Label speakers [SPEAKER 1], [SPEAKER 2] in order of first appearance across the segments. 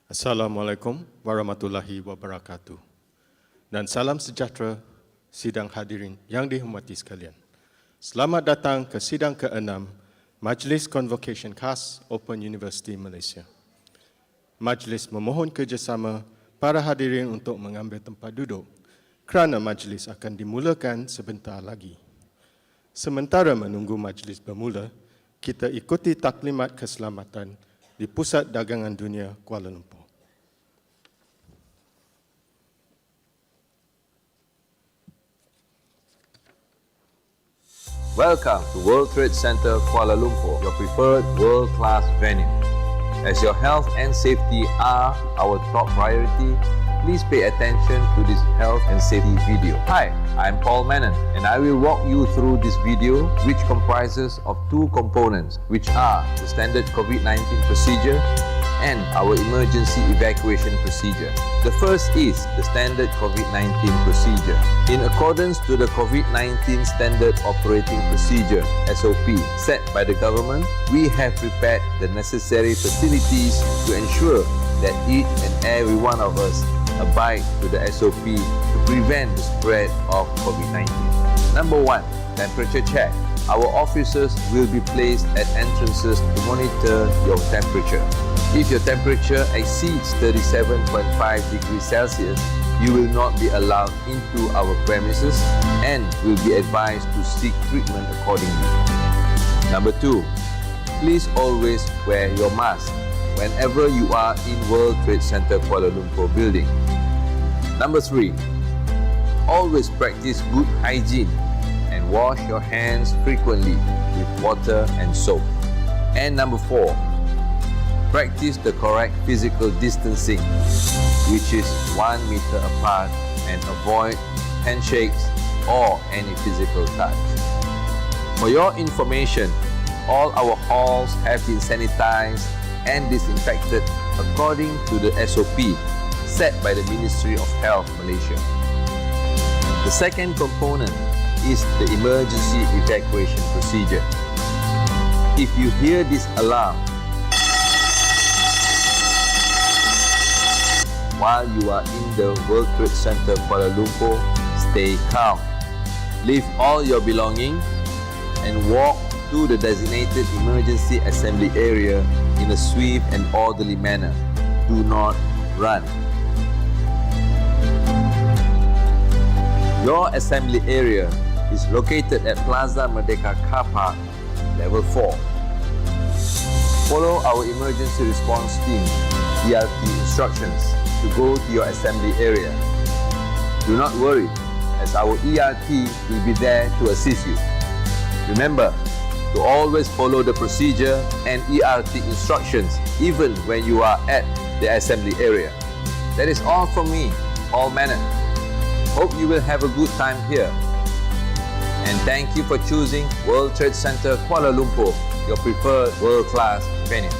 [SPEAKER 1] Assalamualaikum warahmatullahi wabarakatuh. Dan salam sejahtera sidang hadirin yang dihormati sekalian. Selamat datang ke Sidang Keenam Majlis Konvokesyen Khas Open University Malaysia. Majlis memohon kerjasama para hadirin untuk mengambil tempat duduk kerana majlis akan dimulakan sebentar lagi. Sementara menunggu majlis bermula, kita ikuti taklimat keselamatan di Pusat Dagangan Dunia, Kuala Lumpur.
[SPEAKER 2] Welcome to World Trade Center Kuala Lumpur, your preferred world-class venue. As your health and safety are our top priority, please pay attention to this health and safety video. Hi, I'm Paul Menon and I will walk you through this video which comprises of two components, which are the standard COVID-19 procedure and our emergency evacuation procedure. The first is the standard COVID-19 procedure. In accordance to the COVID-19 Standard Operating Procedure (SOP) set by the government, we have prepared the necessary facilities to ensure that each and every one of us abide to the SOP to prevent the spread of COVID-19. Number 1, temperature check. Our officers will be placed at entrances to monitor your temperature. If your temperature exceeds 37.5 degrees Celsius, you will not be allowed into our premises and will be advised to seek treatment accordingly. Number 2, please always wear your mask whenever you are in World Trade Center Kuala Lumpur building. Number 3, always practice good hygiene and wash your hands frequently with water and soap. And number 4, practice the correct physical distancing, which is 1 meter apart, and avoid handshakes or any physical touch. For your information, all our halls have been sanitized and disinfected according to the SOP set by the Ministry of Health Malaysia. The second component is the emergency evacuation procedure. If you hear this alarm while you are in the World Trade Center Kuala Lumpur, stay calm. Leave all your belongings and walk to the designated emergency assembly area in a swift and orderly manner. Do not run. Your assembly area is located at Plaza Merdeka Car Park, Level 4. Follow our emergency response team (ERT) instructions to go to your assembly area. Do not worry, as our ERT will be there to assist you. Remember to always follow the procedure and ERT instructions even when you are at the assembly area. That is all from me, Paul Menon. Hope you will have a good time here. And thank you for choosing World Trade Center Kuala Lumpur, your preferred world-class venue.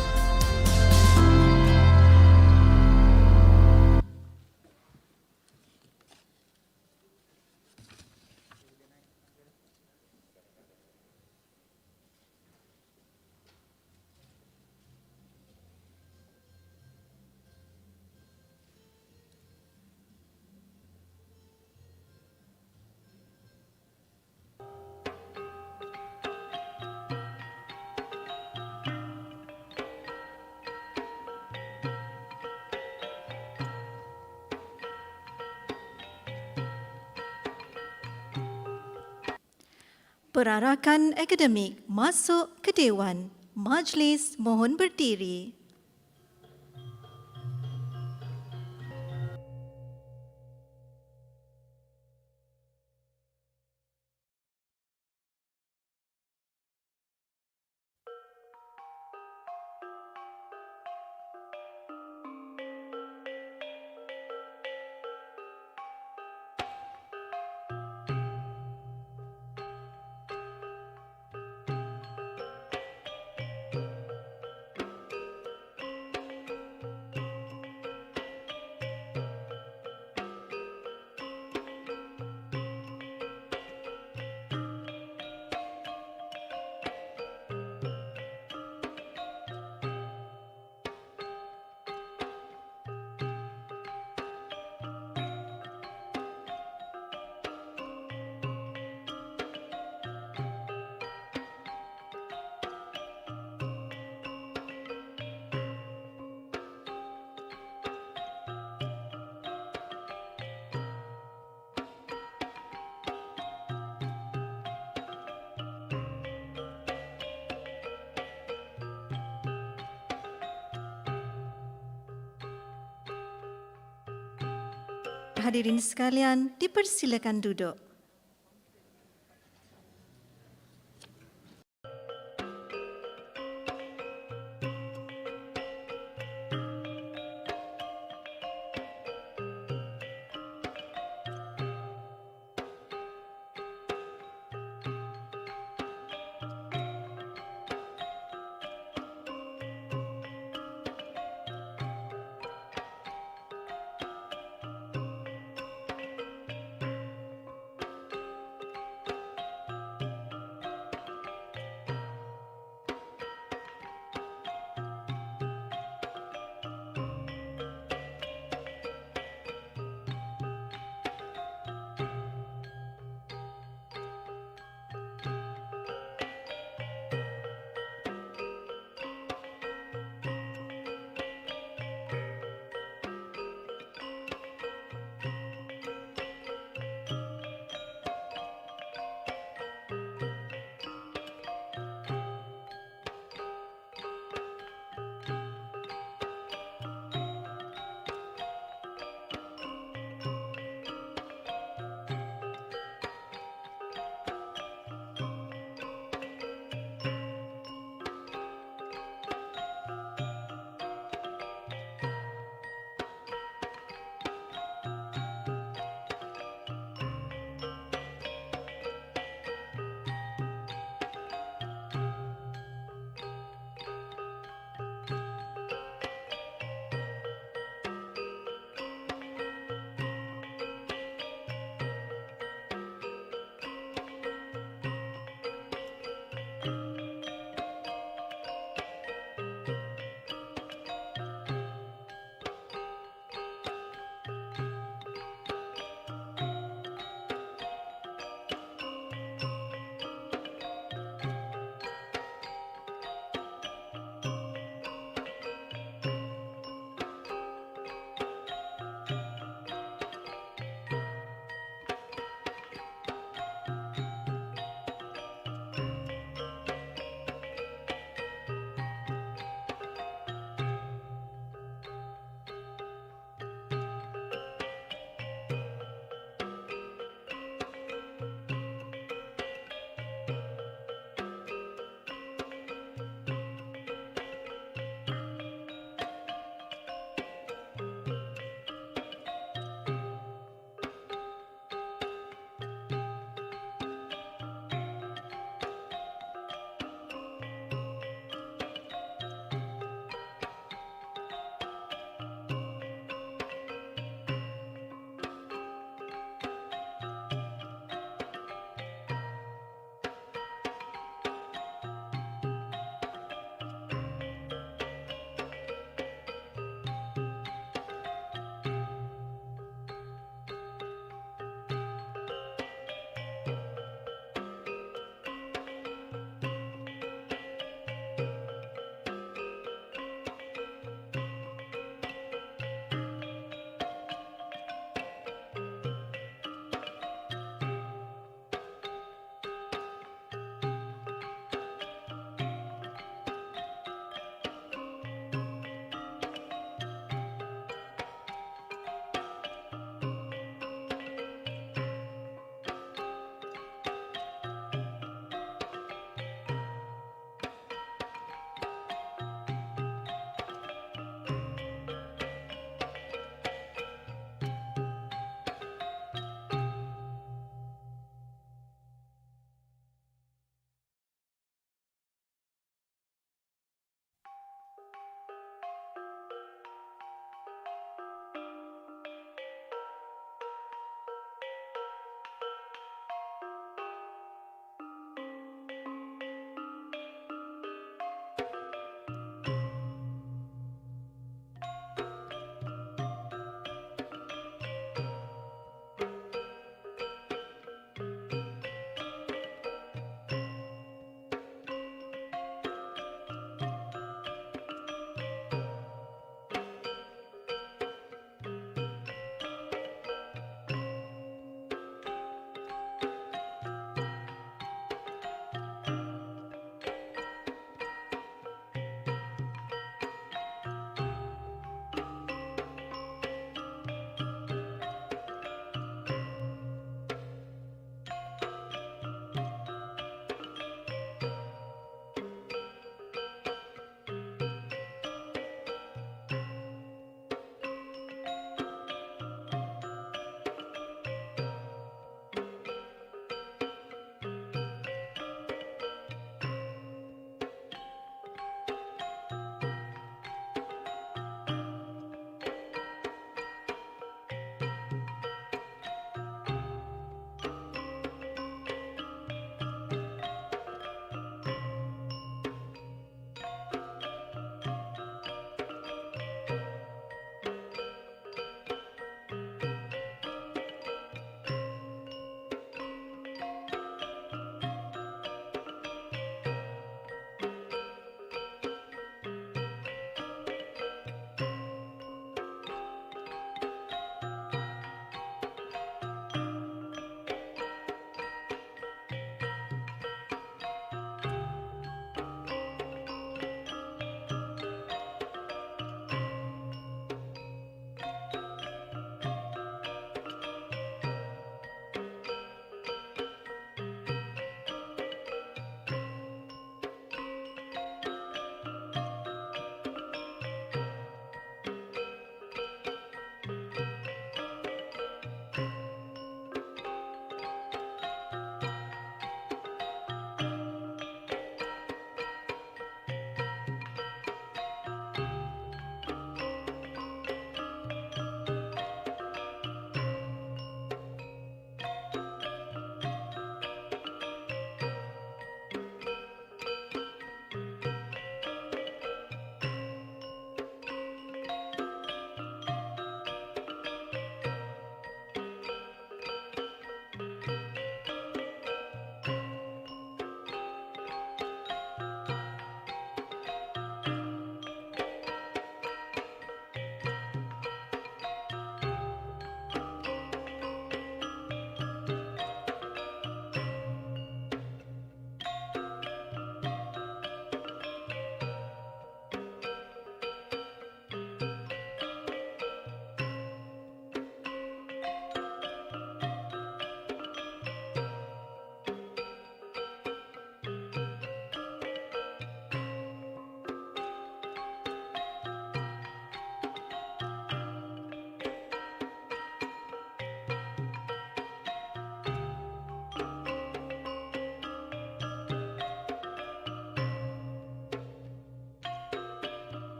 [SPEAKER 3] Perarakan akademik masuk ke Dewan. Majlis mohon berdiri. Hadirin sekalian, dipersilakan duduk.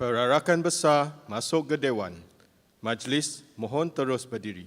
[SPEAKER 1] Perarakan besar masuk ke Dewan. Majlis mohon terus berdiri.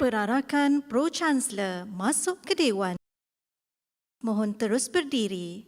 [SPEAKER 3] Perarakan Pro-Chancellor masuk ke Dewan. Mohon terus berdiri.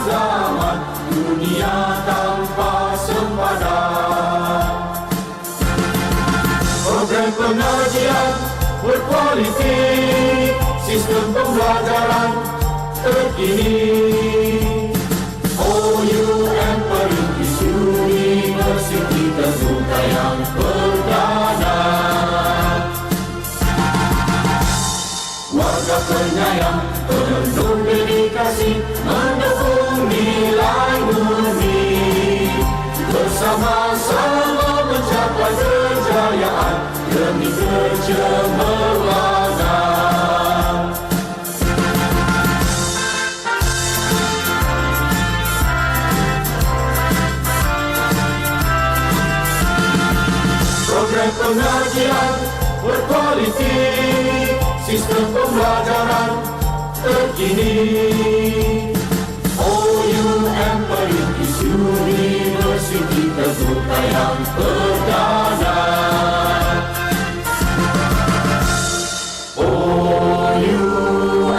[SPEAKER 4] zaman, dunia tanpa sempadan. Program pengajian berkualiti, sistem pembelajaran terkini. OUM perintis universiti terbuka yang perdana. Warga penyayang penuh dedikasi mendukung nilai murni. Bersama-sama mencapai kejayaan demi kecemerlangan. Program pengajian berkualiti, sistem pembelajaran terkini. OUM perintis universiti terbuka yang perdana. OUM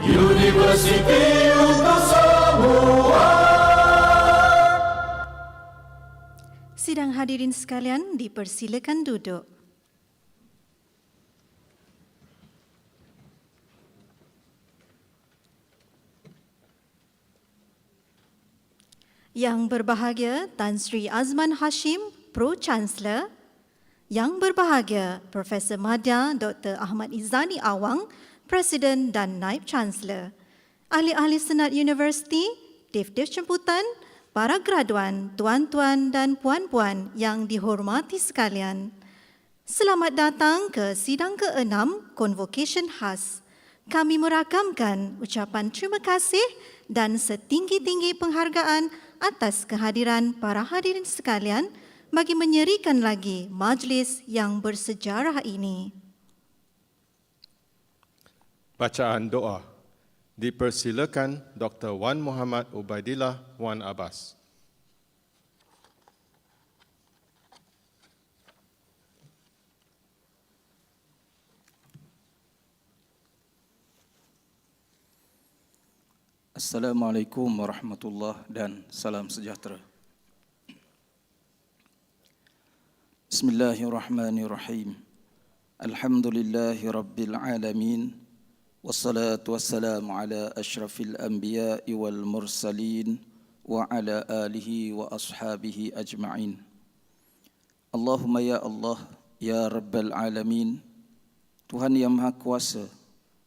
[SPEAKER 4] universiti untuk semua.
[SPEAKER 3] Sidang hadirin sekalian, dipersilakan duduk. Yang berbahagia Tan Sri Azman Hashim, Pro-Chancellor. Yang berbahagia Profesor Madya Dr. Ahmad Izzani Awang, Presiden dan Naib Chancellor. Ahli-ahli Senat Universiti, Dev-Dev Jemputan, para graduan, tuan-tuan dan puan-puan yang dihormati sekalian. Selamat datang ke Sidang Keenam Konvokesyen Khas. Kami merakamkan ucapan terima kasih dan setinggi-tinggi penghargaan atas kehadiran para hadirin sekalian bagi menyerikan lagi majlis yang bersejarah ini.
[SPEAKER 1] Bacaan doa. Dipersilakan Dr. Wan Muhammad Ubaidillah Wan Abbas.
[SPEAKER 5] Assalamualaikum warahmatullahi dan salam sejahtera. Bismillahirrahmanirrahim. Alhamdulillahi rabbil alamin. Wassalatu wassalamu ala asyrafil anbiya'i wal mursalin wa ala alihi wa ashabihi ajma'in. Allahumma ya Allah, ya rabbal alamin. Tuhan yang Maha Kuasa,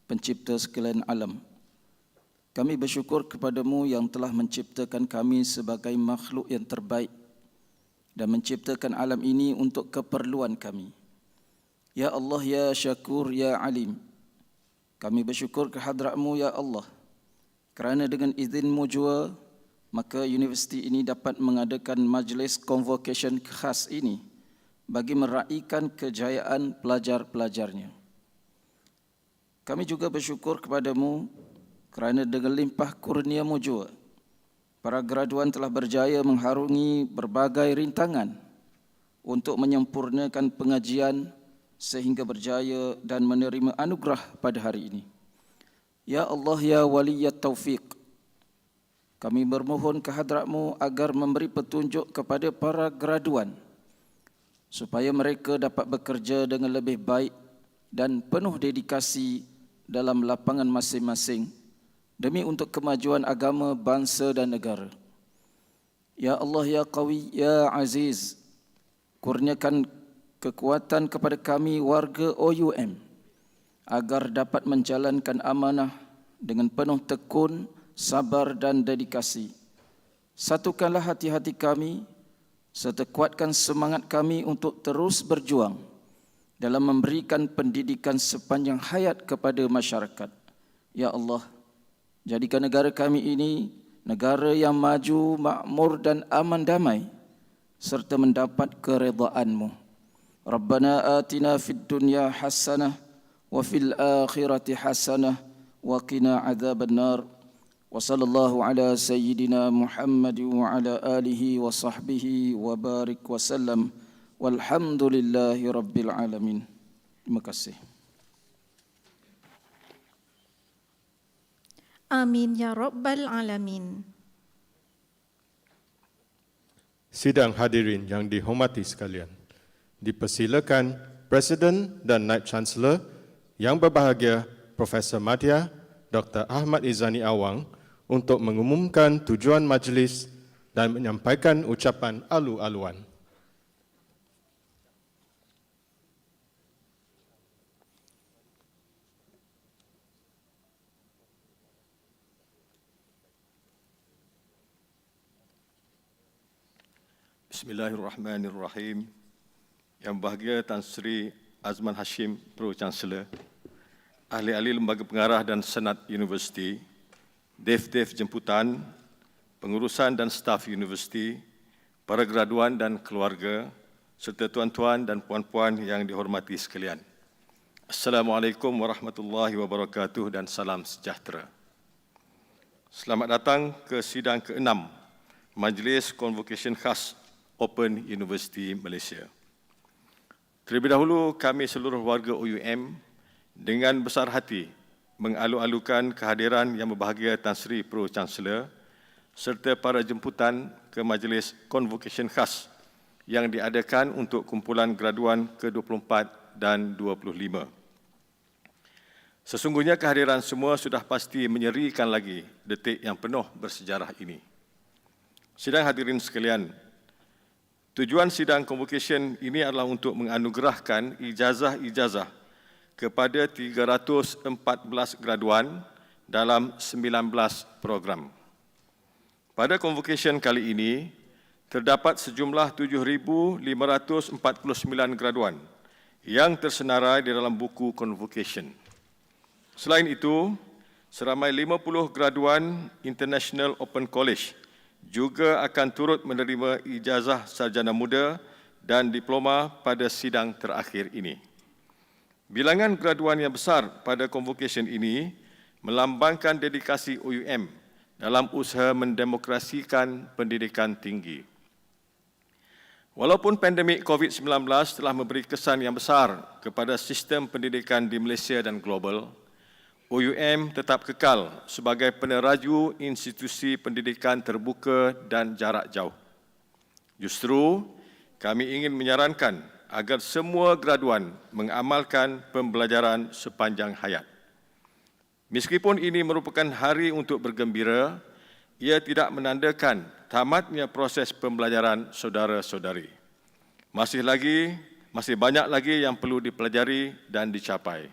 [SPEAKER 5] pencipta sekalian alam. Kami bersyukur kepadamu yang telah menciptakan kami sebagai makhluk yang terbaik dan menciptakan alam ini untuk keperluan kami. Ya Allah, ya Syakur, ya Alim. Kami bersyukur kehadratmu, ya Allah. Kerana dengan izinmu jua, maka universiti ini dapat mengadakan majlis Konvokesyen Khas ini bagi meraihkan kejayaan pelajar-pelajarnya. Kami juga bersyukur kepadamu kerana dengan limpah kurniamu jua, para graduan telah berjaya mengharungi berbagai rintangan untuk menyempurnakan pengajian sehingga berjaya dan menerima anugerah pada hari ini. Ya Allah, ya Waliyat Taufiq, kami bermohon kehadratmu agar memberi petunjuk kepada para graduan supaya mereka dapat bekerja dengan lebih baik dan penuh dedikasi dalam lapangan masing-masing demi untuk kemajuan agama, bangsa dan negara. Ya Allah, ya Qawi, ya Aziz, kurniakan kekuatan kepada kami warga OUM agar dapat menjalankan amanah dengan penuh tekun, sabar dan dedikasi. Satukanlah hati-hati kami serta kuatkan semangat kami untuk terus berjuang dalam memberikan pendidikan sepanjang hayat kepada masyarakat. Ya Allah, jadikan negara kami ini negara yang maju, makmur dan aman damai serta mendapat keredaan-Mu. Rabbana atina fid dunya hasanah wa fil akhirati hasanah wa qina adzabannar. Wa sallallahu ala sayyidina Muhammad wa ala alihi wa sahbihi wa barik wa sallam. Walhamdulillahi rabbil alamin. Terima kasih.
[SPEAKER 3] Amin ya Rabbal Alamin.
[SPEAKER 1] Sidang hadirin yang dihormati sekalian, dipersilakan Presiden dan Naib Chancellor yang berbahagia Profesor Madya Dr. Ahmad Izani Awang untuk mengumumkan tujuan majlis dan menyampaikan ucapan alu-aluan.
[SPEAKER 6] Bismillahirrahmanirrahim. Yang berbahagia Tan Sri Azman Hashim, Pro-Chancellor, ahli-ahli Lembaga Pengarah dan Senat Universiti, dev-dev jemputan, pengurusan dan staf universiti, para graduan dan keluarga, serta tuan-tuan dan puan-puan yang dihormati sekalian. Assalamualaikum warahmatullahi wabarakatuh dan salam sejahtera. Selamat datang ke sidang ke-6 Majlis Konvokesyen Khas Open University Malaysia. Terlebih dahulu, kami seluruh warga OUM dengan besar hati mengalu-alukan kehadiran yang berbahagia Tan Sri Pro-Chancellor serta para jemputan ke Majlis Konvokesyen Khas yang diadakan untuk kumpulan graduan ke-24 dan 25. Sesungguhnya kehadiran semua sudah pasti menyerikan lagi detik yang penuh bersejarah ini. Sidang hadirin sekalian, tujuan sidang konvokesyen ini adalah untuk menganugerahkan ijazah-ijazah kepada 314 graduan dalam 19 program. Pada konvokesyen kali ini, terdapat sejumlah 7,549 graduan yang tersenarai di dalam buku konvokesyen. Selain itu, seramai 50 graduan International Open College juga akan turut menerima ijazah sarjana muda dan diploma pada sidang terakhir ini. Bilangan graduan yang besar pada konvokesyen ini melambangkan dedikasi OUM dalam usaha mendemokrasikan pendidikan tinggi. Walaupun pandemik COVID-19 telah memberi kesan yang besar kepada sistem pendidikan di Malaysia dan global, OUM tetap kekal sebagai peneraju institusi pendidikan terbuka dan jarak jauh. Justru, kami ingin menyarankan agar semua graduan mengamalkan pembelajaran sepanjang hayat. Meskipun ini merupakan hari untuk bergembira, ia tidak menandakan tamatnya proses pembelajaran saudara-saudari. Masih banyak lagi yang perlu dipelajari dan dicapai.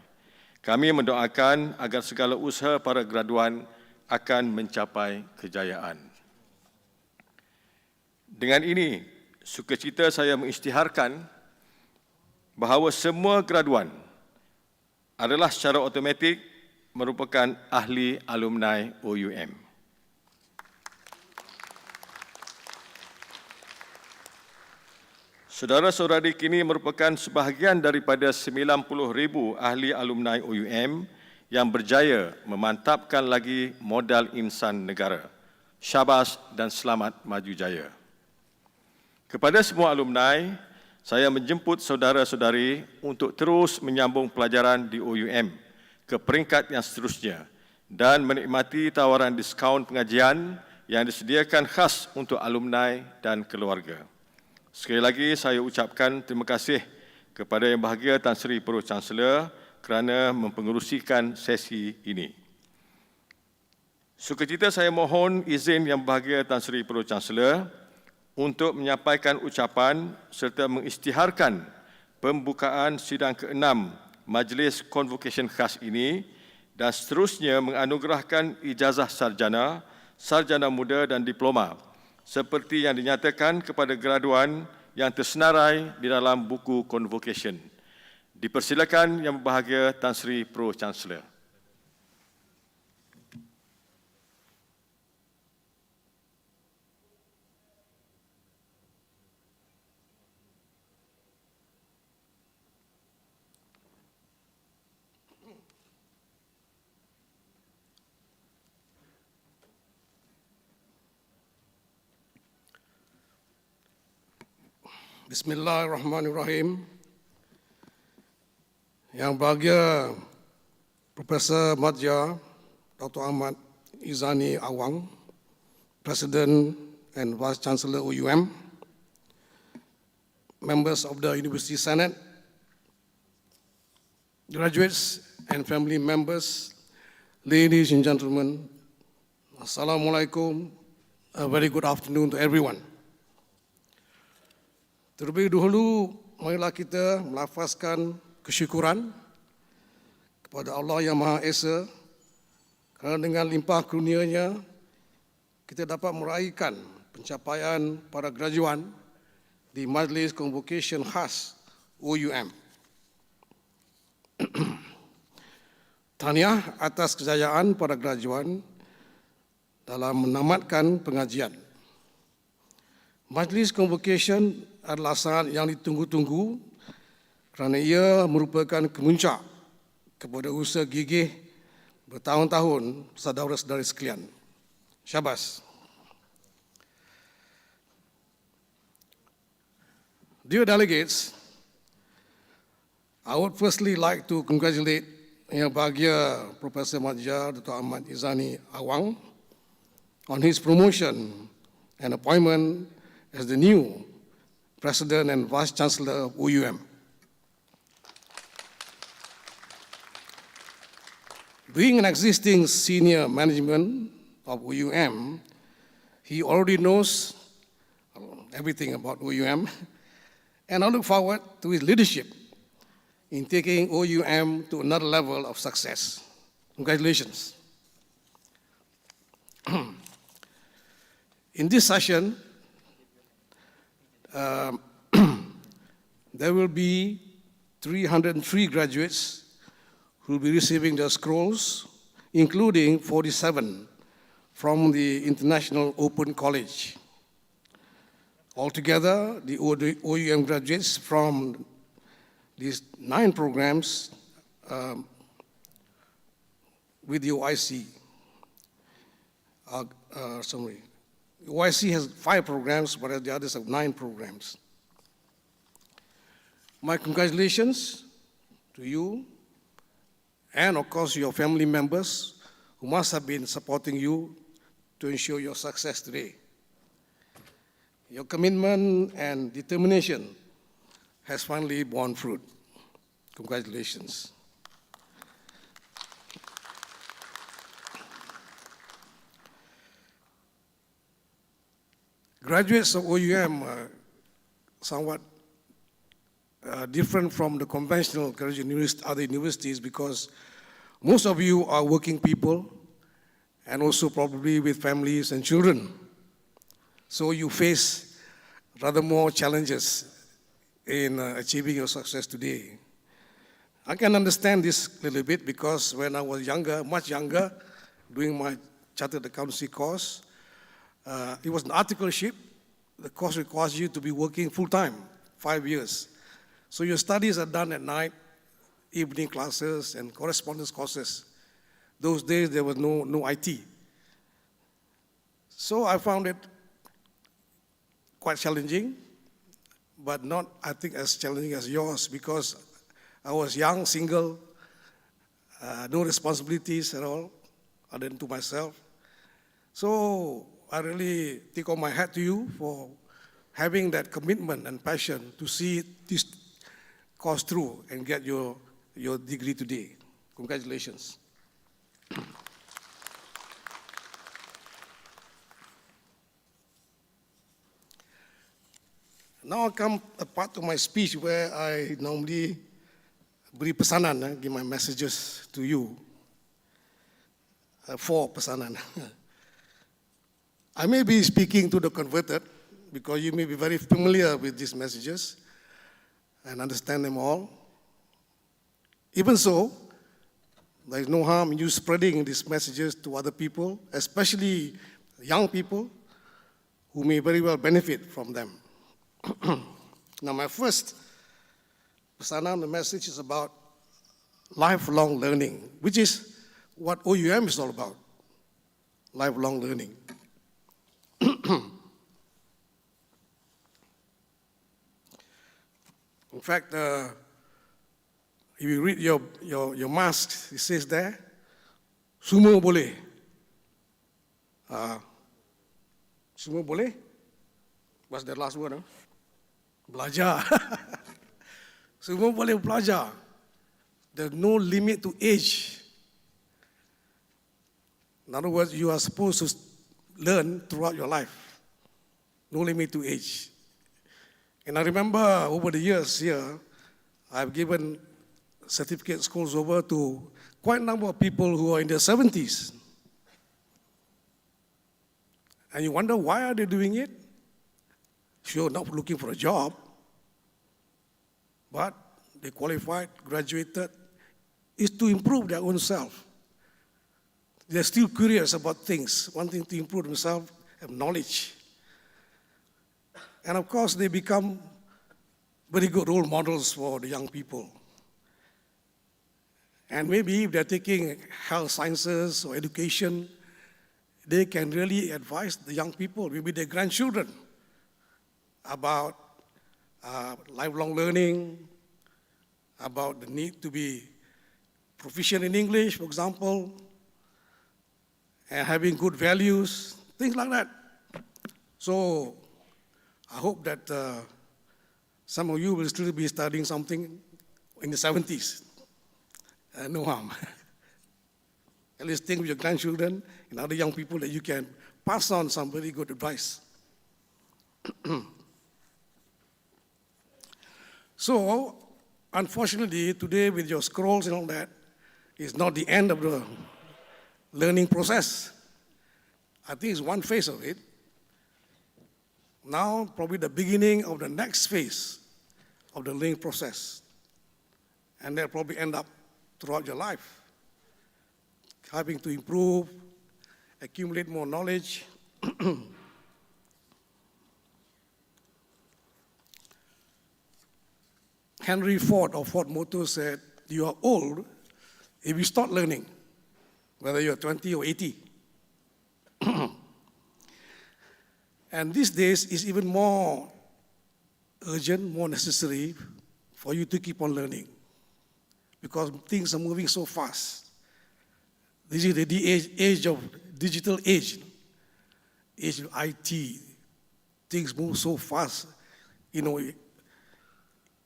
[SPEAKER 6] Kami mendoakan agar segala usaha para graduan akan mencapai kejayaan. Dengan ini, sukacita saya mengisytiharkan bahawa semua graduan adalah secara automatik merupakan ahli alumni OUM. Saudara-saudari kini merupakan sebahagian daripada 90,000 ahli alumni OUM yang berjaya memantapkan lagi modal insan negara. Syabas dan selamat maju jaya. Kepada semua alumni, saya menjemput saudara-saudari untuk terus menyambung pelajaran di OUM ke peringkat yang seterusnya dan menikmati tawaran diskaun pengajian yang disediakan khas untuk alumni dan keluarga. Sekali lagi saya ucapkan terima kasih kepada Yang Berbahagia Tan Sri Pro-Chancellor kerana mempengerusikan sesi ini. Sukacita saya mohon izin Yang Berbahagia Tan Sri Pro-Chancellor untuk menyampaikan ucapan serta mengisytiharkan pembukaan sidang ke-6 Majlis Konvokesyen Khas ini dan seterusnya menganugerahkan ijazah sarjana, sarjana muda dan diploma seperti yang dinyatakan kepada graduan yang tersenarai di dalam buku konvokesyen. Dipersilakan Yang Berbahagia Tan Sri Pro-Chancellor.
[SPEAKER 7] Bismillahirrahmanirrahim. Yang bahagia Profesor Madya Dr. Ahmad Izani Awang, President and Vice Chancellor OUM, members of the University Senate, graduates and family members, ladies and gentlemen, Assalamualaikum, a very good afternoon to everyone. Terlebih dahulu, marilah kita melafazkan kesyukuran kepada Allah Yang Maha Esa kerana dengan limpah kurnia-Nya kita dapat meraihkan pencapaian para graduan di Majlis Konvokesyen Khas OUM. Tahniah atas kejayaan para graduan dalam menamatkan pengajian. Majlis Konvokesyen adalah saat yang ditunggu-tunggu kerana ia merupakan kemuncak kepada usaha gigih bertahun-tahun saudara-saudari sekalian. Syabas. Dear delegates, I would firstly like to congratulate Yang Bahagia Profesor Madja Dr. Ahmad Izani Awang on his promotion and appointment as the new President and Vice Chancellor of OUM. Being an existing senior management of OUM, he already knows everything about OUM, and I look forward to his leadership in taking OUM to another level of success. Congratulations. In this session, there will be 303 graduates who will be receiving their scrolls, including 47 from the International Open College. Altogether, the OUM graduates from these 9 programs with the OIC. OIC has 5 programs, whereas the others have 9 programs. My congratulations to you and, of course, your family members who must have been supporting you to ensure your success today. Your commitment and determination has finally borne fruit. Congratulations. Graduates of OUM are somewhat different from the conventional other universities because most of you are working people and also probably with families and children. So you face rather more challenges in achieving your success today. I can understand this a little bit because when I was younger, much younger, doing my Chartered Accountancy course, it was an articleship. The course requires you to be working full-time, 5 years. So your studies are done at night, evening classes and correspondence courses. Those days there was no IT. So I found it quite challenging, but not, I think, as challenging as yours because I was young, single, no responsibilities at all, other than to myself. So I really take off my hat to you for having that commitment and passion to see this course through and get your degree today. Congratulations. Now I come a part of my speech where I normally beri pesanan, give my messages to you. 4 pesanan. I may be speaking to the converted because you may be very familiar with these messages and understand them all. Even so, there is no harm in you spreading these messages to other people, especially young people who may very well benefit from them. Now, my first pesanan, the message is about lifelong learning, which is what OUM is all about, lifelong learning. In fact, if you read your mask, it says there, semua boleh. Semua boleh? What's the last word? Belajar. Semua boleh belajar. There's no limit to age. In other words, you are supposed to learn throughout your life. No limit to age. And I remember over the years here, I've given certificate schools over to quite a number of people who are in their 70s. And you wonder, why are they doing it? Sure, not looking for a job, but they qualified, graduated. It's to improve their own self. They're still curious about things, wanting to improve themselves, have knowledge. And of course, they become very good role models for the young people. And maybe if they're taking health sciences or education, they can really advise the young people, maybe their grandchildren, about lifelong learning, about the need to be proficient in English, for example, and having good values, things like that. So I hope that some of you will still be studying something in the 70s. No harm. At least think with your grandchildren and other young people that you can pass on some very good advice. So, unfortunately, today with your scrolls and all that, is not the end of the learning process. I think it's one phase of it. Now, probably the beginning of the next phase of the learning process. And they'll probably end up throughout your life, having to improve, accumulate more knowledge. Henry Ford of Ford Motors said, you are old if you start learning, whether you're 20 or 80. And these days, it's even more urgent, more necessary for you to keep on learning because things are moving so fast. This is the age of digital age of IT. Things move so fast. You know,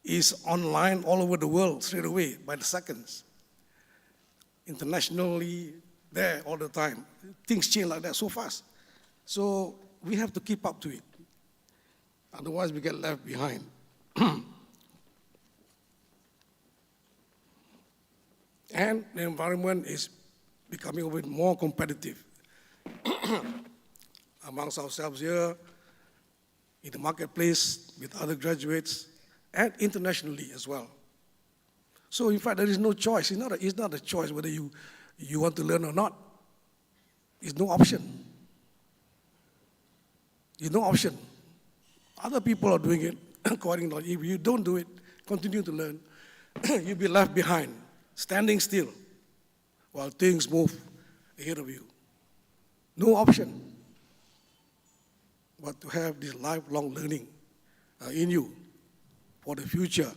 [SPEAKER 7] it's online all over the world straight away by the seconds. Internationally, there all the time. Things change like that so fast. So we have to keep up to it. Otherwise, we get left behind. And the environment is becoming a bit more competitive amongst ourselves here, in the marketplace, with other graduates, and internationally as well. So in fact, there is no choice. It's not a choice whether you want to learn or not. It's no option. It's no option. Other people are doing it according to, if you don't do it, continue to learn, you'll be left behind, standing still while things move ahead of you. No option but to have this lifelong learning in you for the future,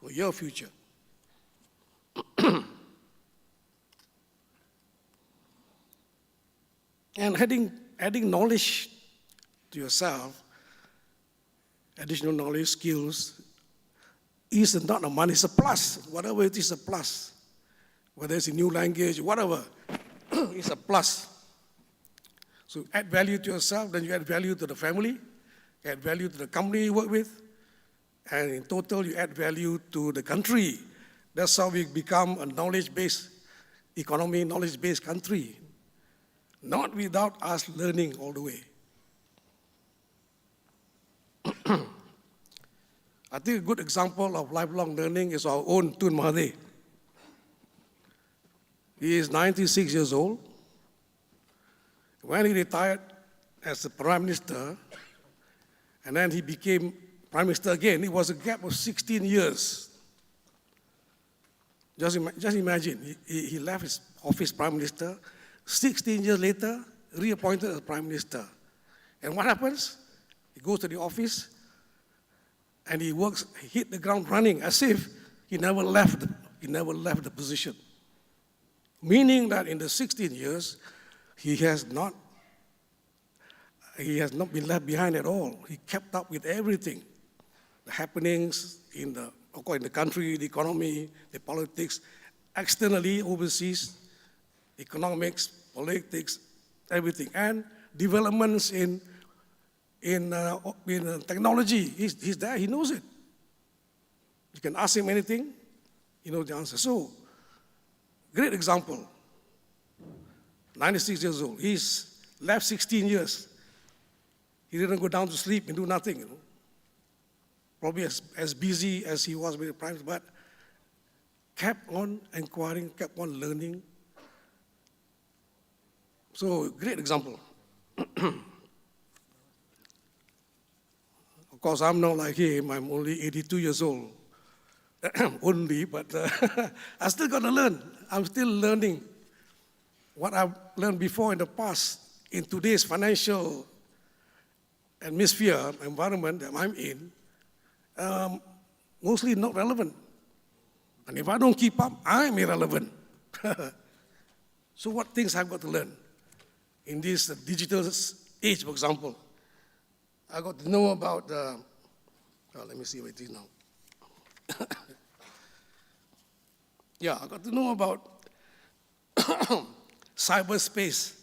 [SPEAKER 7] for your future. And adding knowledge to yourself, additional knowledge, skills, is not a money, it's a plus. Whatever it is, a plus. Whether it's a new language, whatever, it's a plus. So add value to yourself, then you add value to the family, add value to the company you work with, and in total, you add value to the country. That's how we become a knowledge-based economy, knowledge-based country. Not without us learning all the way. I think a good example of lifelong learning is our own Tun Mahathir. He is 96 years old. When he retired as the Prime Minister, and then he became Prime Minister again, it was a gap of 16 years. Just imagine, he left his office Prime Minister, 16 years later, reappointed as Prime Minister. And what happens? He goes to the office, and he hit the ground running as if he never left the position. Meaning that in the 16 years, he has not he has not been left behind at all. He kept up with everything, the happenings in the country, the economy, the politics, externally, overseas, economics, politics, everything, and developments in technology. He's there, he knows it. You can ask him anything, he knows the answer. So, great example. 96 years old. He's left 16 years. He didn't go down to sleep and do nothing, you know. Probably as busy as he was with the Prime Minister, but kept on inquiring, kept on learning. So, great example. Of course, I'm not like him. I'm only 82 years old. Only, but I still got to learn. I'm still learning what I've learned before in the past. In today's financial atmosphere, environment that I'm in, mostly not relevant. And if I don't keep up, I'm irrelevant. So what things I've got to learn? In this digital age, for example, I got to know about, let me see what it is now. Yeah, I got to know about cyberspace,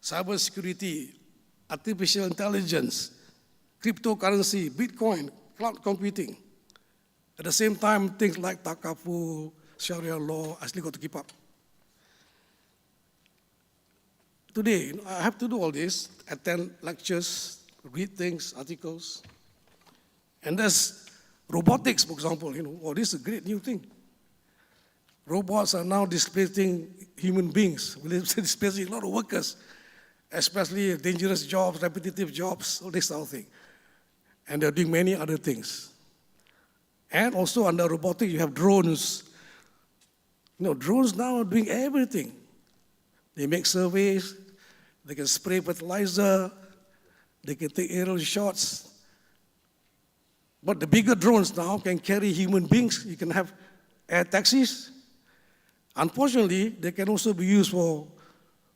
[SPEAKER 7] cybersecurity, artificial intelligence, cryptocurrency, Bitcoin, cloud computing. At the same time, things like takaful, Sharia law, I still got to keep up. Today, I have to do all this, attend lectures, read things, articles. And there's robotics, for example, oh, this is a great new thing. Robots are now displacing human beings, displacing a lot of workers, especially dangerous jobs, repetitive jobs, all this sort of thing. And they're doing many other things. And also under robotics, you have drones. Drones now are doing everything. They make surveys, they can spray fertilizer, they can take aerial shots. But the bigger drones now can carry human beings. You can have air taxis. Unfortunately, they can also be used for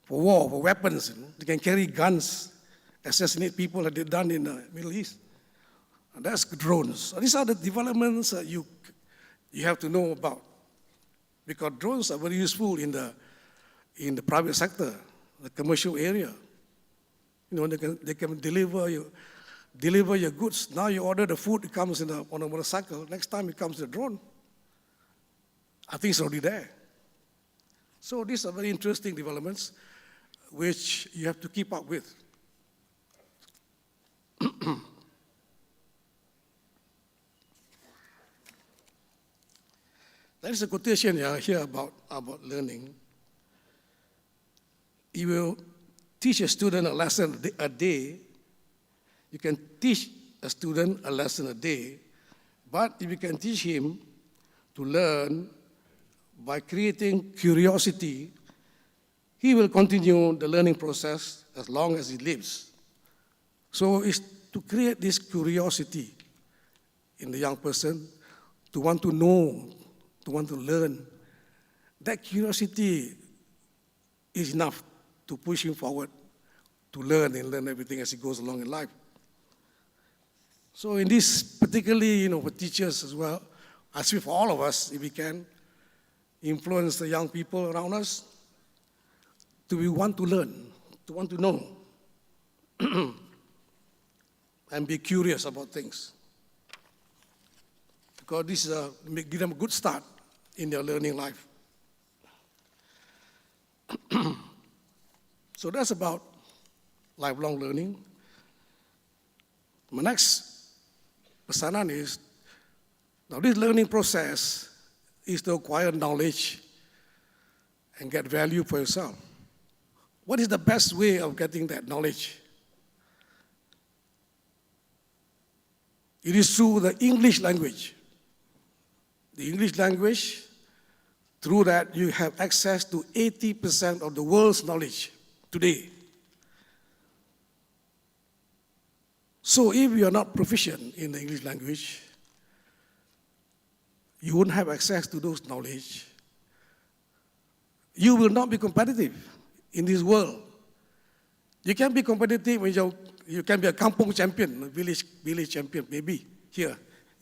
[SPEAKER 7] war, for weapons. They can carry guns, assassinate people like they've done in the Middle East. And that's drones. So these are the developments that you have to know about. Because drones are very useful in the private sector, the commercial area. They can deliver your goods. Now you order the food, it comes on a motorcycle. Next time it comes in a drone. I think it's already there. So these are very interesting developments which you have to keep up with. There is a quotation here about learning. You will teach a student a lesson a day. You can teach a student a lesson a day, but if you can teach him to learn by creating curiosity, he will continue the learning process as long as he lives. So it's to create this curiosity in the young person, to want to know, to want to learn. That curiosity is enough to push him forward to learn and learn everything as he goes along in life. So in this, particularly, for teachers as well, I speak for all of us, if we can, influence the young people around us to want to learn, to want to know, and be curious about things. Because this give them a good start in their learning life. So that's about lifelong learning. My next pesanan is, now this learning process is to acquire knowledge and get value for yourself. What is the best way of getting that knowledge? It is through the English language. The English language, through that you have access to 80% of the world's knowledge today. So if you are not proficient in the English language, you won't have access to those knowledge. You will not be competitive in this world. You can be competitive You can be a kampong champion, a village champion, maybe here,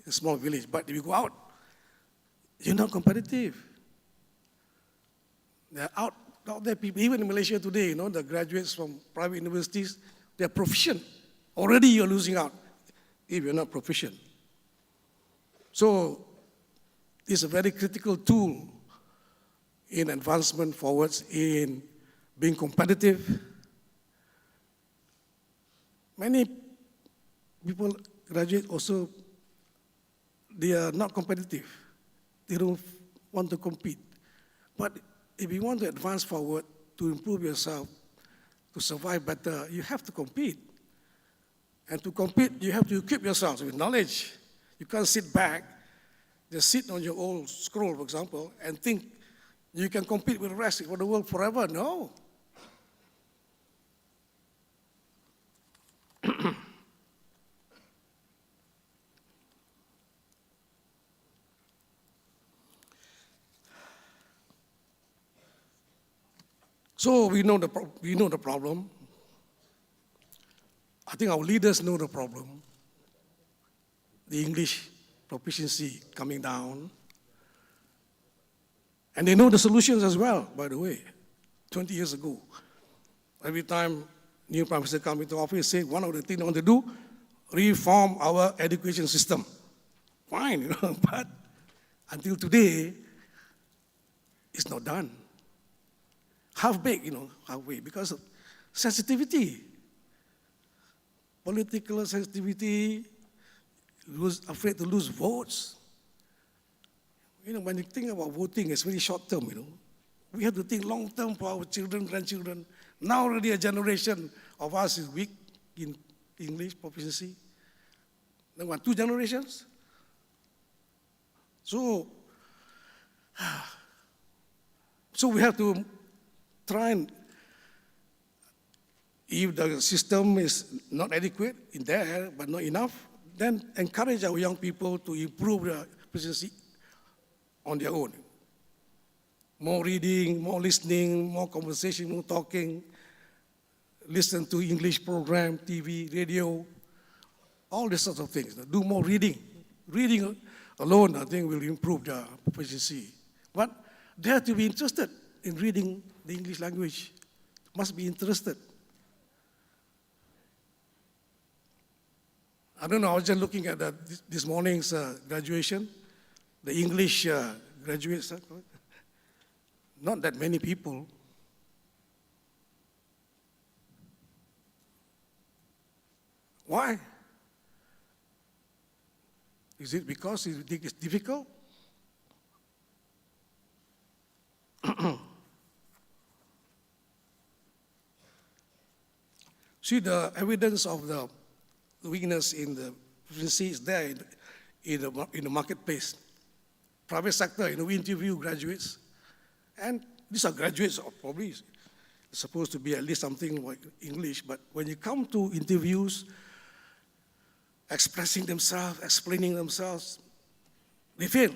[SPEAKER 7] a small village. But if you go out, you're not competitive. They're out there people, even in Malaysia today, the graduates from private universities, they're proficient. Already you're losing out if you're not proficient. So it's a very critical tool in advancement forwards, in being competitive. Many people graduate also, they are not competitive. They don't want to compete. But if you want to advance forward, to improve yourself, to survive better, you have to compete. And to compete, you have to equip yourself with knowledge. You can't sit back, just sit on your old scroll, for example, and think you can compete with the rest of the world forever. No. So we know the problem. I think our leaders know the problem. The English proficiency coming down. And they know the solutions as well, by the way. 20 years ago, every time new Prime Minister comes into office, say one of the things they want to do, reform our education system. Fine, but until today, it's not done. Half-baked, halfway, because of sensitivity. Political sensitivity, afraid to lose votes. When you think about voting, it's very short-term, We have to think long-term for our children, grandchildren. Now already a generation of us is weak in English proficiency. Then what, 2 generations? So we have to try and, if the system is not adequate in there, but not enough, then encourage our young people to improve their proficiency on their own. More reading, more listening, more conversation, more talking, listen to English program, TV, radio, all these sorts of things. Do more reading. Reading alone, I think, will improve their proficiency. But they have to be interested in reading the English language. Must be interested. I don't know, I was just looking at this morning's graduation, the English graduates, not that many people. Why? Is it because you think it's difficult? See, the evidence of the weakness in the proficiency is there in the marketplace. Private sector, we interview graduates, and these are graduates, probably supposed to be at least something like English, but when you come to interviews, expressing themselves, explaining themselves, they fail.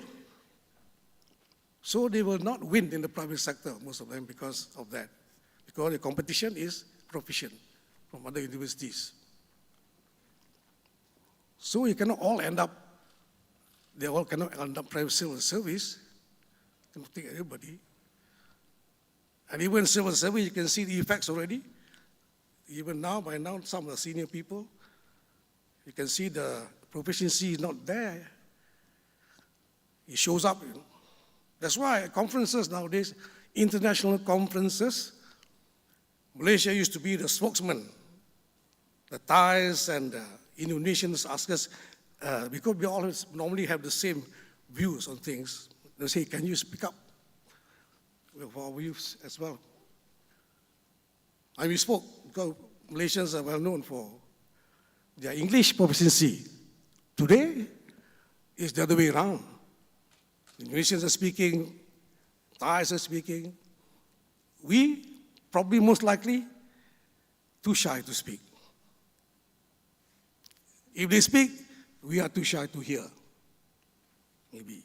[SPEAKER 7] So they will not win in the private sector, most of them, because of that. Because the competition is proficient from other universities. So you cannot all end up, they all cannot end up private civil service. You cannot take everybody. And even civil service, you can see the effects already. Even now, by now, some of the senior people, you can see the proficiency is not there. It shows up. That's why conferences nowadays, international conferences, Malaysia used to be the spokesman. The Thais and the Indonesians ask us, because we all normally have the same views on things, they say, can you speak up for our views as well? And we spoke, because Malaysians are well known for their English proficiency. Today, it's the other way around. Indonesians are speaking, Thais are speaking. We, probably most likely, too shy to speak. If they speak, we are too shy to hear. Maybe,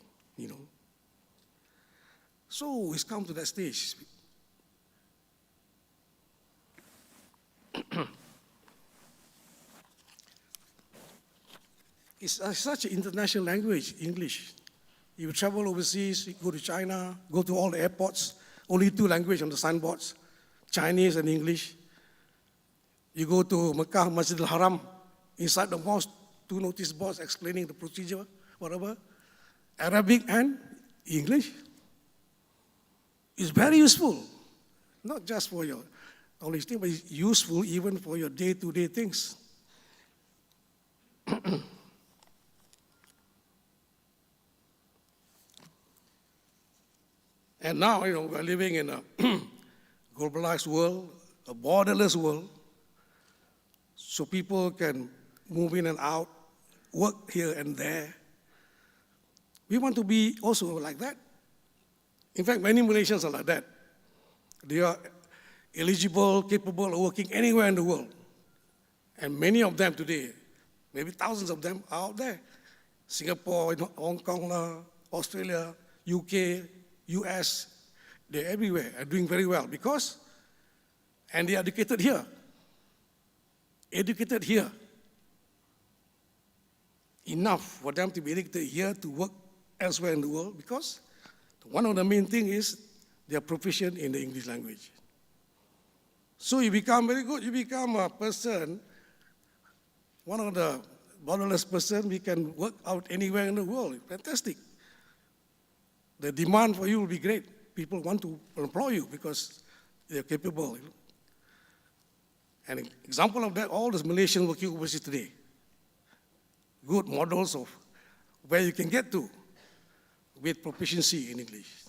[SPEAKER 7] So it's come to that stage. It's such an international language, English. You travel overseas, you go to China, go to all the airports, only two languages on the signboards, Chinese and English. You go to Mecca, Masjid al-Haram, inside the mosque, two notice boards explaining the procedure, whatever, Arabic and English. It's very useful, not just for your knowledge thing, but it's useful even for your day-to-day things. And now, we're living in a globalized world, a borderless world, so people can move in and out, work here and there. We want to be also like that. In fact, many Malaysians are like that. They are eligible, capable of working anywhere in the world. And many of them today, maybe thousands of them are out there. Singapore, Hong Kong, Australia, UK, US, they're everywhere, are doing very well because, and they are educated here. Educated here. Enough for them to be educated here to work elsewhere in the world because one of the main things is they are proficient in the English language. So you become very good, you become a person, one of the borderless person, we can work out anywhere in the world. Fantastic. The demand for you will be great. People want to employ you because they're capable. An example of that, all those Malaysians working overseas today. Good models of where you can get to with proficiency in English.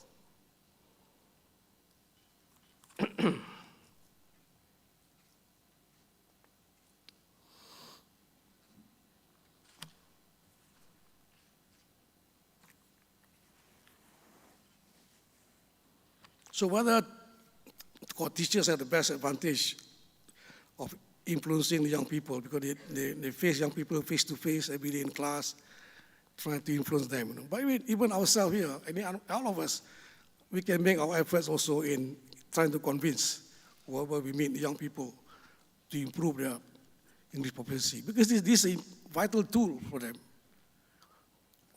[SPEAKER 7] So whether teachers have the best advantage of influencing the young people because they face young people face to face every day in class, trying to influence them. But even ourselves here, all of us, we can make our efforts also in trying to convince whoever we meet, the young people, to improve their English proficiency. Because this is a vital tool for them.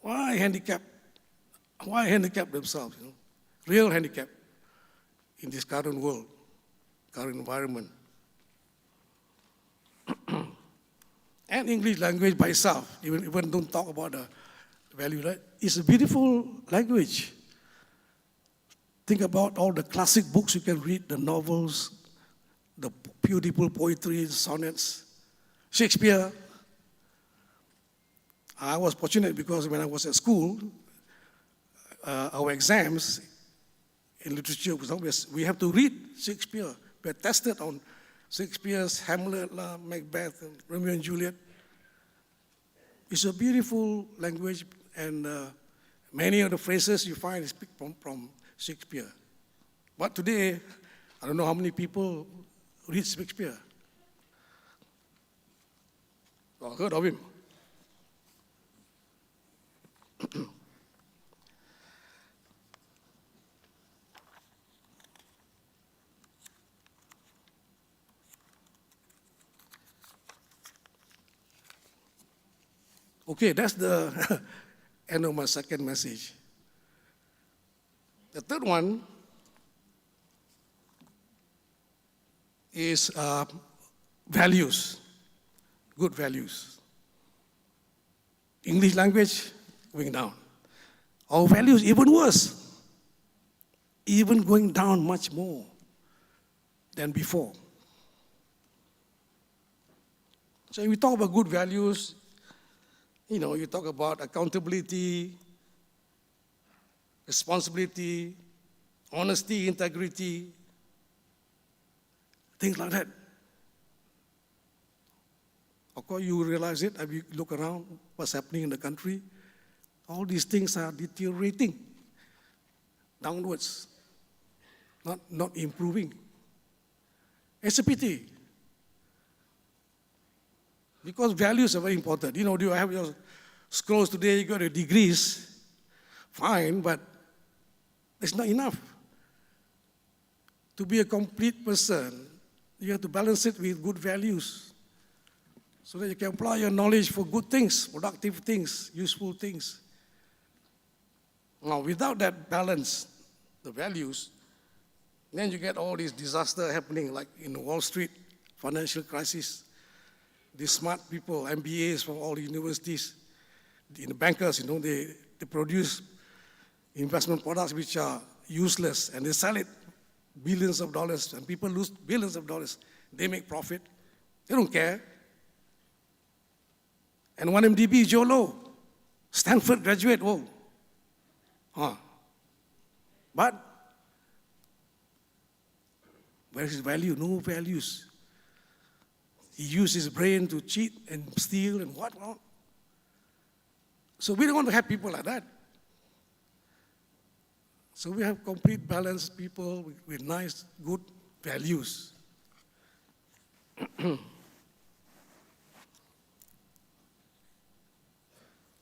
[SPEAKER 7] Why handicap? Why handicap themselves? Real handicap in this current world, current environment. And English language by itself, even don't talk about the value, right? It's a beautiful language. Think about all the classic books you can read, the novels, the beautiful poetry, sonnets, Shakespeare. I was fortunate because when I was at school, our exams in literature, we have to read Shakespeare. We're tested on Shakespeare's Hamlet, Macbeth, and Romeo and Juliet. It's a beautiful language, and many of the phrases you find is picked from Shakespeare. But today, I don't know how many people read Shakespeare. Or heard of him. Okay, that's the end of my second message. The third one is values, good values. English language going down. Our values even worse, even going down much more than before. So if we talk about good values, you talk about accountability, responsibility, honesty, integrity, things like that. Of course, you realize it as you look around what's happening in the country. All these things are deteriorating downwards, not improving. It's a pity. Because values are very important. Do you have your scrolls today, you got your degrees, fine, but it's not enough. To be a complete person, you have to balance it with good values. so that you can apply your knowledge for good things, productive things, useful things. Now, without that balance, the values, then you get all these disasters happening, like in Wall Street, financial crisis. These smart people, MBAs from all the universities, the bankers, they produce investment products which are useless, and they sell it billions of dollars, and people lose billions of dollars. They make profit. They don't care. And one MDB, Jolo, Stanford graduate, whoa. But where is his value? No values. He used his brain to cheat and steal and whatnot. So we don't want to have people like that. So we have complete balanced people with nice, good values.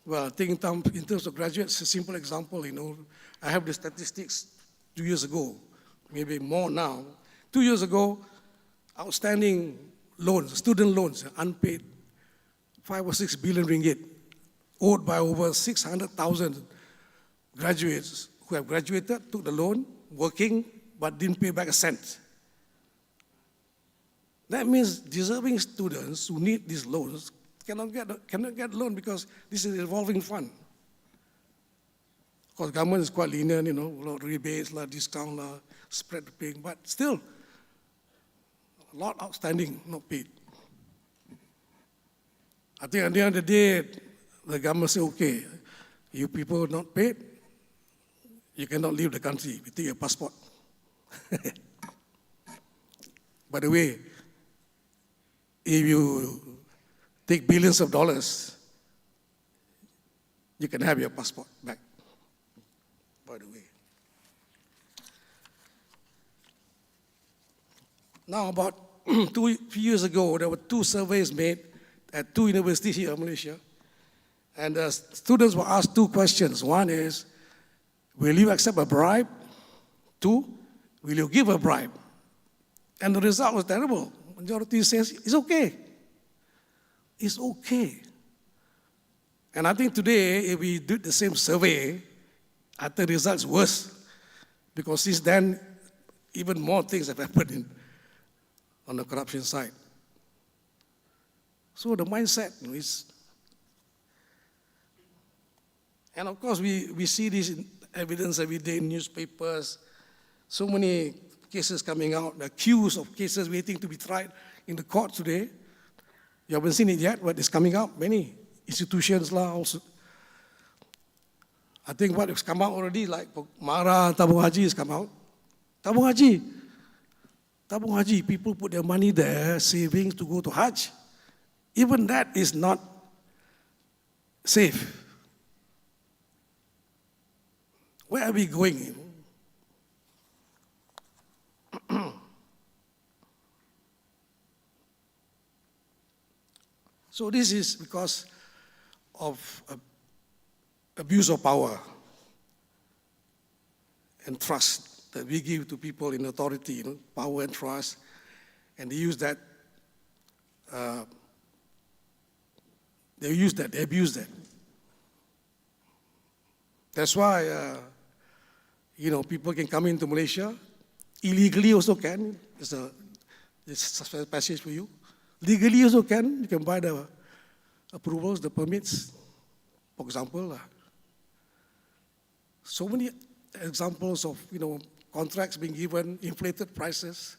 [SPEAKER 7] Well, I think in terms of graduates, a simple example, I have the statistics 2 years ago, maybe more now. 2 years ago, outstanding loans, student loans, unpaid, 5 or 6 billion ringgit, owed by over 600,000 graduates who have graduated, took the loan, working, but didn't pay back a cent. That means deserving students who need these loans cannot get loan because this is a revolving fund. Of course, government is quite lenient, a lot of rebates, discount, spread paying, but still, a lot outstanding, not paid. I think at the end of the day, the government say, okay, you people not paid, you cannot leave the country, we take your passport. By the way, if you take billions of dollars, you can have your passport back, by the way. Now, about few years ago, there were 2 surveys made at 2 universities here in Malaysia, and the students were asked 2 questions. One is, will you accept a bribe? 2, will you give a bribe? And the result was terrible. Majority says, it's okay. It's okay. And I think today, if we did the same survey, I think the results worse. Because since then, even more things have happened on the corruption side. So the mindset is, and of course we see this evidence every day in newspapers, so many cases coming out, the queues of cases waiting to be tried in the court today. You haven't seen it yet, but it's coming out. Many institutions also. I think what has come out already, like Mara, Tabung Haji has come out. Tabung Haji, people put their money there, savings to go to Hajj. Even that is not safe. Where are we going? So this is because of abuse of power and trust that we give to people in authority, power and trust, and they use that, they abuse that. That's why, people can come into Malaysia, illegally also can, it's a passage for you. Legally also can, you can buy the approvals, the permits, for example. So many examples of, contracts being given, inflated prices.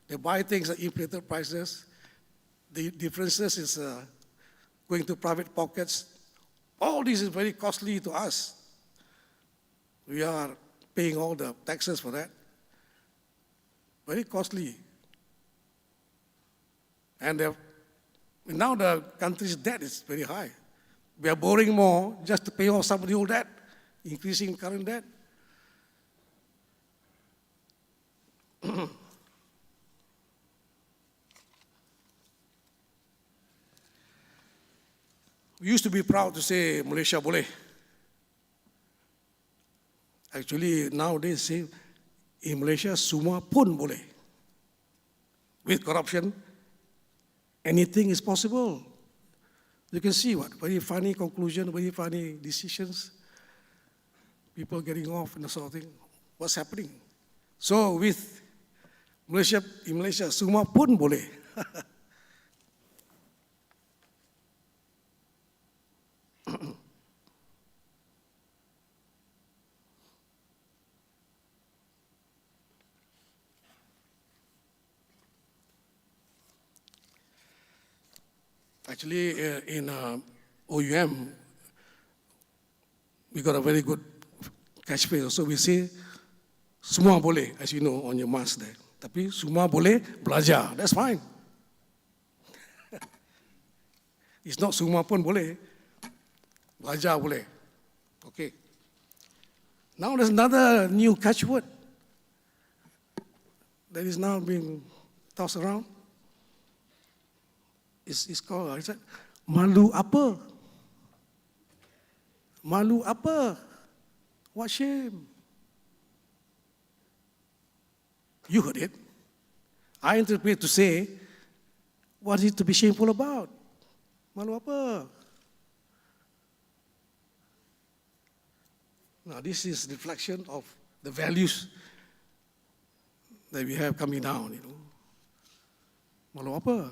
[SPEAKER 7] They buy things at inflated prices. The differences is going to private pockets. All this is very costly to us. We are paying all the taxes for that. Very costly. And now the country's debt is very high. We are borrowing more just to pay off some of the old debt, increasing current debt. We used to be proud to say Malaysia boleh. Actually, nowadays say in Malaysia semua pun boleh. With corruption, anything is possible. You can see what? Very funny conclusion, very funny decisions. People getting off and that sort of thing. What's happening? So with Malaysia, in Malaysia, semua pun boleh. Actually, in OUM, we got a very good catchphrase. So we say, semua boleh, as you know, on your mask there. Tapi semua boleh belajar. That's fine. It's not semua pun boleh. Belajar boleh. Okay. Now there's another new catchword that is now being tossed around. It's called, is it, malu apa? Malu apa? What shame? You heard it. I interpret to say, what is it to be shameful about? Malu apa? Now this is reflection of the values that we have coming down, you know. Malu apa?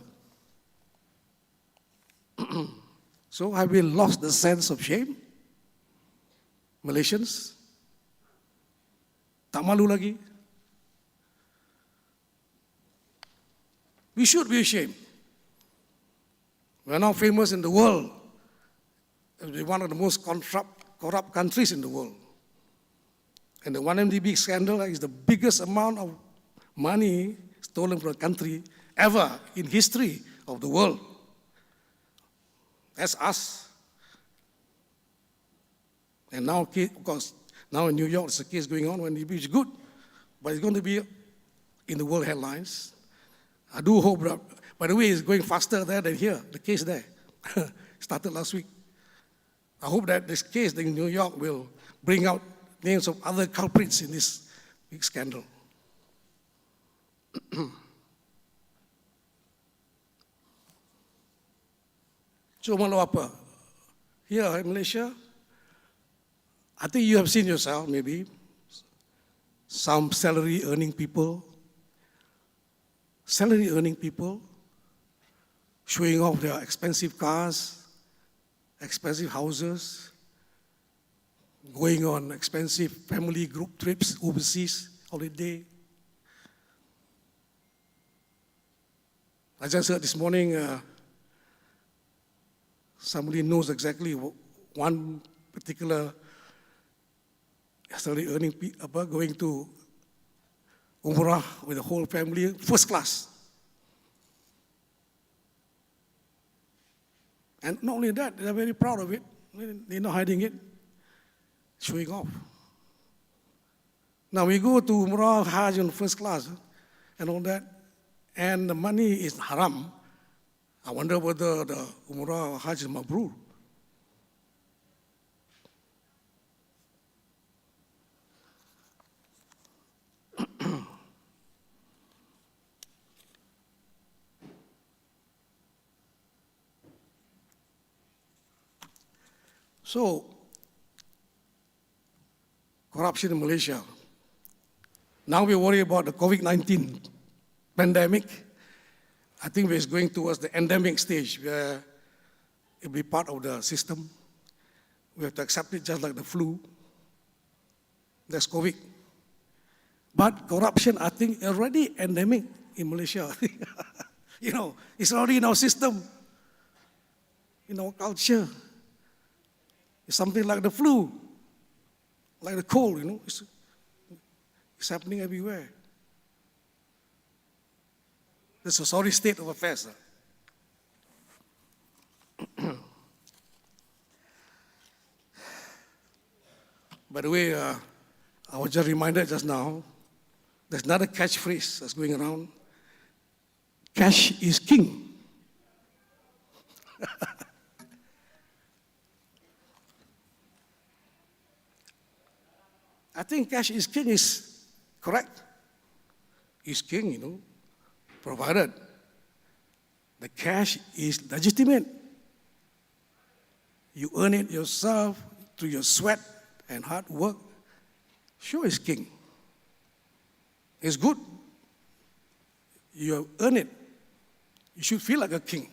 [SPEAKER 7] So have we lost the sense of shame? Malaysians? Tak malu lagi? We should be ashamed. We are now famous in the world as one of the most corrupt countries in the world. And the 1MDB scandal is the biggest amount of money stolen from a country ever in history of the world. That's us. And now, of course, now in New York, there's a case going on when it's good, but it's going to be in the world headlines. I do hope that, by the way, it's going faster there than here, the case there. Started last week. I hope that this case in New York will bring out names of other culprits in this big scandal. So malu apa? Here in Malaysia, I think you have seen yourself maybe, some salary earning people showing off their expensive cars, expensive houses, going on expensive family group trips overseas, holiday. I just heard this morning, somebody knows exactly one particular salary earning people going to Umrah with the whole family, first class. And not only that, they're very proud of it. They're not hiding it, showing off. Now we go to Umrah, Hajj in first class and all that, and the money is haram. I wonder whether the Umrah or Hajj is mabrur. So, corruption in Malaysia. Now we worry about the COVID-19 pandemic. I think we're going towards the endemic stage where it'll be part of the system. We have to accept it just like the flu. That's COVID. But corruption, I think, already endemic in Malaysia. You know, it's already in our system, in our culture. It's something like the flu, like the cold, you know. It's happening everywhere. That's a sorry state of affairs. By the way, I was just reminded just now, there's another catchphrase that's going around. Cash is king. I think cash is king is correct. Is king, you know, provided the cash is legitimate. you earn it yourself through your sweat and hard work, sure is king. It's good. You earn it. You should feel like a king.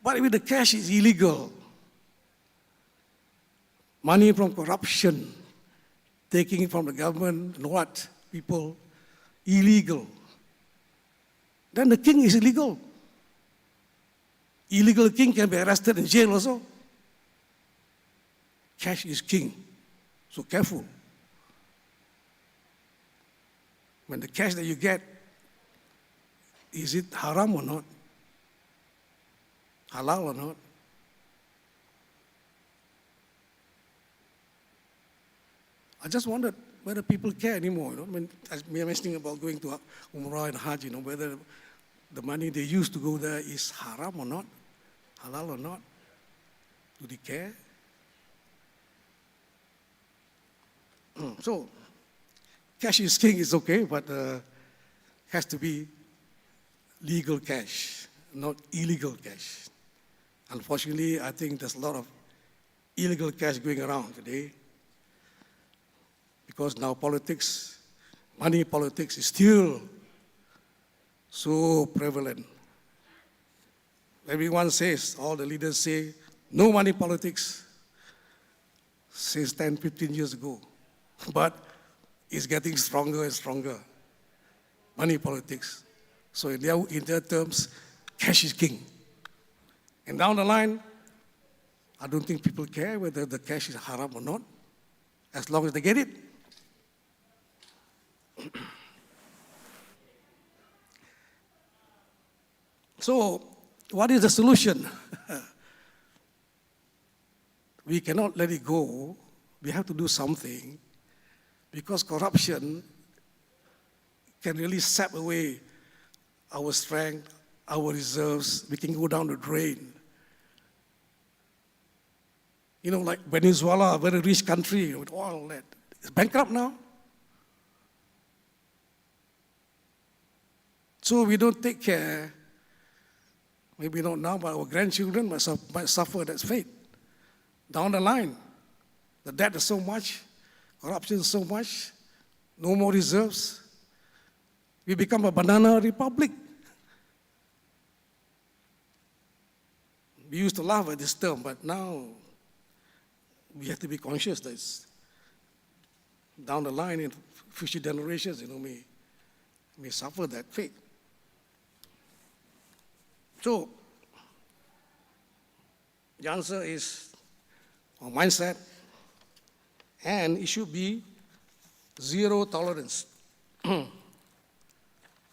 [SPEAKER 7] But if the cash is illegal, money from corruption, taking it from the government, and what? People, illegal. Then the king is illegal. Illegal king can be arrested in jail also. Cash is king. So careful. When the cash that you get, is it haram or not? Halal or not? I just wondered whether people care anymore. You know, when we are mentioning about going to Umrah and Hajj, you know, whether the money they used to go there is haram or not, halal or not. Do they care? So, cash is king is okay, but has to be legal cash, not illegal cash. Unfortunately, I think there's a lot of illegal cash going around today because now politics, money politics is still so prevalent. Everyone says, all the leaders say, no money politics since 10, 15 years ago. But it's getting stronger and stronger. Money politics. So in their terms, cash is king. And down the line, I don't think people care whether the cash is haram or not, as long as they get it. So, what is the solution? We cannot let it go. We have to do something, because corruption can really sap away our strength, our reserves. We can go down the drain. You know, like Venezuela, a very rich country with oil that is bankrupt now. So we don't take care, maybe not now, but our grandchildren might suffer that fate. Down the line, the debt is so much, corruption is so much, no more reserves. We become a banana republic. We used to laugh at this term, but now we have to be conscious that it's down the line in future generations, you know, may suffer that fate. So, the answer is our mindset, and it should be zero tolerance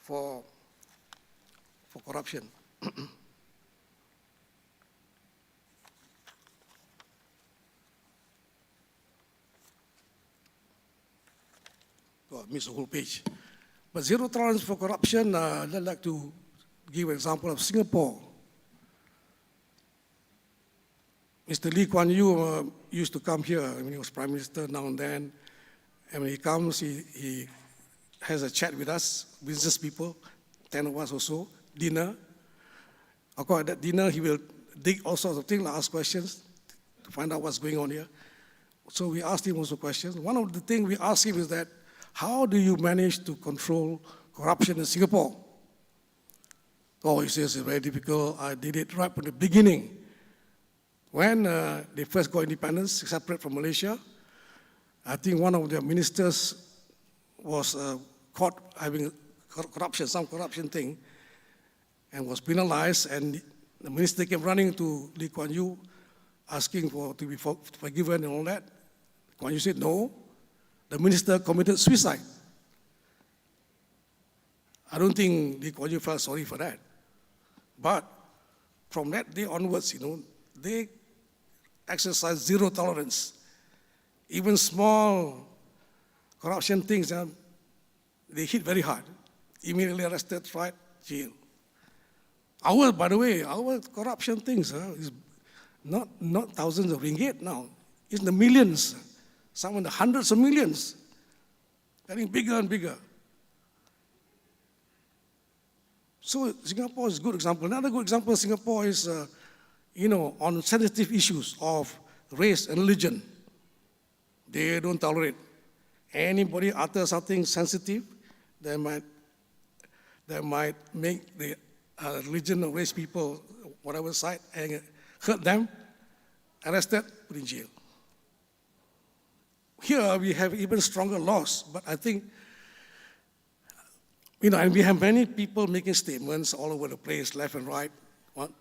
[SPEAKER 7] for corruption. Oh, I missed the whole page. But zero tolerance for corruption, I'd like to give an example of Singapore. Mr. Lee Kuan Yew used to come here when he was Prime Minister now and then. And when he comes, he has a chat with us, business people, 10 of us or so, dinner. Of course, at that dinner, he will dig all sorts of things, ask questions to find out what's going on here. So we asked him also questions. One of the things we asked him is that, how do you manage to control corruption in Singapore? Oh, he says it's very difficult. I did it right from the beginning. When they first got independence, separate from Malaysia, I think one of their ministers was caught having corruption, some corruption thing, and was penalized, and the minister came running to Lee Kuan Yew, asking to be forgiven and all that. Kuan Yew said no. The minister committed suicide. I don't think Lee Kuan Yew felt sorry for that. But from that day onwards, you know, they exercise zero tolerance. Even small corruption things, they hit very hard. Immediately arrested, tried, jail. By the way, our corruption things is not thousands of ringgit now. It's in the millions, some in the hundreds of millions, getting bigger and bigger. So Singapore is a good example. Another good example of Singapore is on sensitive issues of race and religion. They don't tolerate. Anybody utter something sensitive, they might make the religion or race people, whatever side, and hurt them, arrested, put in jail. Here we have even stronger laws, but I think, and we have many people making statements all over the place, left and right,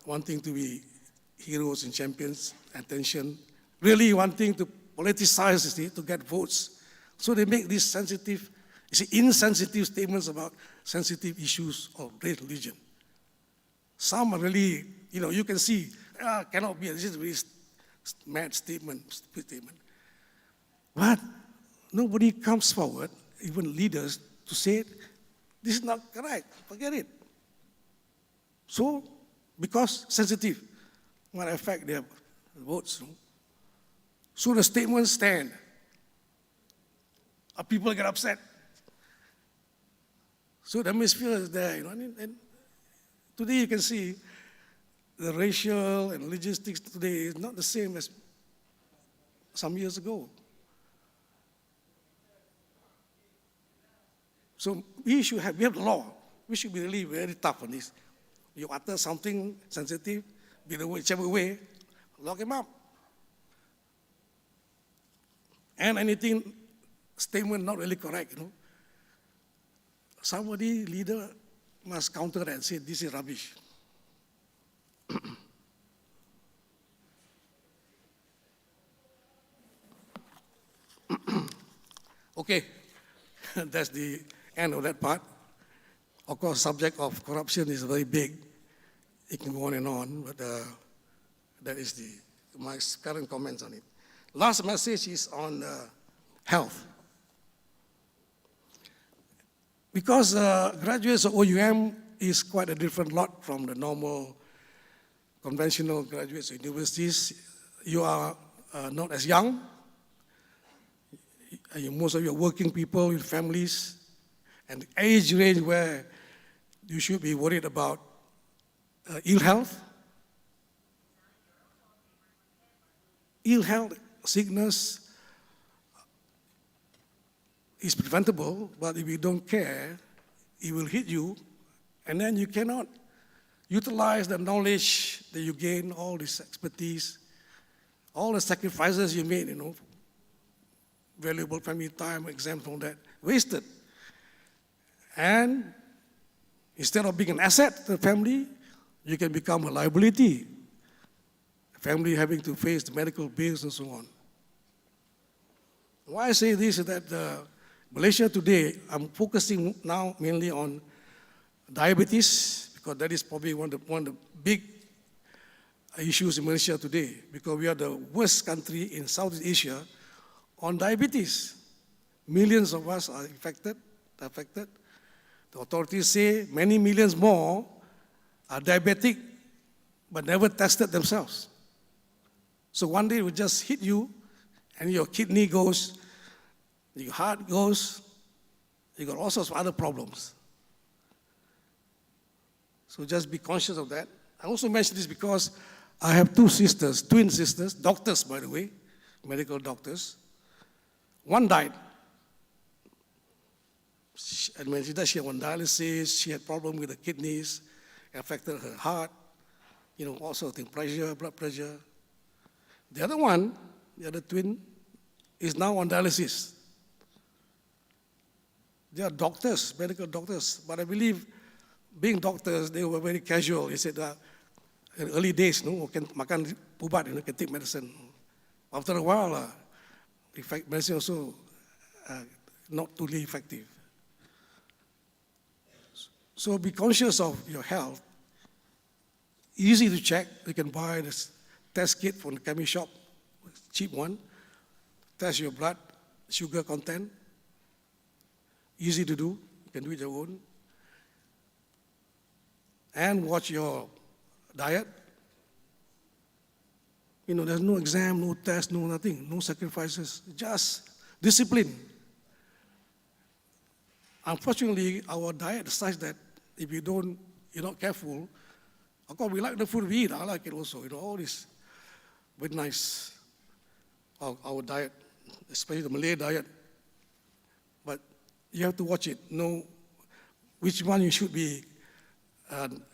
[SPEAKER 7] wanting to be heroes and champions, attention, really wanting to politicize it to get votes. So they make these sensitive, insensitive statements about sensitive issues of race, religion. Some are really, you can see, cannot be, this is a really mad statement, stupid statement. But nobody comes forward, even leaders, to say, this is not correct, forget it. So, because sensitive, might affect their votes. So the statements stand. People get upset. So the atmosphere is there, and today you can see the racial and logistics today is not the same as some years ago. So we have the law. We should be really very tough on this. You utter something sensitive, whichever way, lock him up. And anything, statement not really correct, Somebody, leader, must counter that and say, this is rubbish. Okay, that's the end of that part. Of course, subject of corruption is very big. It can go on and on, but that is my current comments on it. Last message is on health. Because graduates of OUM is quite a different lot from the normal conventional graduates of universities. You are not as young. Most of you are working people with families, and the age range where you should be worried about ill health. Ill health, sickness is preventable, but if you don't care, it will hit you, and then you cannot utilize the knowledge that you gain, all this expertise, all the sacrifices you made, valuable family time, exams, all that, wasted. And instead of being an asset to the family, you can become a liability. The family having to face the medical bills and so on. Why I say this is that Malaysia today, I'm focusing now mainly on diabetes, because that is probably one of the big issues in Malaysia today, because we are the worst country in Southeast Asia on diabetes. Millions of us are affected. The authorities say many millions more are diabetic, but never tested themselves. So one day it will just hit you, and your kidney goes, your heart goes, you got all sorts of other problems. So just be conscious of that. I also mention this because I have two sisters, twin sisters, doctors by the way, medical doctors. One died. She had on dialysis, she had problem with the kidneys, affected her heart, all sorts of things, pressure, blood pressure. The other one, the other twin, is now on dialysis. They are doctors, medical doctors, but I believe being doctors, they were very casual. They said in early days, can makan ubat, can take medicine. After a while, medicine also not totally effective. So be conscious of your health. Easy to check. You can buy this test kit from the chemist shop, cheap one. Test your blood sugar content. Easy to do. You can do it your own. And watch your diet. There's no exam, no test, no nothing, no sacrifices, just discipline. Unfortunately, our diet is such that if you're not careful, Of course, we like the food we eat. I like it also. All this very nice. Our diet, especially the Malay diet. But you have to watch it. Know which one you should be.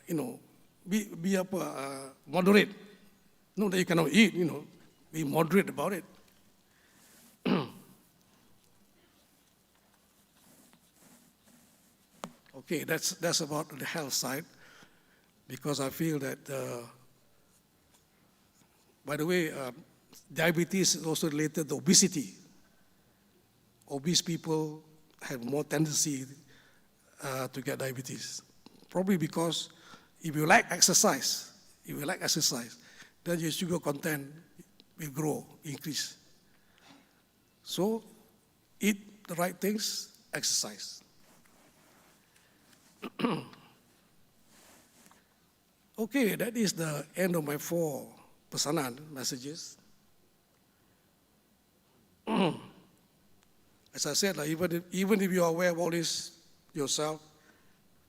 [SPEAKER 7] Be moderate. Not that you cannot eat. Be moderate about it. Okay, that's about the health side, because I feel that, by the way, diabetes is also related to obesity. Obese people have more tendency to get diabetes, probably because if you lack exercise, then your sugar content will grow, increase. So, eat the right things, exercise. Okay, that is the end of my 4 pesanan messages. As I said, even if you are aware of all this yourself,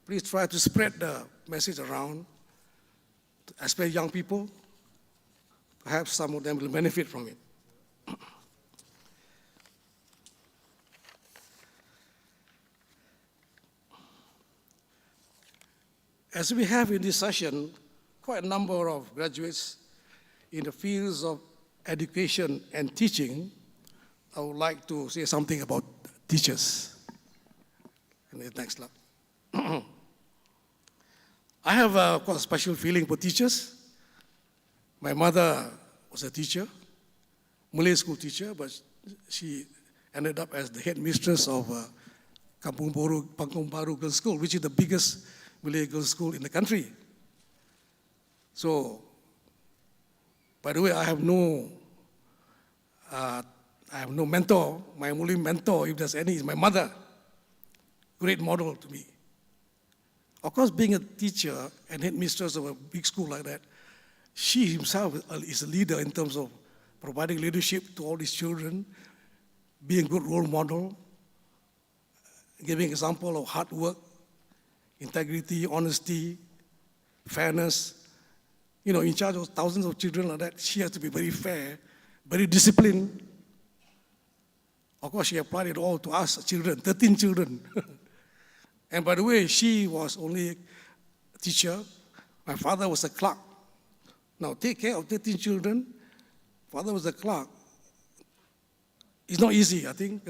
[SPEAKER 7] please try to spread the message around, especially young people. Perhaps some of them will benefit from it. As we have in this session, quite a number of graduates in the fields of education and teaching, I would like to say something about teachers. In the next slide. I have of course, a special feeling for teachers. My mother was a teacher, Malay school teacher, but she ended up as the headmistress of Kampung Baru Girls' School, which is the biggest Malay girls' school in the country. So, by the way, I have no mentor. My only mentor, if there's any, is my mother. Great model to me. Of course, being a teacher and headmistress of a big school like that, she himself is a leader in terms of providing leadership to all these children, being a good role model, giving example of hard work, integrity, honesty, fairness. In charge of thousands of children like that, she has to be very fair, very disciplined. Of course, she applied it all to us children, 13 children. And by the way, she was only a teacher. My father was a clerk. Now, take care of 13 children. Father was a clerk. It's not easy, I think.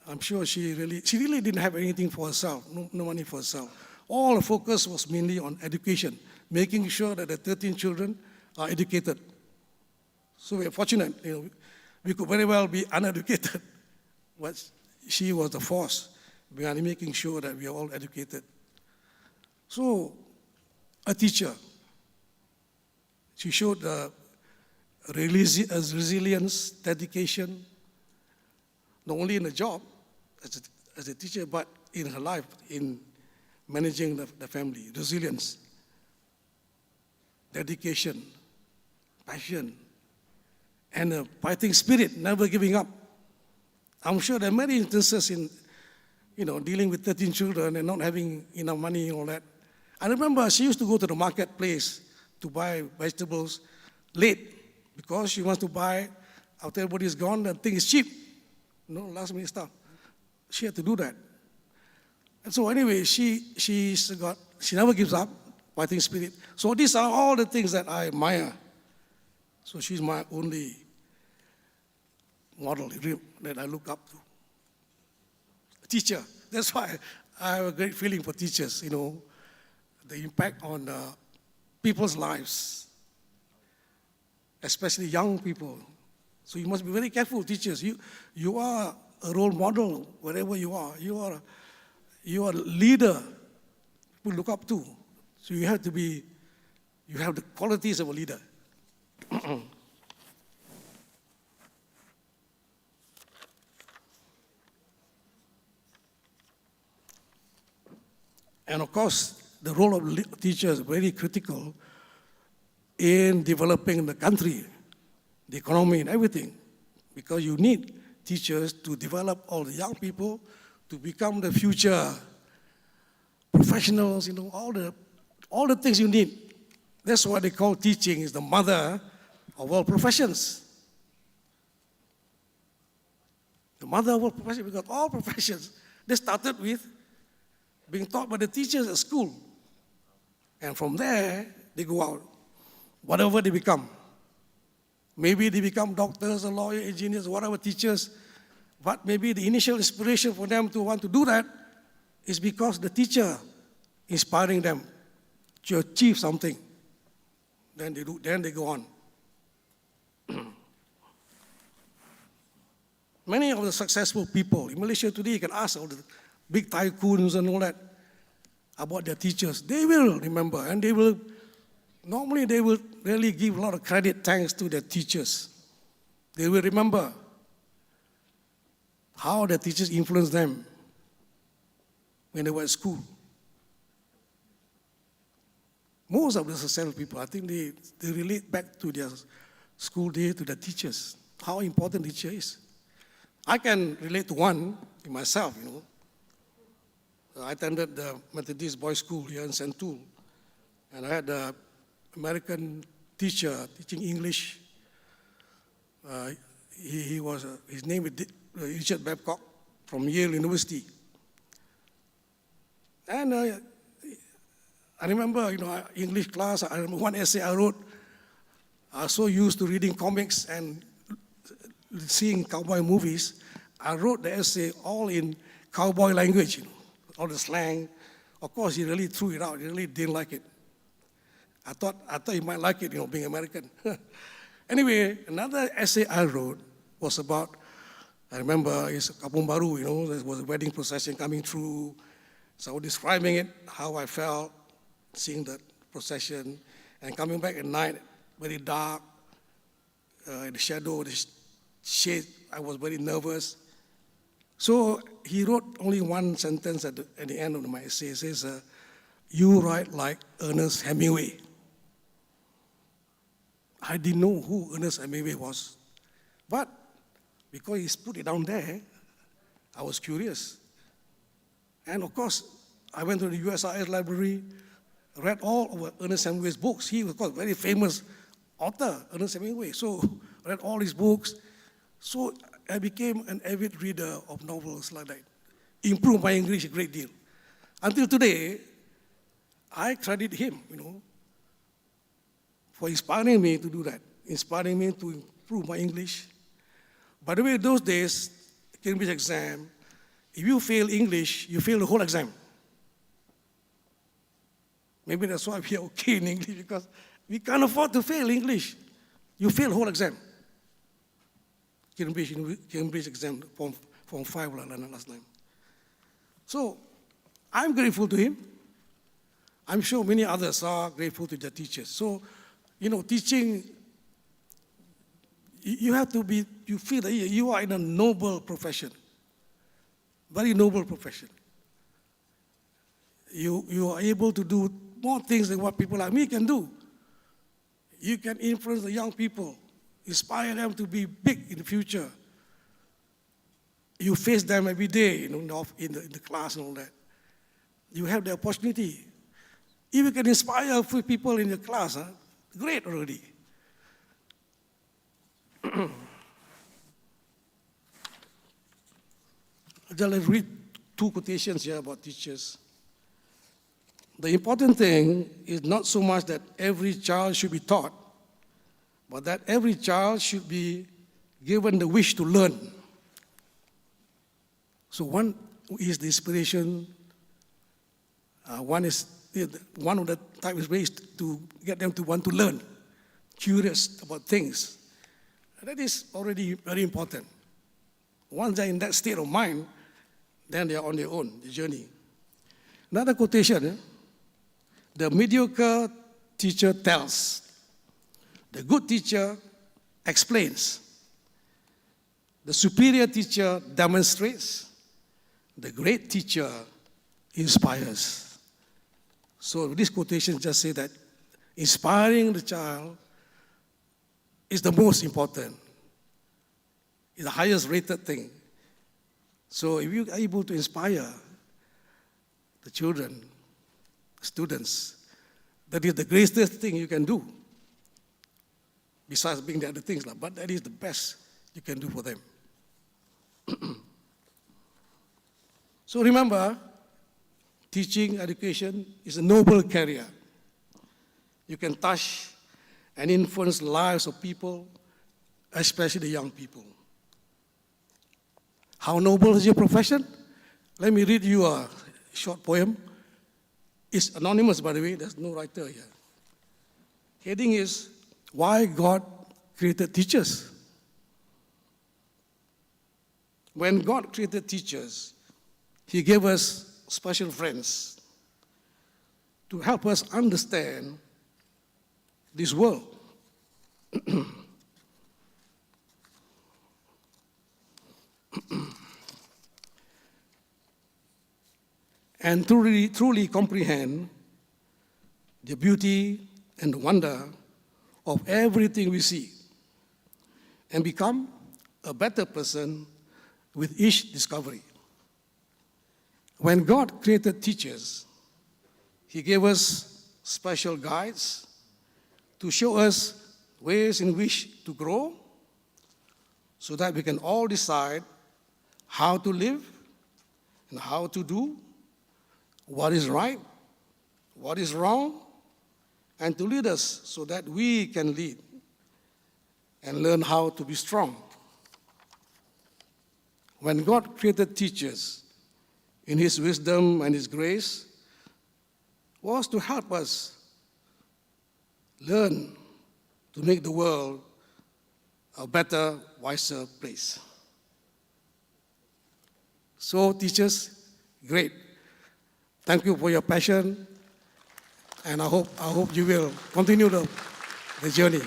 [SPEAKER 7] I'm sure she really didn't have anything for herself, no money for herself. All the focus was mainly on education, making sure that the 13 children are educated. So we are fortunate, we could very well be uneducated, but she was the force behind making sure that we are all educated. So, a teacher, she showed resilience, dedication, not only in the job as a teacher, but in her life, in managing the family. Resilience, dedication, passion, and a fighting spirit, never giving up. I'm sure there are many instances in, dealing with 13 children and not having enough money and all that. I remember she used to go to the marketplace to buy vegetables late because she wants to buy after everybody is gone, the thing is cheap. Last minute stuff. She had to do that. And so anyway, she never gives up, fighting spirit. So these are all the things that I admire. So she's my only model that I look up to. A teacher. That's why I have a great feeling for teachers, the impact on people's lives, especially young people. So you must be very careful, teachers. You are a role model wherever you are. You are a leader people look up to. So you have the qualities of a leader. And of course, the role of teachers is very critical in developing the country, the economy and everything, because you need teachers to develop all the young people to become the future professionals, all the all the things you need. That's what they call teaching is the mother of all professions. The mother of all professions, because all professions, they started with being taught by the teachers at school. And from there, they go out, whatever they become. Maybe they become doctors or lawyers, engineers, whatever, teachers. But maybe the initial inspiration for them to want to do that is because the teacher inspiring them to achieve something. Then they go on. Many of the successful people in Malaysia today, you can ask all the big tycoons and all that about their teachers. They will remember, and normally they will really give a lot of credit thanks to their teachers. They will remember how their teachers influenced them when they were at school. Most of the successful people, I think they relate back to their school day, to their teachers, how important teacher is. I can relate to one in myself, you know. I attended the Methodist Boys' School here in Sentul, and I had an American teacher teaching English. His name is Richard Babcock from Yale University. And I remember, you know, English class, I remember one essay I wrote. I was so used to reading comics and seeing cowboy movies. I wrote the essay all in cowboy language, you know, all the slang. Of course, he really threw it out. He really didn't like it. I thought he might like it, you know, being American. Anyway, another essay I wrote was about, I remember it's Kampung Baru, you know, there was a wedding procession coming through. So I was describing it, how I felt, seeing the procession, and coming back at night, very dark, in the shadow, the shade, I was very nervous. So he wrote only one sentence at the end of my essay. It says, "You write like Ernest Hemingway." I didn't know who Ernest Hemingway was. But because he put it down there, I was curious. And of course, I went to the USIS library, read all of Ernest Hemingway's books. He was, of course, a very famous author, Ernest Hemingway. So read all his books. So I became an avid reader of novels like that. Improved my English a great deal. Until today, I credit him, you know, for inspiring me to do that, inspiring me to improve my English. By the way, those days, Cambridge exam, if you fail English, you fail the whole exam. Maybe that's why we are okay in English, because we can't afford to fail English. You fail the whole exam. Cambridge exam, Form 5 last time. So, I'm grateful to him. I'm sure many others are grateful to their teachers. So, you know, teaching, you have to be, you feel that you are in a noble profession. Very noble profession. You are able to do more things than what people like me can do. You can influence the young people, inspire them to be big in the future. You face them every day, you know, in the class and all that. You have the opportunity. If you can inspire a few people in the class, great already. I'll read two quotations here about teachers. The important thing is not so much that every child should be taught, but that every child should be given the wish to learn. So one is the inspiration, one of the type is raised to get them to want to learn, curious about things. And that is already very important. Once they're in that state of mind, then they are on their own, the journey. Another quotation, the mediocre teacher tells, the good teacher explains, the superior teacher demonstrates, the great teacher inspires. So this quotation just say that inspiring the child is the most important, is the highest rated thing. So if you are able to inspire the children, students, That is the greatest thing you can do, besides being the other things, but that is the best you can do for them. So remember, teaching, education is a noble career. You can touch and influence the lives of people, especially the young people. How noble is your profession? Let me read you a short poem. It's anonymous, by the way, there's no writer here. Heading is, Why God Created Teachers. When God created teachers, He gave us special friends to help us understand this world. And truly comprehend the beauty and the wonder of everything we see, and become a better person with each discovery. When God created teachers, He gave us special guides to show us ways in which to grow, so that we can all decide how to live and how to do what is right, what is wrong, and to lead us so that we can lead and learn how to be strong. When God created teachers, in His wisdom and His grace, was to help us learn to make the world a better, wiser place. So, teachers, great. Thank you for your passion, and I hope you will continue the journey.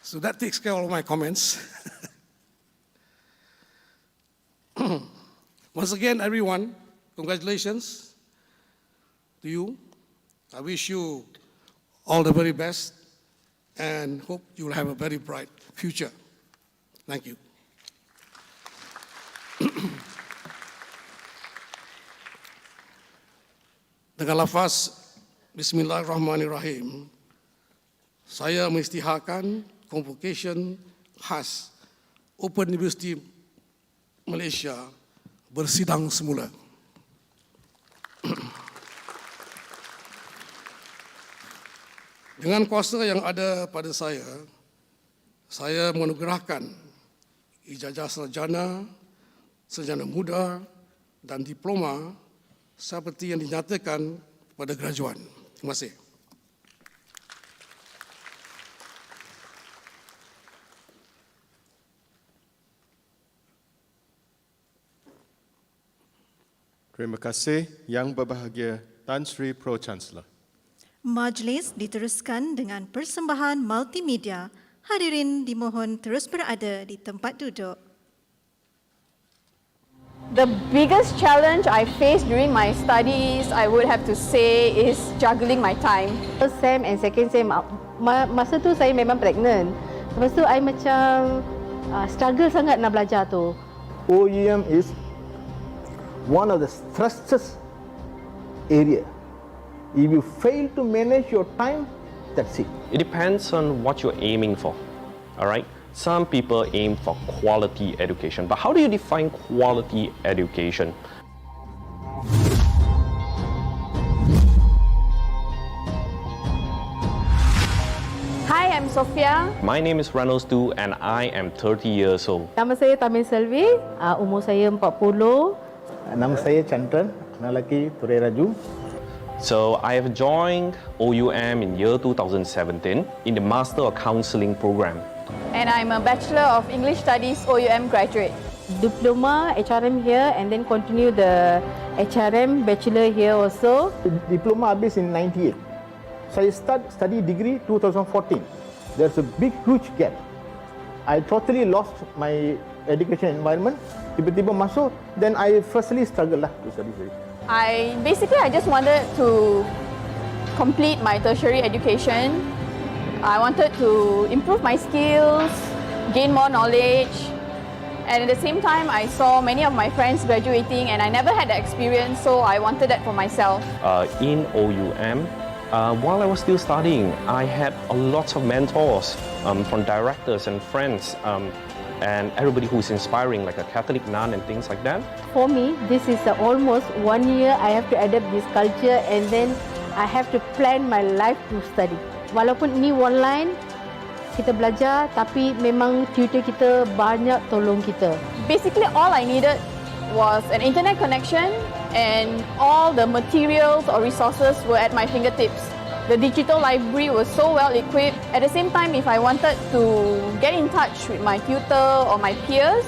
[SPEAKER 7] So that takes care of all my comments. Once again, everyone, congratulations to you. I wish you all the very best and hope you will have a very bright future. Thank you. Dengan lafaz Bismillahirrahmanirrahim, saya mengisytiharkan Konvokesyen Khas Open University Malaysia bersidang semula. Dengan kuasa yang ada pada saya menganugerahkan ijazah sarjana, sarjana muda, dan diploma seperti yang dinyatakan pada graduan. Terima kasih.
[SPEAKER 1] Terima kasih Yang Berbahagia Tan Sri Pro-Chancellor.
[SPEAKER 3] Majlis diteruskan dengan persembahan multimedia. Hadirin dimohon terus berada di tempat duduk.
[SPEAKER 8] The biggest challenge I faced during my studies, I would have to say, is juggling my time.
[SPEAKER 9] First sem and second sem, masa tu saya memang pregnant. Lepas tu I macam struggle sangat nak belajar tu.
[SPEAKER 10] OUM is one of the stressed area. If you fail to manage your time, that's it.
[SPEAKER 11] It depends on what you're aiming for, all right? Some people aim for quality education, but how do you define quality education?
[SPEAKER 8] Hi, I'm Sophia.
[SPEAKER 11] My name is Reynolds Tu and I am 30 years old.
[SPEAKER 9] Nama saya Tamin Selvi, umur saya 40.
[SPEAKER 10] Nama saya Chandran, lelaki Turai Raju.
[SPEAKER 11] So I have joined OUM in year 2017 in the Master of Counseling program.
[SPEAKER 8] And I'm a Bachelor of English Studies OUM graduate.
[SPEAKER 9] Diploma HRM here and then continue the HRM Bachelor here also.
[SPEAKER 10] Diploma habis in 98. Saya study degree 2014. There's a big, huge gap. I totally lost my education environment. Tiba-tiba masuk, then I firstly struggle lah to study.
[SPEAKER 8] I just wanted to complete my tertiary education. I wanted to improve my skills, gain more knowledge, And at the same time, I saw many of my friends graduating and I never had the experience, so I wanted that for myself.
[SPEAKER 11] In OUM, while I was still studying, I had a lot of mentors from directors and friends and everybody who's inspiring, like a Catholic nun and things like that.
[SPEAKER 9] For me, this is almost 1 year I have to adapt this culture and then I have to plan my life to study. Walaupun ini online, kita belajar tapi memang tutor kita banyak tolong kita.
[SPEAKER 8] Basically, all I needed was an internet connection and all the materials or resources were at my fingertips. The digital library was so well equipped. At the same time, if I wanted to get in touch with my tutor or my peers,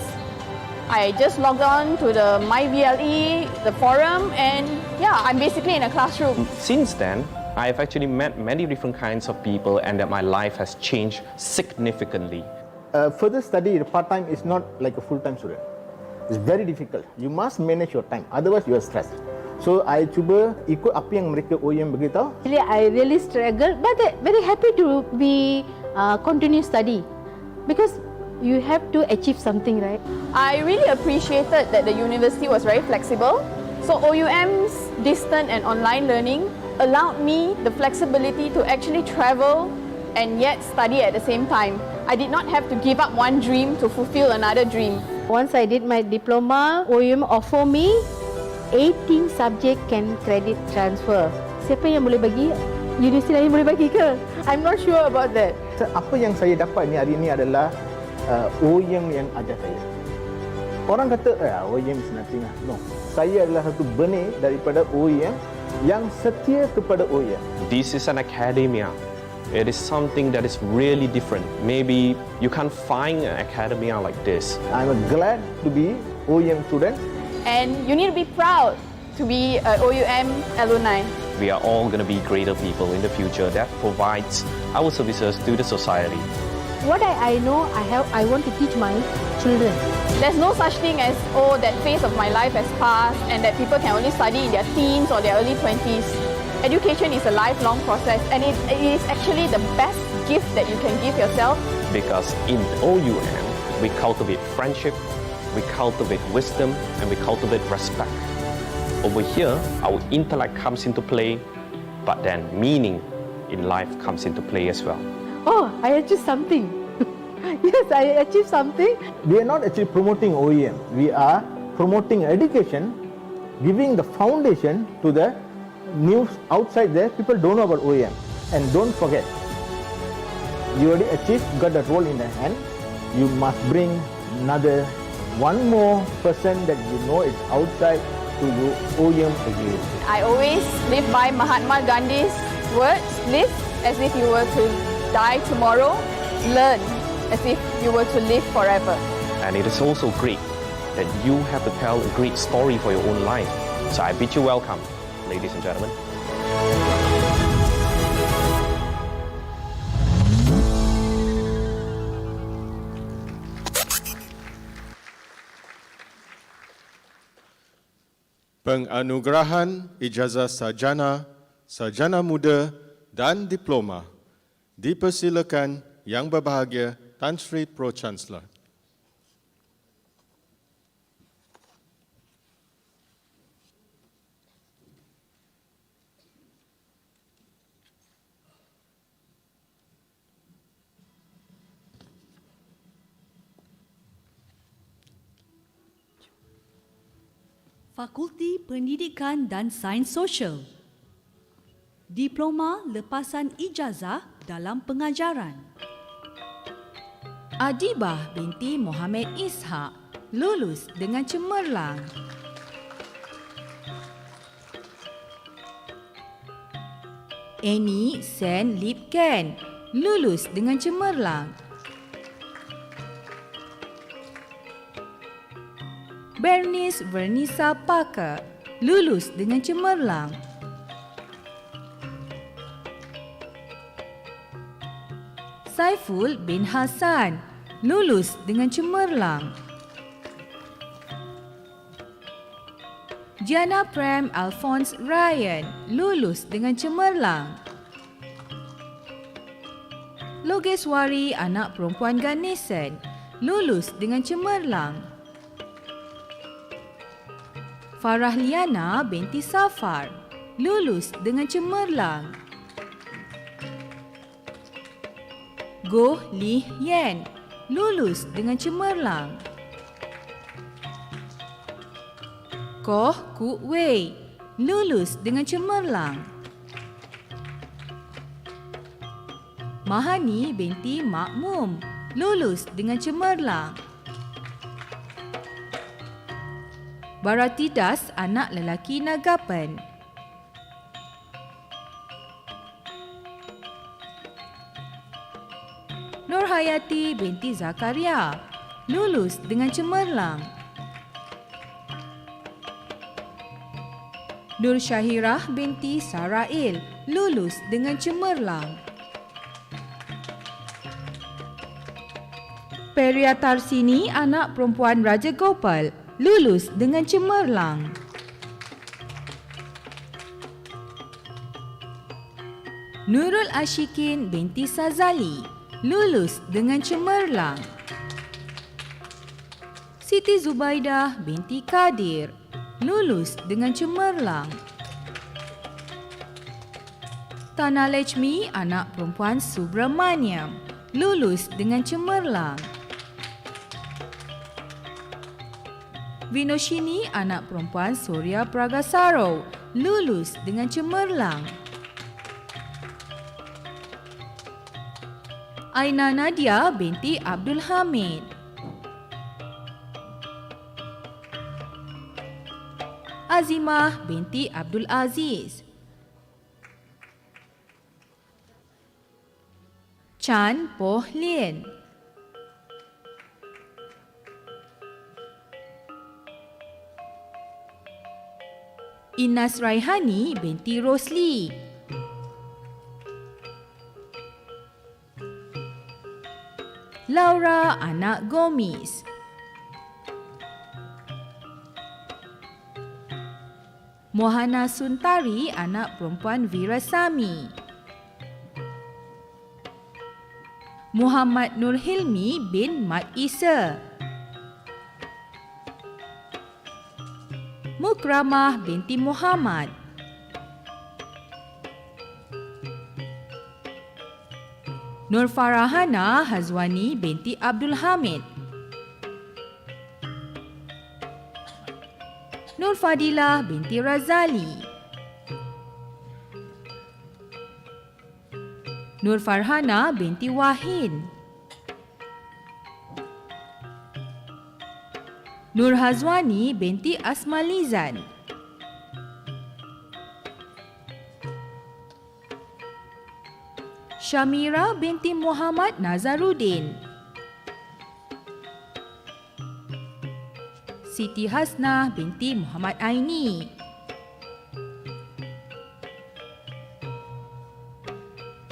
[SPEAKER 8] I just logged on to the MyVLE, the forum, and yeah, I'm basically in a classroom.
[SPEAKER 11] Since then, I've actually met many different kinds of people and that my life has changed significantly.
[SPEAKER 10] Further study part-time is not like a full-time student. It's very difficult. You must manage your time, otherwise you are stressed. So I cuba ikut apa yang mereka OEM beritahu.
[SPEAKER 9] Actually, I really struggled, but very happy to be continue study because you have to achieve something, right?
[SPEAKER 8] I really appreciated that the university was very flexible. So OUM's distant and online learning allowed me the flexibility to actually travel and yet study at the same time. I did not have to give up one dream to fulfill another dream.
[SPEAKER 9] Once I did my diploma, OUM offer me 18 subject can credit transfer. Siapa yang boleh bagi? Universiti lain boleh bagi ke? I'm not sure about that.
[SPEAKER 10] So, apa yang saya dapat ni hari ni adalah OEM yang ajar saya. Orang kata, OEM is nothing. No, saya adalah satu benih daripada OEM yang setia kepada OEM.
[SPEAKER 11] This is an academia. It is something that is really different. Maybe you can't find an academia like this.
[SPEAKER 10] I'm glad to be OEM student.
[SPEAKER 8] And you need to be proud to be an OUM alumni.
[SPEAKER 11] We are all going to be greater people in the future that provides our services to the society.
[SPEAKER 9] What I know, I want to teach my children.
[SPEAKER 8] There's no such thing as, oh, that phase of my life has passed and that people can only study in their teens or their early 20s. Education is a lifelong process and it is actually the best gift that you can give yourself.
[SPEAKER 11] Because in OUM, we cultivate friendship, we cultivate wisdom, and we cultivate respect. Over here, our intellect comes into play, but then meaning in life comes into play as well.
[SPEAKER 9] Oh, I achieved something. Yes, I achieved something.
[SPEAKER 10] We are not actually promoting OEM. We are promoting education, giving the foundation to the news outside there. People don't know about OEM. And don't forget, you already achieved, got the role in the hand. You must bring one more person that you know is outside to your OEM again.
[SPEAKER 8] I always live by Mahatma Gandhi's words, live as if you were to die tomorrow, learn as if you were to live forever.
[SPEAKER 11] And it is also great that you have to tell a great story for your own life. So I bid you welcome, ladies and gentlemen.
[SPEAKER 1] Penganugerahan ijazah sarjana, sarjana muda dan diploma dipersilakan Yang Berbahagia Tan Sri Pro-Chancellor.
[SPEAKER 12] Fakulti Pendidikan dan Sains Sosial. Diploma Lepasan Ijazah dalam Pengajaran. Adibah binti Mohamed Ishak lulus dengan cemerlang. Annie Sen Lip Ken lulus dengan cemerlang. Bernice Vernisa Parker lulus dengan cemerlang. Saiful bin Hassan lulus dengan cemerlang. Gianna Prem Alphonse Ryan lulus dengan cemerlang. Logeswari anak perempuan Ganesan lulus dengan cemerlang. Farahliana binti Safar, lulus dengan cemerlang. Goh Lih Yen, lulus dengan cemerlang. Koh Kuk Wei, lulus dengan cemerlang. Mahani binti Makmum, lulus dengan cemerlang. Baratidas anak lelaki Nagapan. Nurhayati binti Zakaria, lulus dengan cemerlang. Nur Syahirah binti Sarail, lulus dengan cemerlang. Peria Tarsini anak perempuan Raja Gopal, lulus dengan cemerlang. Nurul Ashikin binti Sazali, lulus dengan cemerlang. Siti Zubaidah binti Kadir, lulus dengan cemerlang. Tanah Lechmi anak perempuan Subramaniam, lulus dengan cemerlang. Vinoshini anak perempuan Surya Pragasaro, lulus dengan cemerlang. Aina Nadia binti Abdul Hamid. Azimah binti Abdul Aziz. Chan Poh Lien. Inas Raihani binti Rosli. Laura anak Gomis. Mohana Suntari anak perempuan Virasami. Muhammad Nur Hilmi bin Mat Isa. Mukramah binti Muhammad. Nur Farahana Hazwani binti Abdul Hamid. Nur Fadilah binti Razali. Nur Farhana binti Wahin. Nur Hazwani binti Asmalizan. Shamira binti Muhammad Nazaruddin. Siti Hasnah binti Muhammad Aini.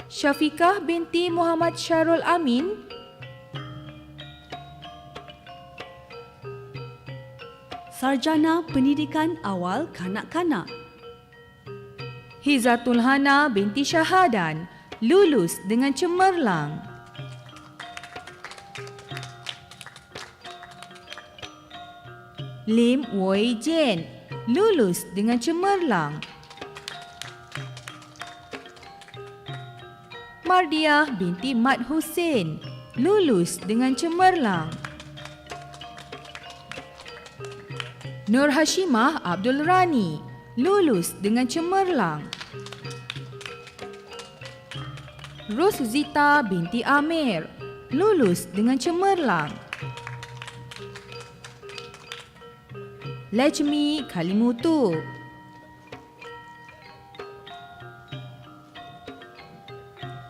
[SPEAKER 12] Syafiqah binti Muhammad Syarul Amin.
[SPEAKER 13] Sarjana Pendidikan Awal Kanak-kanak.
[SPEAKER 12] Hizatul Hana binti Syahadan, lulus dengan cemerlang. Lim Woi Jen, lulus dengan cemerlang. Mardiah binti Mat Hussein, lulus dengan cemerlang. Nur Hashimah Abdul Rani, lulus dengan cemerlang. Roszita binti Amir, lulus dengan cemerlang. Lechmi Kalimutu.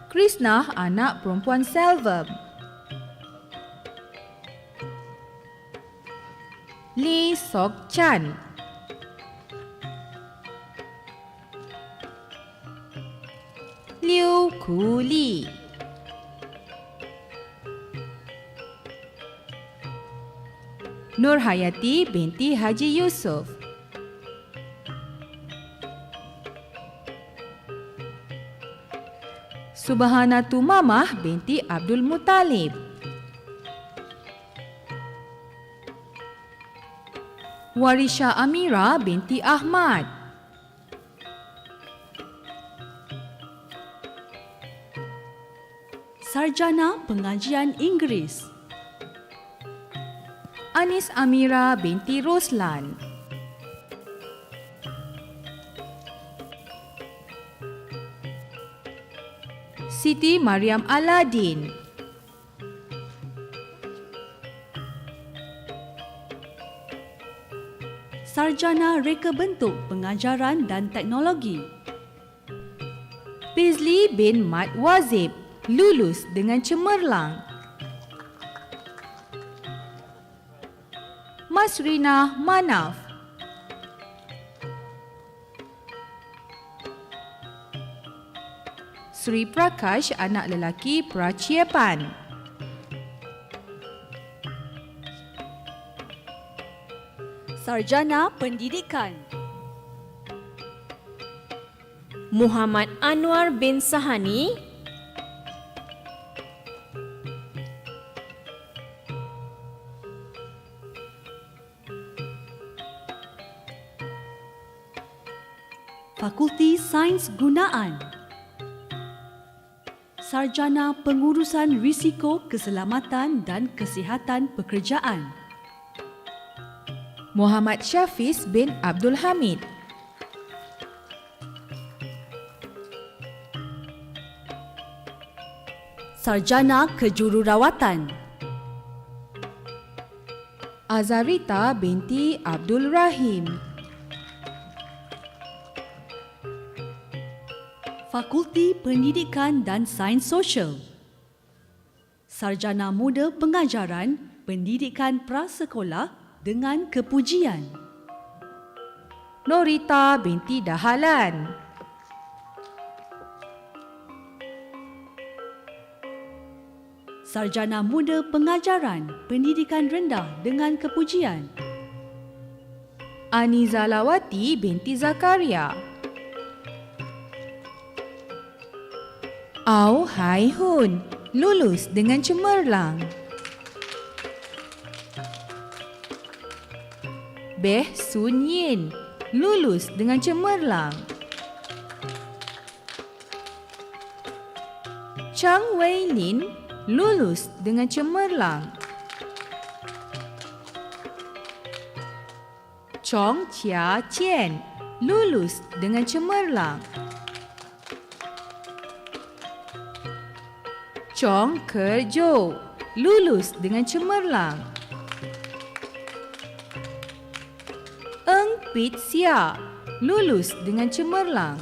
[SPEAKER 12] Krishna anak perempuan Selvam. Lee Sok Chan. Liu Ku Li. Nur Hayati binti Haji Yusuf. Subhanatu Mamah binti Abdul Muttalib. Warisha Amira binti Ahmad.
[SPEAKER 13] Sarjana Pengajian Inggeris.
[SPEAKER 12] Anis Amira binti Roslan. Siti Mariam Aladin.
[SPEAKER 13] Sarjana Reka Bentuk Pengajaran dan Teknologi.
[SPEAKER 12] Pizli bin Mat Wazib, lulus dengan cemerlang. Masrina Manaf. Sri Prakash, anak lelaki Praciepan.
[SPEAKER 13] Sarjana Pendidikan.
[SPEAKER 14] Muhammad Anwar bin Sahani.
[SPEAKER 13] Fakulti Sains Gunaan. Sarjana Pengurusan Risiko Keselamatan dan Kesihatan Pekerjaan.
[SPEAKER 12] Muhammad Syafiz bin Abdul Hamid.
[SPEAKER 13] Sarjana Kejururawatan.
[SPEAKER 12] Azarita binti Abdul Rahim.
[SPEAKER 13] Fakulti Pendidikan dan Sains Sosial. Sarjana Muda Pengajaran Pendidikan Prasekolah dengan Kepujian.
[SPEAKER 12] Norita binti Dahalan.
[SPEAKER 13] Sarjana Muda Pengajaran Pendidikan Rendah dengan Kepujian.
[SPEAKER 12] Anizalawati binti Zakaria. Au Hai Hun, lulus dengan cemerlang. Beh Sun Yin, lulus dengan cemerlang. Chang Wei Lin, lulus dengan cemerlang. Chong Chia Chen, lulus dengan cemerlang. Chong Ker Jo, lulus dengan cemerlang. Eng Pit Sia, lulus dengan cemerlang.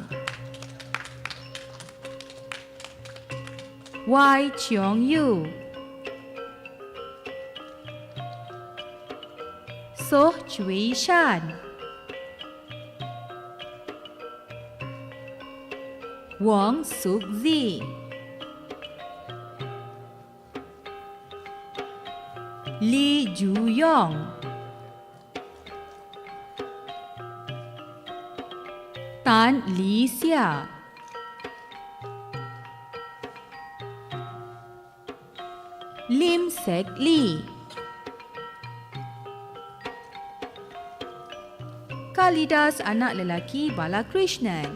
[SPEAKER 12] Wai Cheong Yu, Soh Chui Shan, Wong Suk Zi, Lee Ju Yong, Tan Li Xia, Lim Sek Lee, Kalidas anak lelaki Balakrishnan,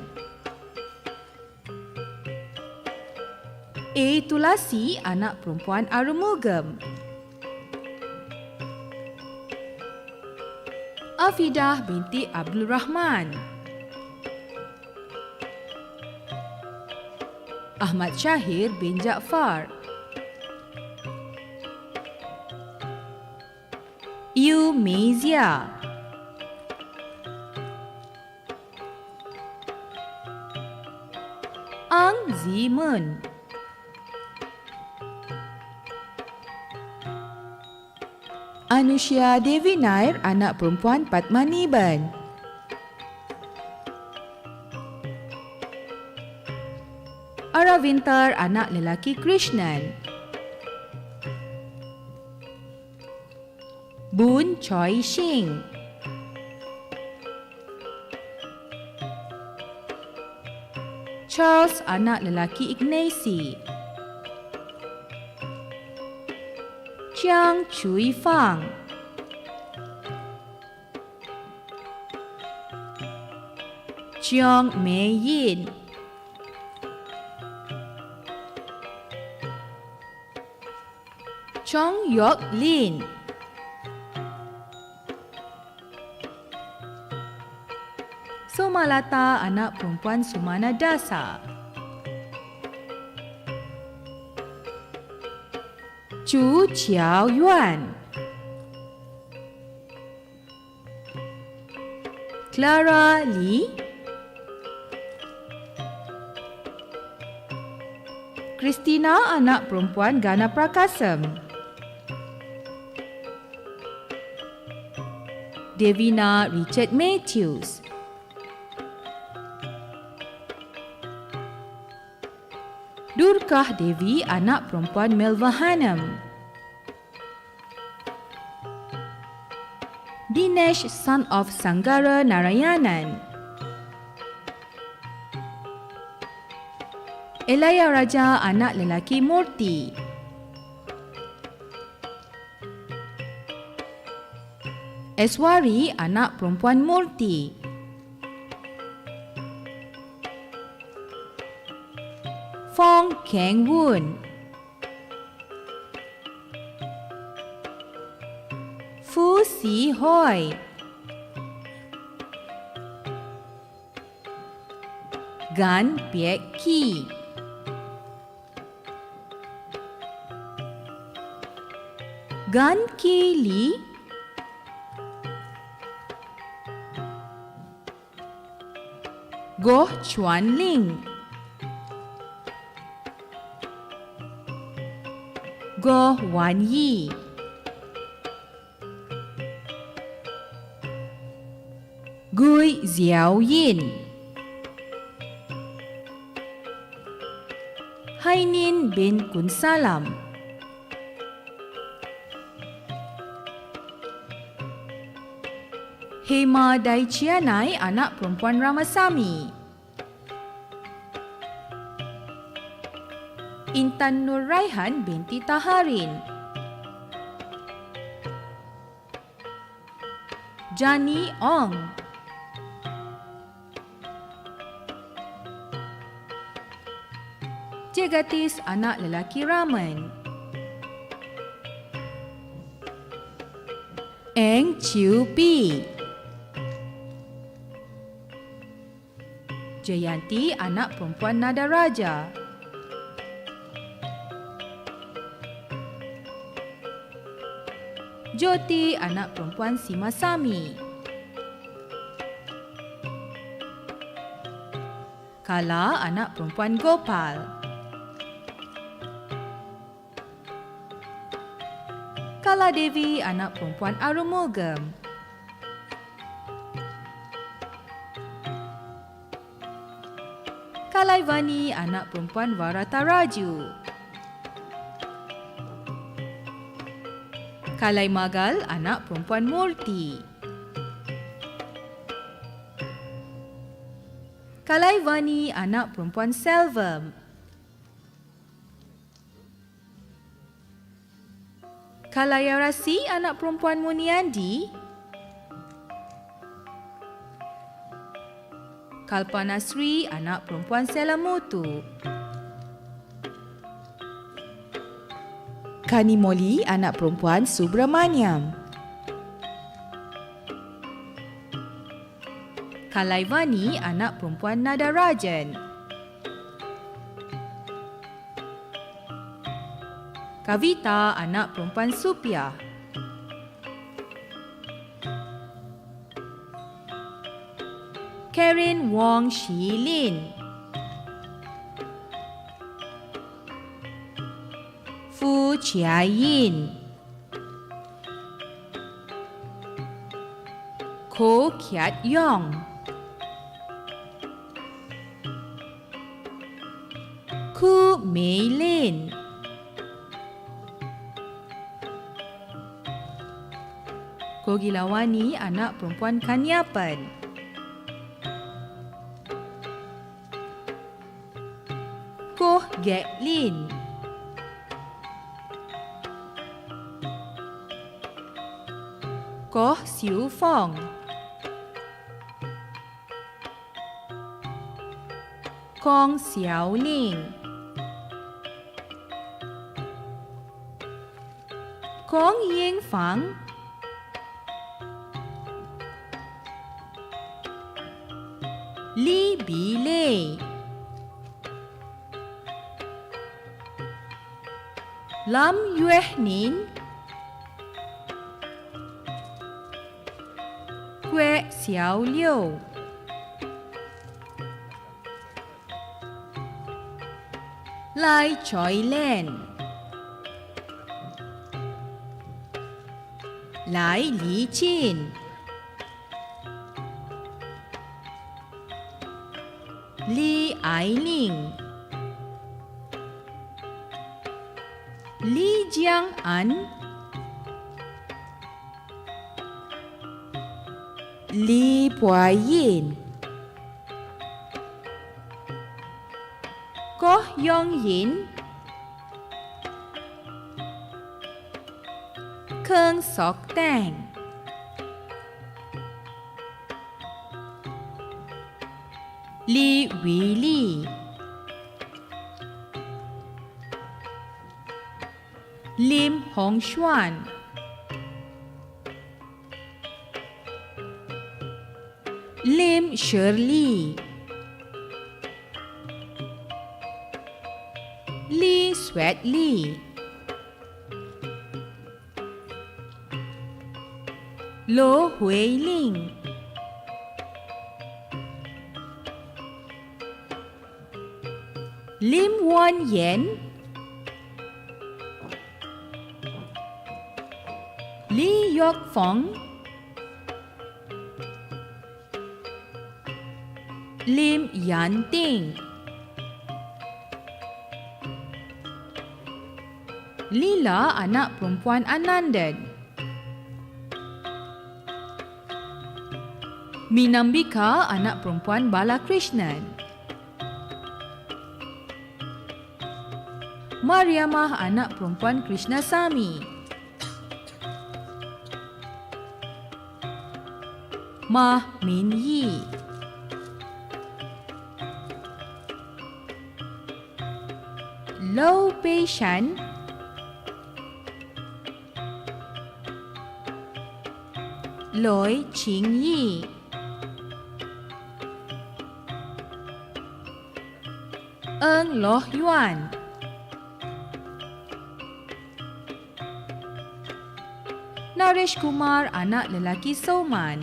[SPEAKER 12] A. Tulasi anak perempuan Arumugam, Afidah binti Abdul Rahman, Ahmad Syahir bin Jaafar, Yu Meizia, Ang Zimun, Anushya Devi Nair anak perempuan Padmaniban, Aravintar anak lelaki Krishnan, Boon Choi Shing, Charles anak lelaki Ignacy, Chiang Chui Fang, Cheong Mei Yin, Chong Yok Lin, Somalata anak perempuan Sumana Dasa, Chu Chiao Yuan, Clara Lee, Christina anak perempuan Gana Prakasam, Devina Richard Matthews, Durkah Devi anak perempuan Melva Hanam, Dinesh son of Sanggara Narayanan, Elaya Raja anak lelaki Murti, Eswari anak perempuan Murti, Fong Keng Woon, Fu Si Hoi, Gan Piek Ki, Gan Ki Lee, Goh Chuan Ling, Goh Wan Yi, Gui Xiao Yin, Hainin bin Kun Salam, Hema Daicianai anak perempuan Ramasami, Intan Nur Raihan binti Taharin, Jani Ong, Jegatis anak lelaki Raman, Eng Chiu Pi, Jayanti anak perempuan Nadaraja, Jyoti anak perempuan Simasami, Kala anak perempuan Gopal, Kala Devi anak perempuan Arumugam, Kalaivani anak perempuan Varataraju, Kalai Magal anak perempuan Murti, Kalaivani anak perempuan Selvam, Kalayarasi anak perempuan Muniandi, Kalpanasri anak perempuan Selamutu, Kanimoli anak perempuan Subramaniam, Kalaivani anak perempuan Nadarajan, Kavita anak perempuan Supia, Karen Wong Shi Lin, Fu Chia Yin, Ko Kiat Yong, Ku Mei Lin, Ko Gilawani anak perempuan Kanyapan, Koh Gek Lin, Koh Siu Fong, Kong Xiao Ling, Kong Ying Fang, Li Bi Lei, Lam Yue Nin, Kue Xiao Liu, Lai Choi Len, Lai Li Chin, Li Ai Ling, Li Jiang An, Li Pua Yin, Koh Yong Yin, Keung Sok Tang, Li Wei Li, Lim Hong Xuan, Lim Shirley, Lee Sweat Lee, Lo Hui Ling, Lim Won Yen, Lee Yok Fong, Lim Yan Ting, Lila anak perempuan Anandan, Minambika anak perempuan Balakrishnan, Mariamah anak perempuan Krishnasamy, Mah Min Yi, Lau Pei Shan, Loi Ching Yi, Eng Loh Yuan, Naresh Kumar anak lelaki Soman,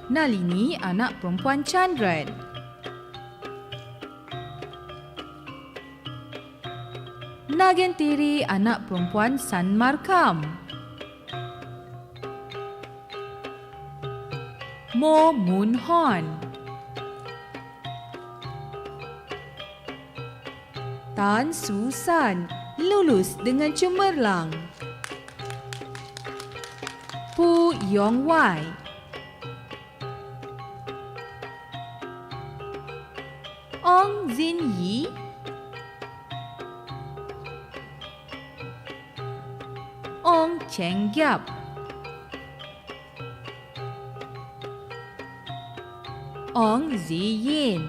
[SPEAKER 12] Nalini anak perempuan Chandran, Nagentiri anak perempuan San Markam, Mo Moon Hon, Tan Susan lulus dengan cemerlang, Pu Yong Wai, Ong Zin Yi, Ong Cheng Giap, Ong Zi Yin,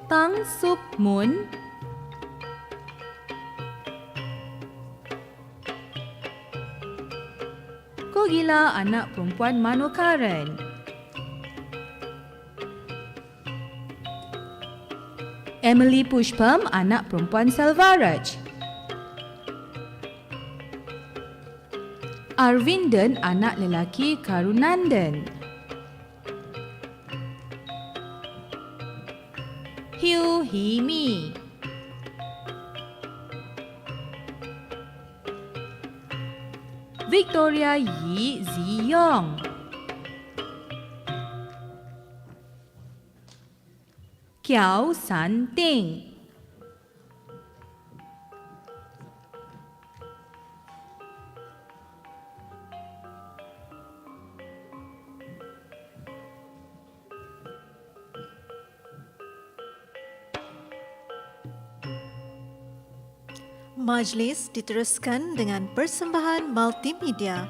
[SPEAKER 12] Tang Suk Mun, Kogila anak perempuan Manokaran, Emily Pushpam anak perempuan Selvaraj, Arvindan anak lelaki Karunandan, Hugh Hee Mi, Victoria Yi Ziyong, Kiao San Ting,
[SPEAKER 3] Majlis diteruskan dengan persembahan multimedia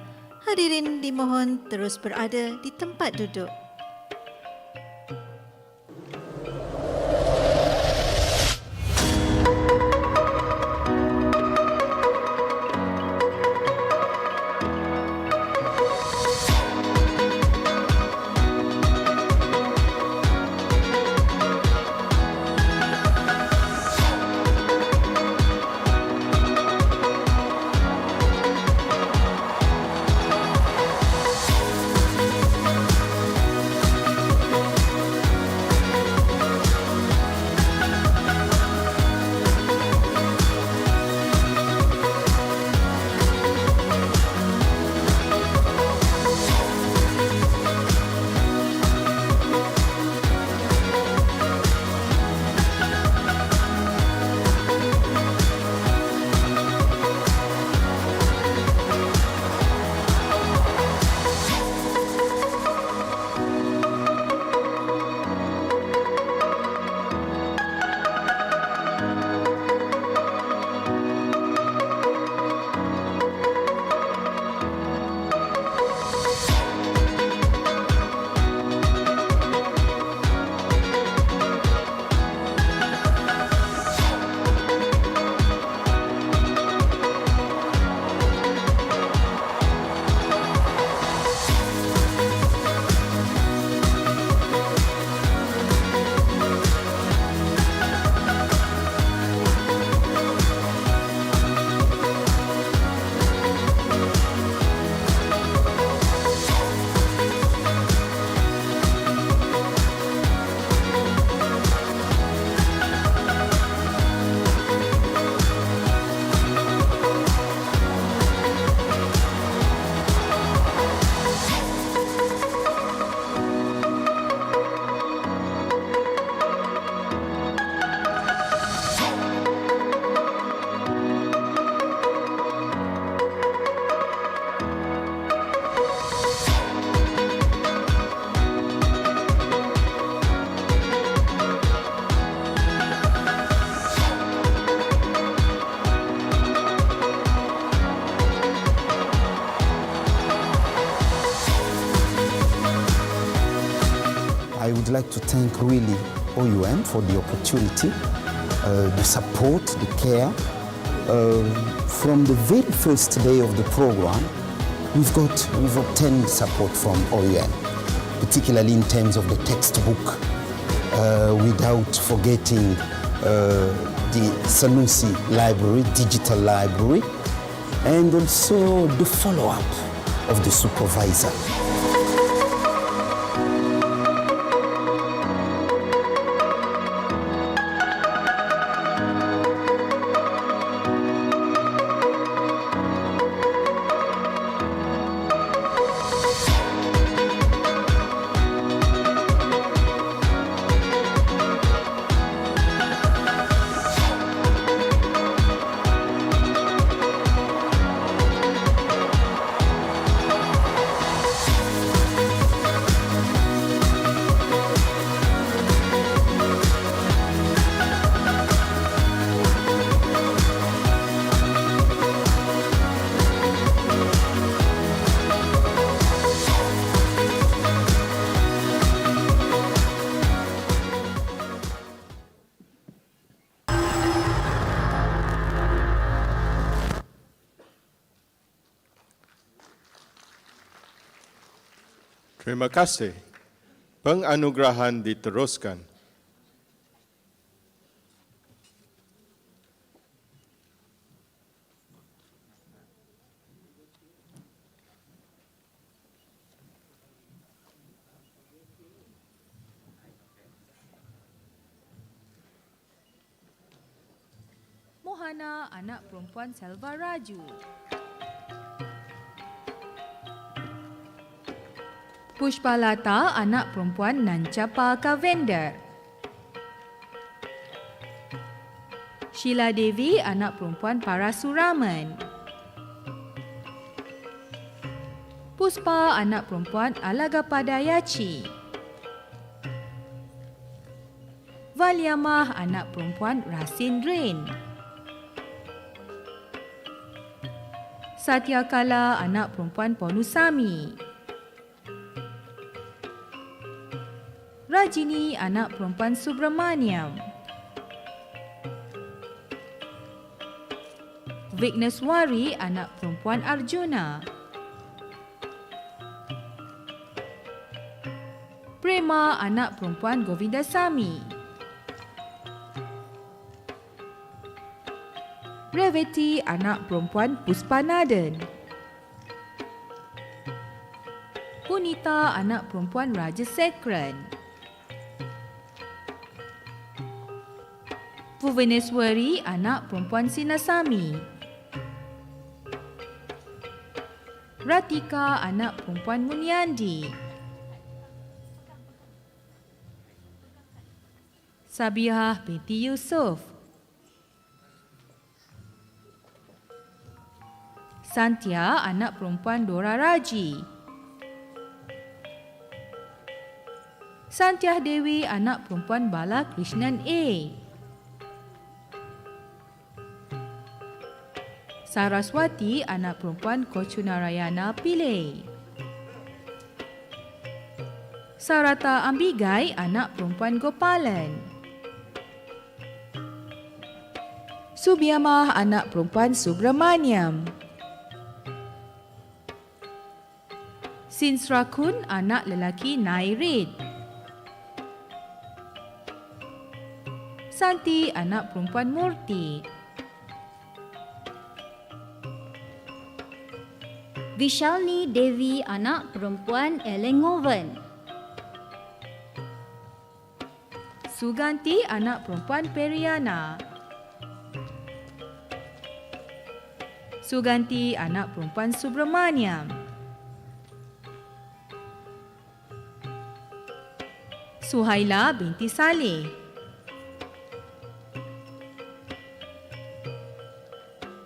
[SPEAKER 3] Hadirin dimohon terus berada di tempat duduk.
[SPEAKER 15] I would like to thank really OUM for the opportunity, the support, the care. From the very first day of the program, we've obtained support from OUM, particularly in terms of the textbook, without forgetting the Sanusi library, digital library, and also the follow-up of the supervisor.
[SPEAKER 1] Terima kasih. Penganugerahan diteruskan.
[SPEAKER 12] Mohana anak perempuan Selva Raju. Pushpalata anak perempuan Nancapa Kavender. Sheila Devi anak perempuan Parasuraman. Puspa anak perempuan Alagapadayachi. Valyamah anak perempuan Rasin Drain. Satyakala anak perempuan Ponusami. Rajini anak perempuan Subramaniam. Vigneswari anak perempuan Arjuna. Prema anak perempuan Govindasamy. Revati anak perempuan Puspanaden. Punita anak perempuan Rajasekran. Bhuvaneswari anak perempuan Sinasamy. Ratika anak perempuan Munyandi. Sabihah binti Yusuf. Santia anak perempuan Dora Raji. Santiah Dewi anak perempuan Bala Krishnan A. Saraswati anak perempuan Kochunarayana Pillai. Sarata Ambigai anak perempuan Gopalan. Subiamah anak perempuan Subramaniam. Sinsrakun anak lelaki Nairid. Santi anak perempuan Murti.
[SPEAKER 16] Vishalni Devi anak perempuan Elengoven.
[SPEAKER 12] Suganti anak perempuan Periana. Suganti anak perempuan Subramaniam. Suhaila binti Saleh.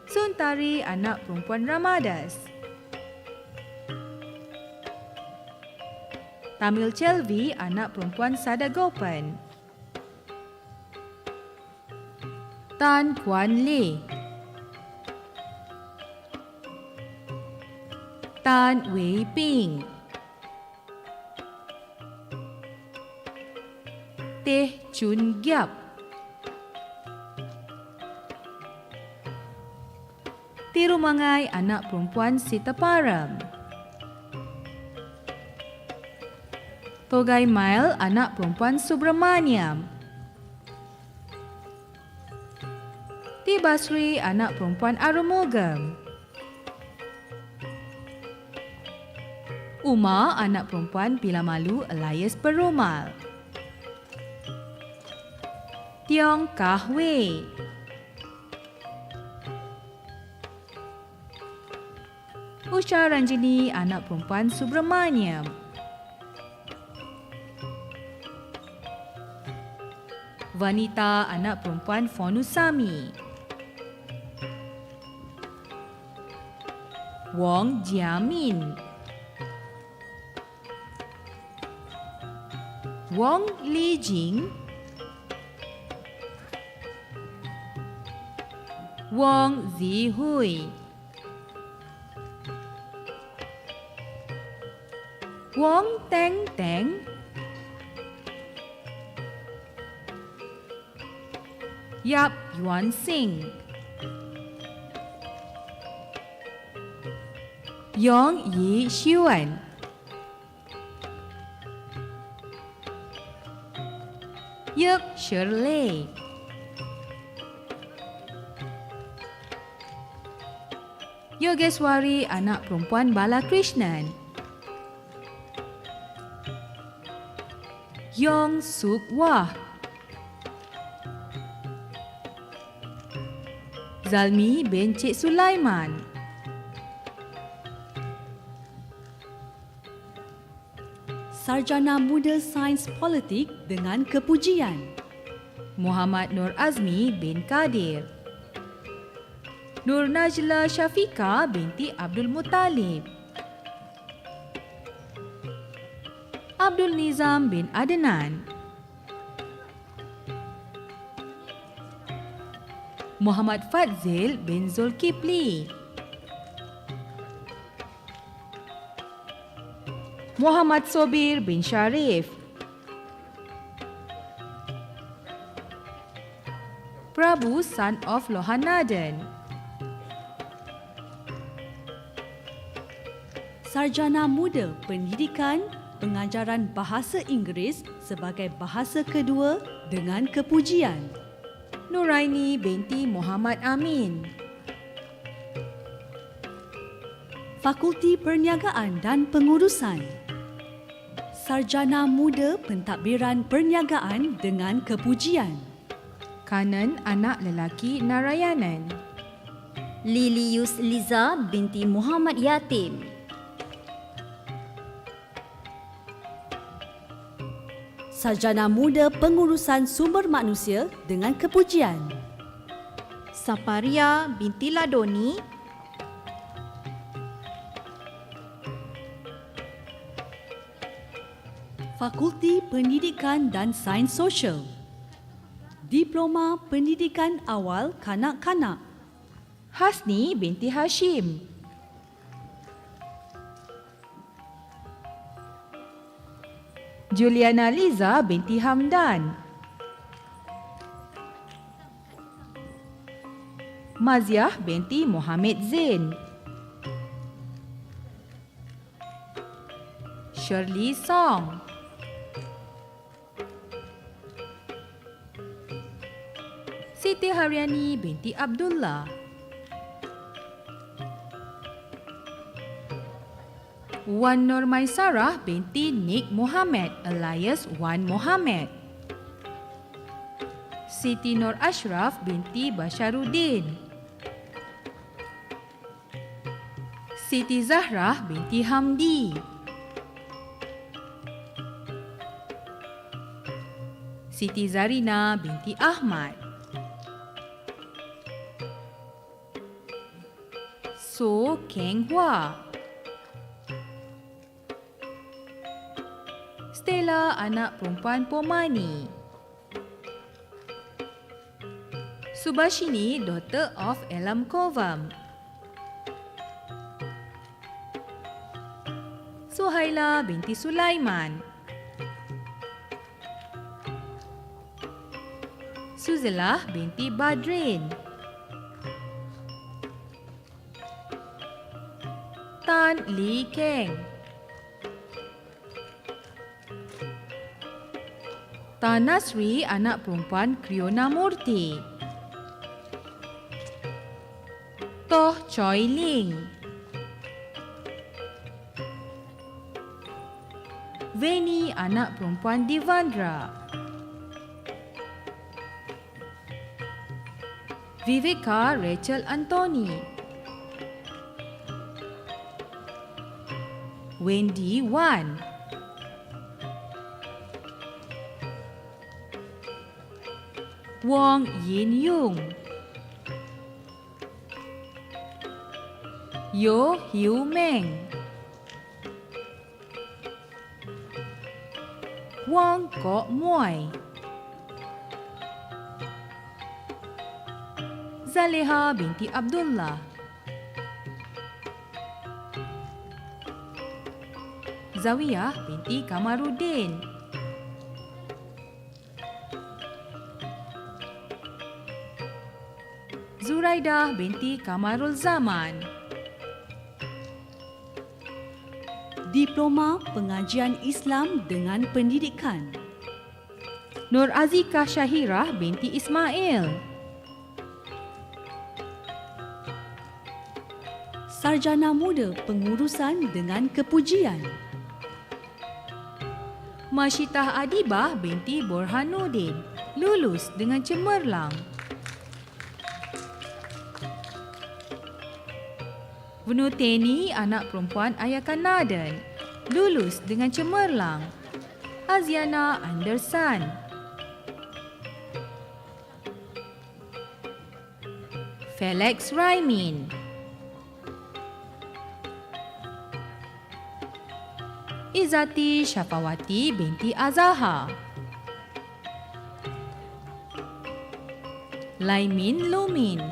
[SPEAKER 12] Suntari anak perempuan Ramadas. Tamil Chelvi anak perempuan Sadagopan. Tan Kuan Le. Tan Wei Ping. Teh Chun Gyap. Tirumangai anak perempuan Sitaparam. Togai Mail anak perempuan Subramaniam. Tibasri anak perempuan Arumugam. Uma anak perempuan Pilamalu Elias Perumal. Tiong Kah Wei. Usha Ranjini anak perempuan Subramaniam. Vanita anak perempuan Fonusami. Wong Jiamin. Wong Li Jing. Wong Zihui. Wong Teng Teng. Yap Yuan Sing. Yong Yi Xuan. Yuk Shirley. Yogeswari anak perempuan Balakrishnan. Yong Suk Wah. Zalmi bin Cik Sulaiman.
[SPEAKER 13] Sarjana Muda Sains Politik dengan kepujian.
[SPEAKER 12] Muhammad Nur Azmi bin Kadir. Nur Najla Syafika binti Abdul Muttalib. Abdul Nizam bin Adnan. Muhammad Fadzil bin Zulkifli. Muhammad Sobir bin Sharif, Prabu son of Lohanaden,
[SPEAKER 13] Sarjana Muda Pendidikan Pengajaran Bahasa Inggeris sebagai bahasa kedua dengan kepujian,
[SPEAKER 12] Nuraini binti Muhammad Amin,
[SPEAKER 13] Fakulti Perniagaan dan Pengurusan, Sarjana Muda Pentadbiran Perniagaan dengan kepujian,
[SPEAKER 12] Kanan anak lelaki Narayanan,
[SPEAKER 16] Lilius Liza binti Muhammad Yatim,
[SPEAKER 13] Sarjana Muda Pengurusan Sumber Manusia dengan kepujian,
[SPEAKER 3] Saparia binti Ladoni,
[SPEAKER 13] Fakulti Pendidikan dan Sains Sosial, Diploma Pendidikan Awal Kanak-kanak,
[SPEAKER 12] Hasni binti Hashim, Juliana Liza binti Hamdan, Maziah binti Muhammad Zain, Shirley Song, Siti Haryani binti Abdullah, Wan Nur Maisarah binti Nik Muhammad alias Wan Muhammad, Siti Nur Ashraf binti Basharuddin, Siti Zahrah binti Hamdi, Siti Zarina binti Ahmad, So Keng Hua, Stella anak perempuan Pomani, Subashini daughter of Elam Kovam, Suhaila binti Sulaiman, Suzilah binti Badrin, Tan Lee Keng, Tan Nasri anak perempuan Kriona Murti, Toh Choi Ling, Veni anak perempuan Divandra, Viveka Rachel Anthony, Wendy Wan, Wong Yin Yung, Yo Hiu Meng, Wong Kok Moy, Zaleha binti Abdullah, Zawiyah binti Kamaruddin, Zuraidah binti Kamarul Zaman,
[SPEAKER 13] Diploma Pengajian Islam dengan Pendidikan,
[SPEAKER 12] Nur Azika Syahirah binti Ismail,
[SPEAKER 13] Sarjana Muda Pengurusan dengan Kepujian,
[SPEAKER 12] Masyitah Adibah binti Burhanuddin, lulus dengan cemerlang, Vnuteni anak perempuan Ayakan Naden, lulus dengan cemerlang, Aziana Anderson, Felix Raimin, Izati Syafawati binti Azaha, Laimin Lumin,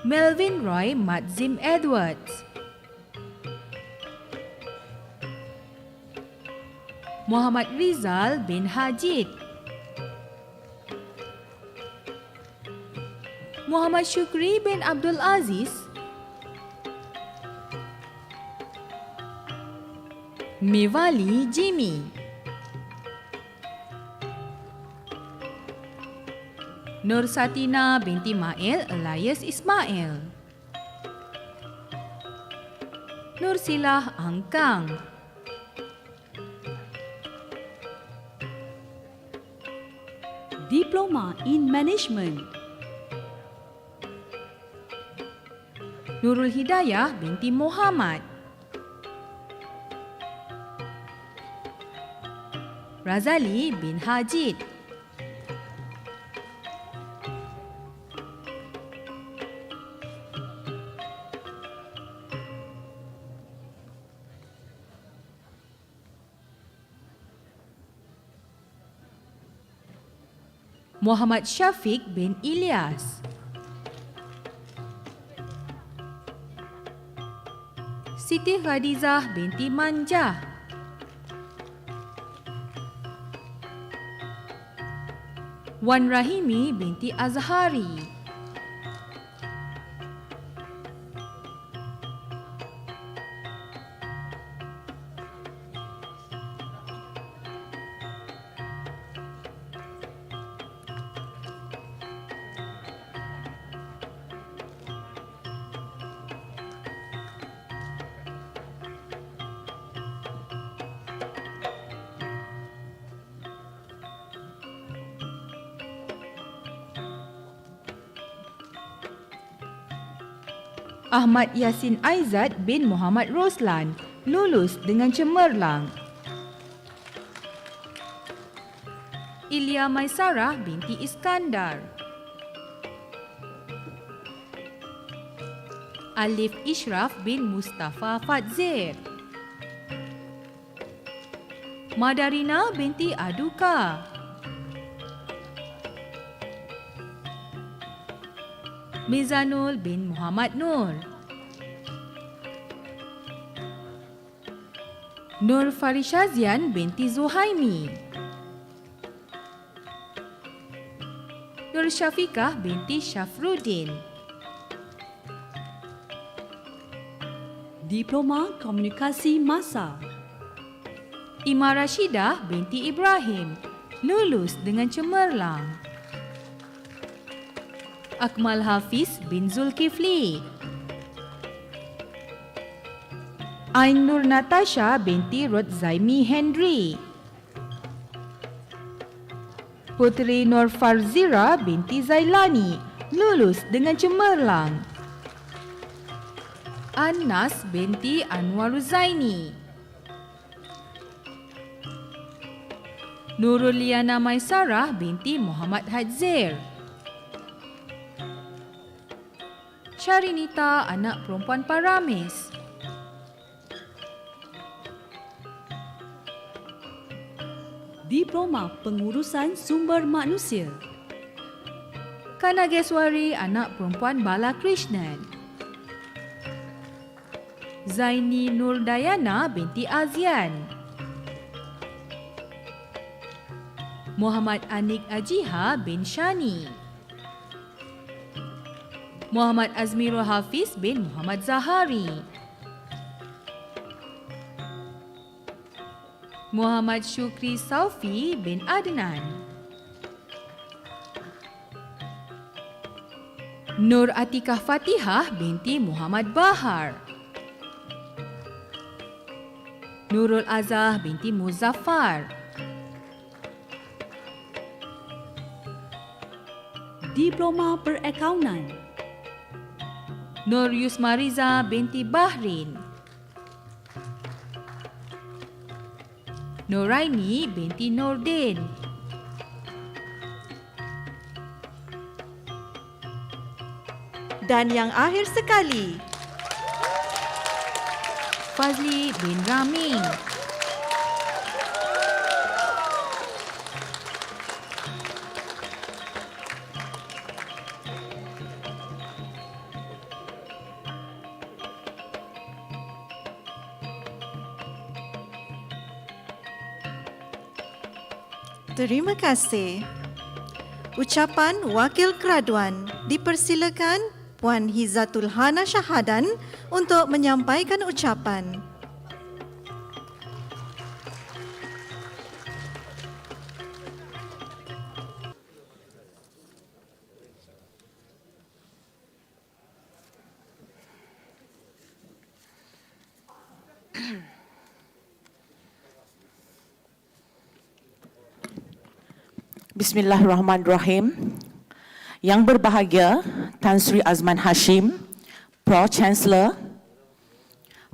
[SPEAKER 12] Melvin Roy Matzim Edwards, Muhammad Rizal bin Hajid, Muhammad Shukri bin Abdul Aziz, Mevali Jimmy, Nur Satina binti Mail alias Ismail, Nur Silah Angkang,
[SPEAKER 13] Diploma in Management.
[SPEAKER 12] Nurul Hidayah binti Muhammad, Razali bin Hajid, Muhammad Syafiq bin Ilyas, Siti Khadijah binti Manjah, Wan Rahimi binti Azhari, Ahmad Yasin Aizat bin Muhammad Roslan lulus dengan cemerlang. Ilya Maisarah binti Iskandar, Alif Ishraf bin Mustafa Fadzir, Madarina binti Aduka, Mizanul bin Muhammad Nur, Nur Farishazian binti Zuhaimi, Nur Syafiqah binti Syafruddin,
[SPEAKER 13] Diploma Komunikasi Massa.
[SPEAKER 12] Ima Rashidah binti Ibrahim lulus dengan cemerlang. Akmal Hafiz bin Zulkifli, Ain Nur Natasha binti Rodzaimi Henry, Putri Nur Farzira binti Zailani lulus dengan cemerlang. Anas binti Anwaruzaini, Nuruliana Maisarah binti Muhammad Hadzir, Syarinita anak perempuan Paramis,
[SPEAKER 13] Diploma Pengurusan Sumber Manusia.
[SPEAKER 12] Kanageswari anak perempuan Balakrishnan, Zaini Nurdayana binti Azian, Muhammad Anik Ajiha bin Shani, Muhammad Azmirul Hafiz bin Muhammad Zahari, Muhammad Syukri Saufi bin Adnan, Nur Atikah Fatihah binti Muhammad Bahar, Nurul Azah binti Muzaffar,
[SPEAKER 13] Diploma Perakaunan.
[SPEAKER 12] Nur Yusmariza binti Bahrin, Nuraini binti Nordin,
[SPEAKER 3] Dan yang akhir sekali,
[SPEAKER 12] Fazli bin Raming,
[SPEAKER 3] Terima kasih. Ucapan Wakil Graduan dipersilakan Puan Hizatul Hana Syahadan untuk menyampaikan ucapan.
[SPEAKER 17] Bismillahirrahmanirrahim. Yang berbahagia Tan Sri Azman Hashim, Pro-Chancellor,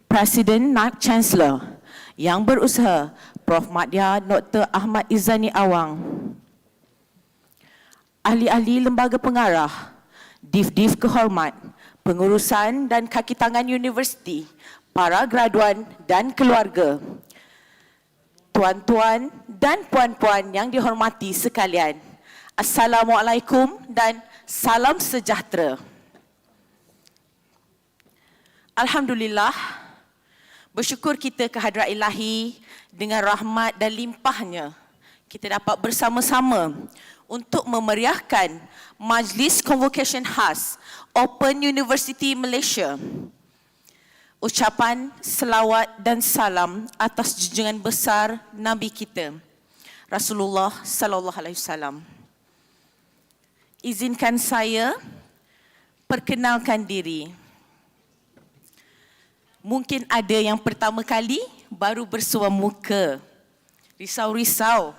[SPEAKER 17] Presiden Naib Chancellor, yang berusaha Prof. Madya Dr. Ahmad Izzani Awang, ahli-ahli lembaga pengarah, div-div kehormat, pengurusan dan kaki tangan universiti, para graduan dan keluarga, tuan-tuan dan puan-puan yang dihormati sekalian. Assalamualaikum dan salam sejahtera. Alhamdulillah, bersyukur kita kehadrat Ilahi dengan rahmat dan limpahnya kita dapat bersama-sama untuk memeriahkan Majlis Konvokesyen Khas Open University Malaysia. Ucapan selawat dan salam atas junjungan besar Nabi kita Rasulullah sallallahu alaihi wasallam. Izinkan saya perkenalkan diri. Mungkin ada yang pertama kali baru bersua muka. Risau-risau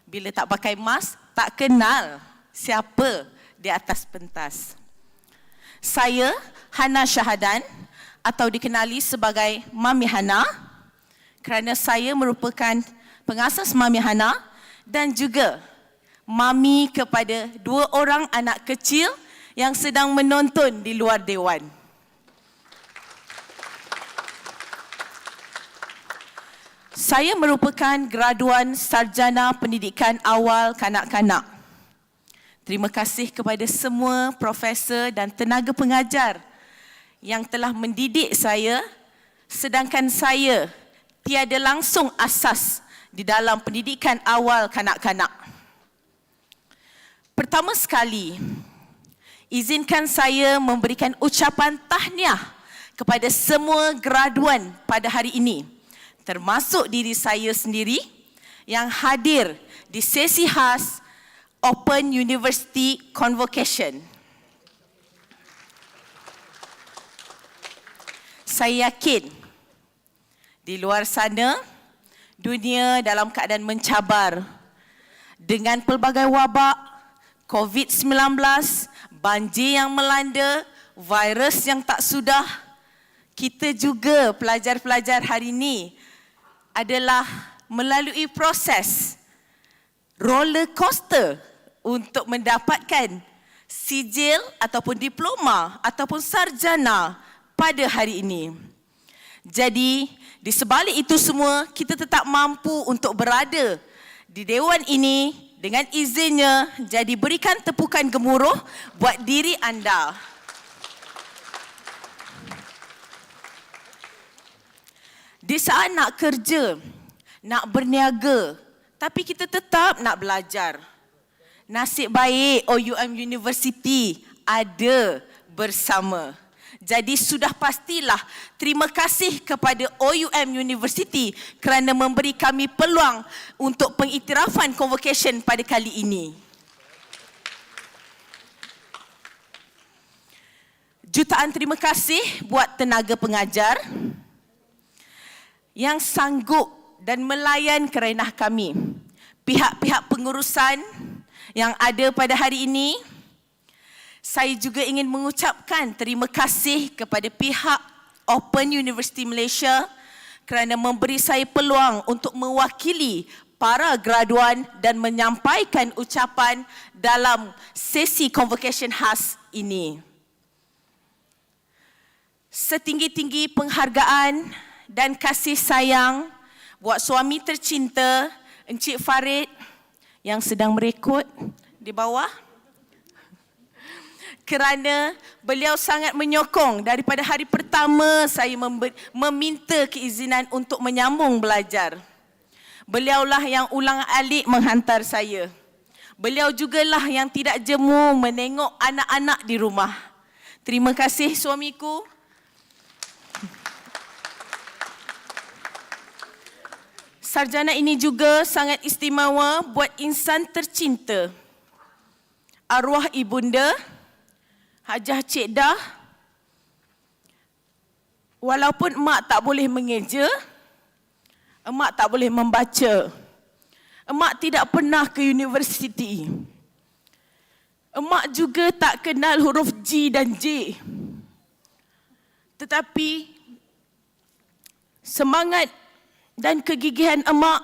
[SPEAKER 17] bila tak pakai mask, tak kenal siapa di atas pentas. Saya Hana Syahadan atau dikenali sebagai Mami Hana kerana saya merupakan pengasas Mami Hana dan juga mami kepada 2 orang anak kecil yang sedang menonton di luar Dewan. Saya merupakan graduan Sarjana Pendidikan Awal Kanak-Kanak. Terima kasih kepada semua profesor dan tenaga pengajar yang telah mendidik saya, sedangkan saya tiada langsung asas di dalam pendidikan awal kanak-kanak. Pertama sekali, izinkan saya memberikan ucapan tahniah kepada semua graduan pada hari ini, termasuk diri saya sendiri yang hadir di sesi khas Open University Konvokesyen. Saya yakin di luar sana dunia dalam keadaan mencabar dengan pelbagai wabak, COVID-19, banjir yang melanda, virus yang tak sudah. Kita juga pelajar-pelajar hari ini adalah melalui proses roller coaster untuk mendapatkan sijil ataupun diploma ataupun sarjana pada hari ini. Jadi, di sebalik itu semua, kita tetap mampu untuk berada di Dewan ini dengan izinnya. Jadi, berikan tepukan gemuruh buat diri anda. Di saat nak kerja, nak berniaga, tapi kita tetap nak belajar. Nasib baik OUM University ada bersama. Jadi sudah pastilah terima kasih kepada OUM University kerana memberi kami peluang untuk pengiktirafan Konvokesyen pada kali ini. Jutaan terima kasih buat tenaga pengajar yang sanggup dan melayan kerenah kami. Pihak-pihak pengurusan yang ada pada hari ini. Saya juga ingin mengucapkan terima kasih kepada pihak Open University Malaysia kerana memberi saya peluang untuk mewakili para graduan dan menyampaikan ucapan dalam sesi Konvokesyen khas ini. Setinggi-tinggi penghargaan dan kasih sayang buat suami tercinta Encik Farid yang sedang merekod di bawah, kerana beliau sangat menyokong daripada hari pertama saya meminta keizinan untuk menyambung belajar. Beliaulah yang ulang-alik menghantar saya. Beliau jugalah yang tidak jemu menengok anak-anak di rumah. Terima kasih suamiku. Sarjana ini juga sangat istimewa buat insan tercinta. Arwah ibunda, Hajah Cik Dah. Walaupun emak tak boleh mengeja, emak tak boleh membaca, emak tidak pernah ke universiti. Emak juga tak kenal huruf G dan J. Tetapi semangat dan kegigihan emak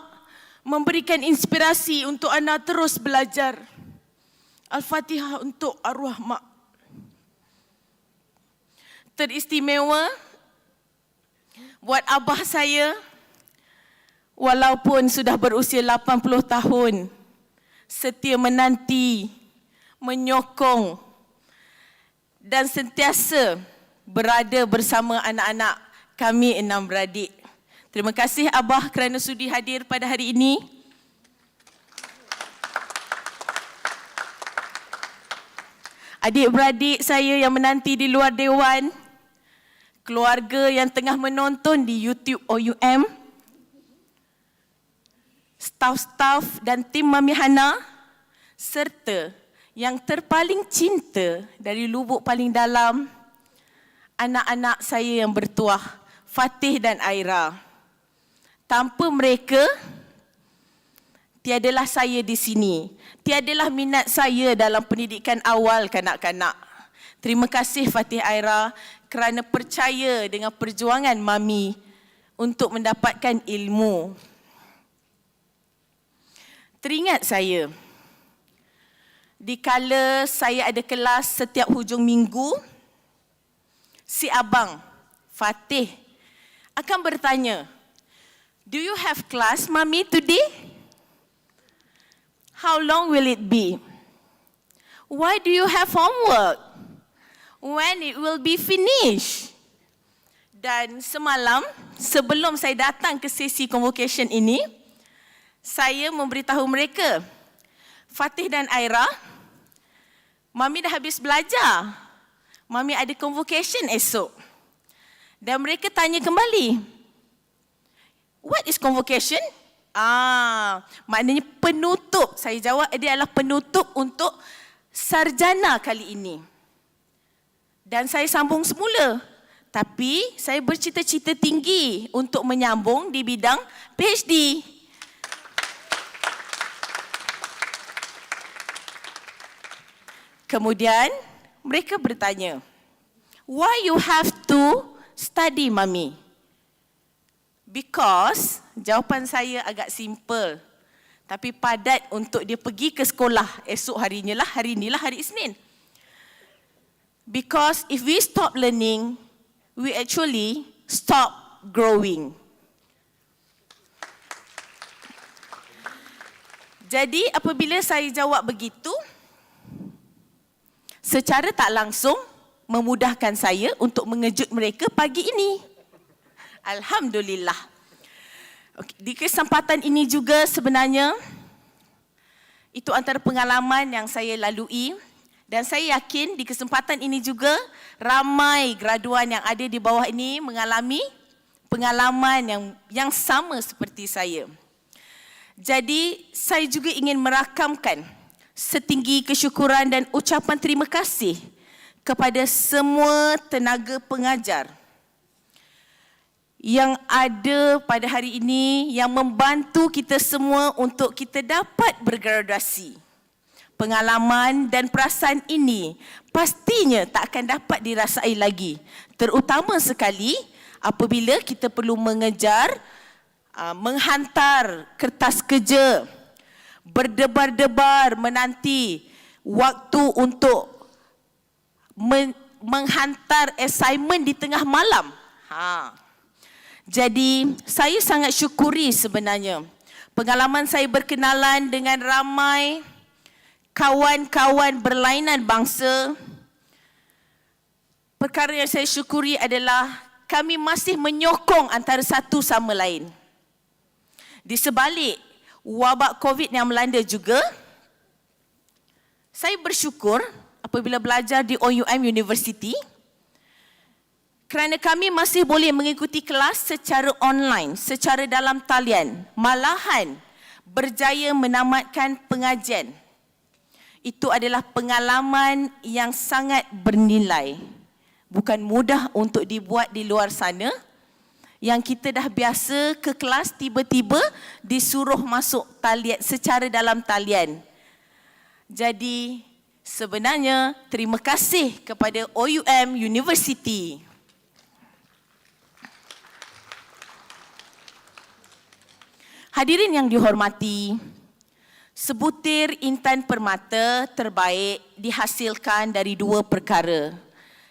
[SPEAKER 17] memberikan inspirasi untuk anak terus belajar. Al-Fatihah untuk arwah mak. Teristimewa buat abah saya, walaupun sudah berusia 80 tahun, setia menanti, menyokong dan sentiasa berada bersama anak-anak kami 6 beradik. Terima kasih Abah kerana sudi hadir pada hari ini. Adik-beradik saya yang menanti di luar Dewan, keluarga yang tengah menonton di YouTube OUM, staf-staf dan tim Mami Hana, serta yang terpaling cinta dari lubuk paling dalam, anak-anak saya yang bertuah, Fatih dan Aira. Tanpa mereka, tiadalah saya di sini. Tiadalah minat saya dalam pendidikan awal kanak-kanak. Terima kasih Fatih Aira kerana percaya dengan perjuangan Mami untuk mendapatkan ilmu. Teringat saya, dikala saya ada kelas setiap hujung minggu, si abang Fatih akan bertanya, "Do you have class, Mami, today? How long will it be? Why do you have homework? When it will be finished?" Dan semalam, sebelum saya datang ke sesi convocation ini, saya memberitahu mereka, Fatih dan Aira, Mami dah habis belajar. Mami ada convocation esok. Dan mereka tanya kembali, "What is convocation?" Maknanya penutup. Saya jawab dia adalah penutup untuk sarjana kali ini. Dan saya sambung semula. Tapi saya bercita-cita tinggi untuk menyambung di bidang PhD. Kemudian mereka bertanya, "Why you have to study, Mami?" Because, jawapan saya agak simple, tapi padat untuk dia pergi ke sekolah esok harinya lah, hari inilah hari Isnin. Because if we stop learning, we actually stop growing. Jadi apabila saya jawab begitu, secara tak langsung memudahkan saya untuk mengejut mereka pagi ini. Alhamdulillah. Di kesempatan ini juga sebenarnya itu antara pengalaman yang saya lalui, dan saya yakin di kesempatan ini juga ramai graduan yang ada di bawah ini mengalami pengalaman yang sama seperti saya. Jadi saya juga ingin merakamkan setinggi kesyukuran dan ucapan terima kasih kepada semua tenaga pengajar yang ada pada hari ini, yang membantu kita semua untuk kita dapat bergraduasi. Pengalaman dan perasaan ini pastinya tak akan dapat dirasai lagi, terutama sekali apabila kita perlu mengejar, menghantar kertas kerja, berdebar-debar menanti waktu untuk menghantar assignment di tengah malam. Jadi saya sangat syukuri sebenarnya pengalaman saya berkenalan dengan ramai kawan-kawan berlainan bangsa. Perkara yang saya syukuri adalah kami masih menyokong antara satu sama lain. Di sebalik wabak COVID yang melanda juga, saya bersyukur apabila belajar di OUM University kerana kami masih boleh mengikuti kelas secara online, secara dalam talian, malahan berjaya menamatkan pengajian. Itu adalah pengalaman yang sangat bernilai. Bukan mudah untuk dibuat di luar sana, yang kita dah biasa ke kelas tiba-tiba disuruh masuk talian secara dalam talian. Jadi sebenarnya terima kasih kepada OUM University. Hadirin yang dihormati, sebutir intan permata terbaik dihasilkan dari dua perkara,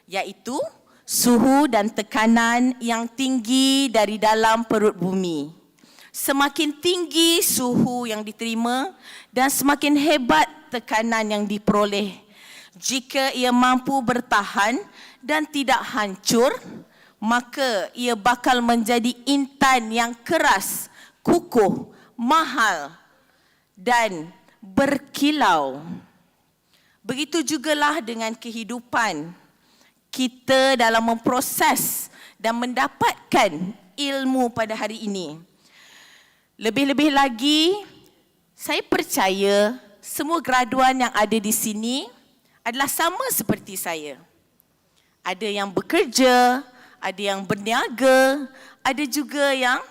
[SPEAKER 17] iaitu suhu dan tekanan yang tinggi dari dalam perut bumi. Semakin tinggi suhu yang diterima dan semakin hebat tekanan yang diperoleh. Jika ia mampu bertahan dan tidak hancur, maka ia bakal menjadi intan yang keras, kukuh, mahal dan berkilau. Begitu jugalah dengan kehidupan kita dalam memproses dan mendapatkan ilmu pada hari ini. Lebih-lebih lagi, saya percaya semua graduan yang ada di sini adalah sama seperti saya. Ada yang bekerja, ada yang berniaga, ada juga yang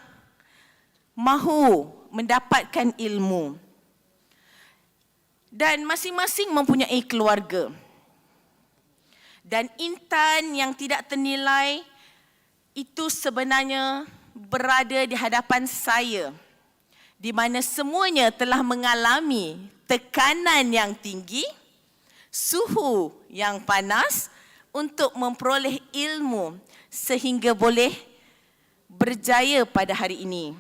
[SPEAKER 17] mahu mendapatkan ilmu. Dan masing-masing mempunyai keluarga. Dan intan yang tidak ternilai itu sebenarnya berada di hadapan saya, di mana semuanya telah mengalami tekanan yang tinggi, suhu yang panas untuk memperoleh ilmu sehingga boleh berjaya pada hari ini.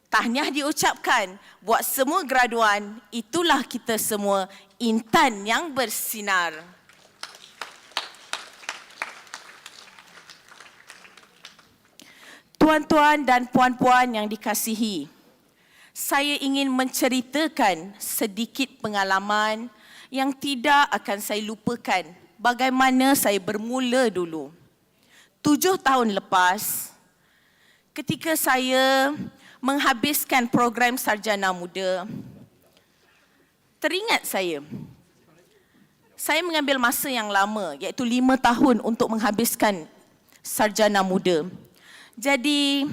[SPEAKER 17] Tahniah diucapkan buat semua graduan, itulah kita semua intan yang bersinar. Tuan-tuan dan puan-puan yang dikasihi, saya ingin menceritakan sedikit pengalaman yang tidak akan saya lupakan bagaimana saya bermula dulu. 7 tahun lepas, ketika saya menghabiskan program sarjana muda, teringat saya mengambil masa yang lama, iaitu 5 tahun untuk menghabiskan sarjana muda. Jadi,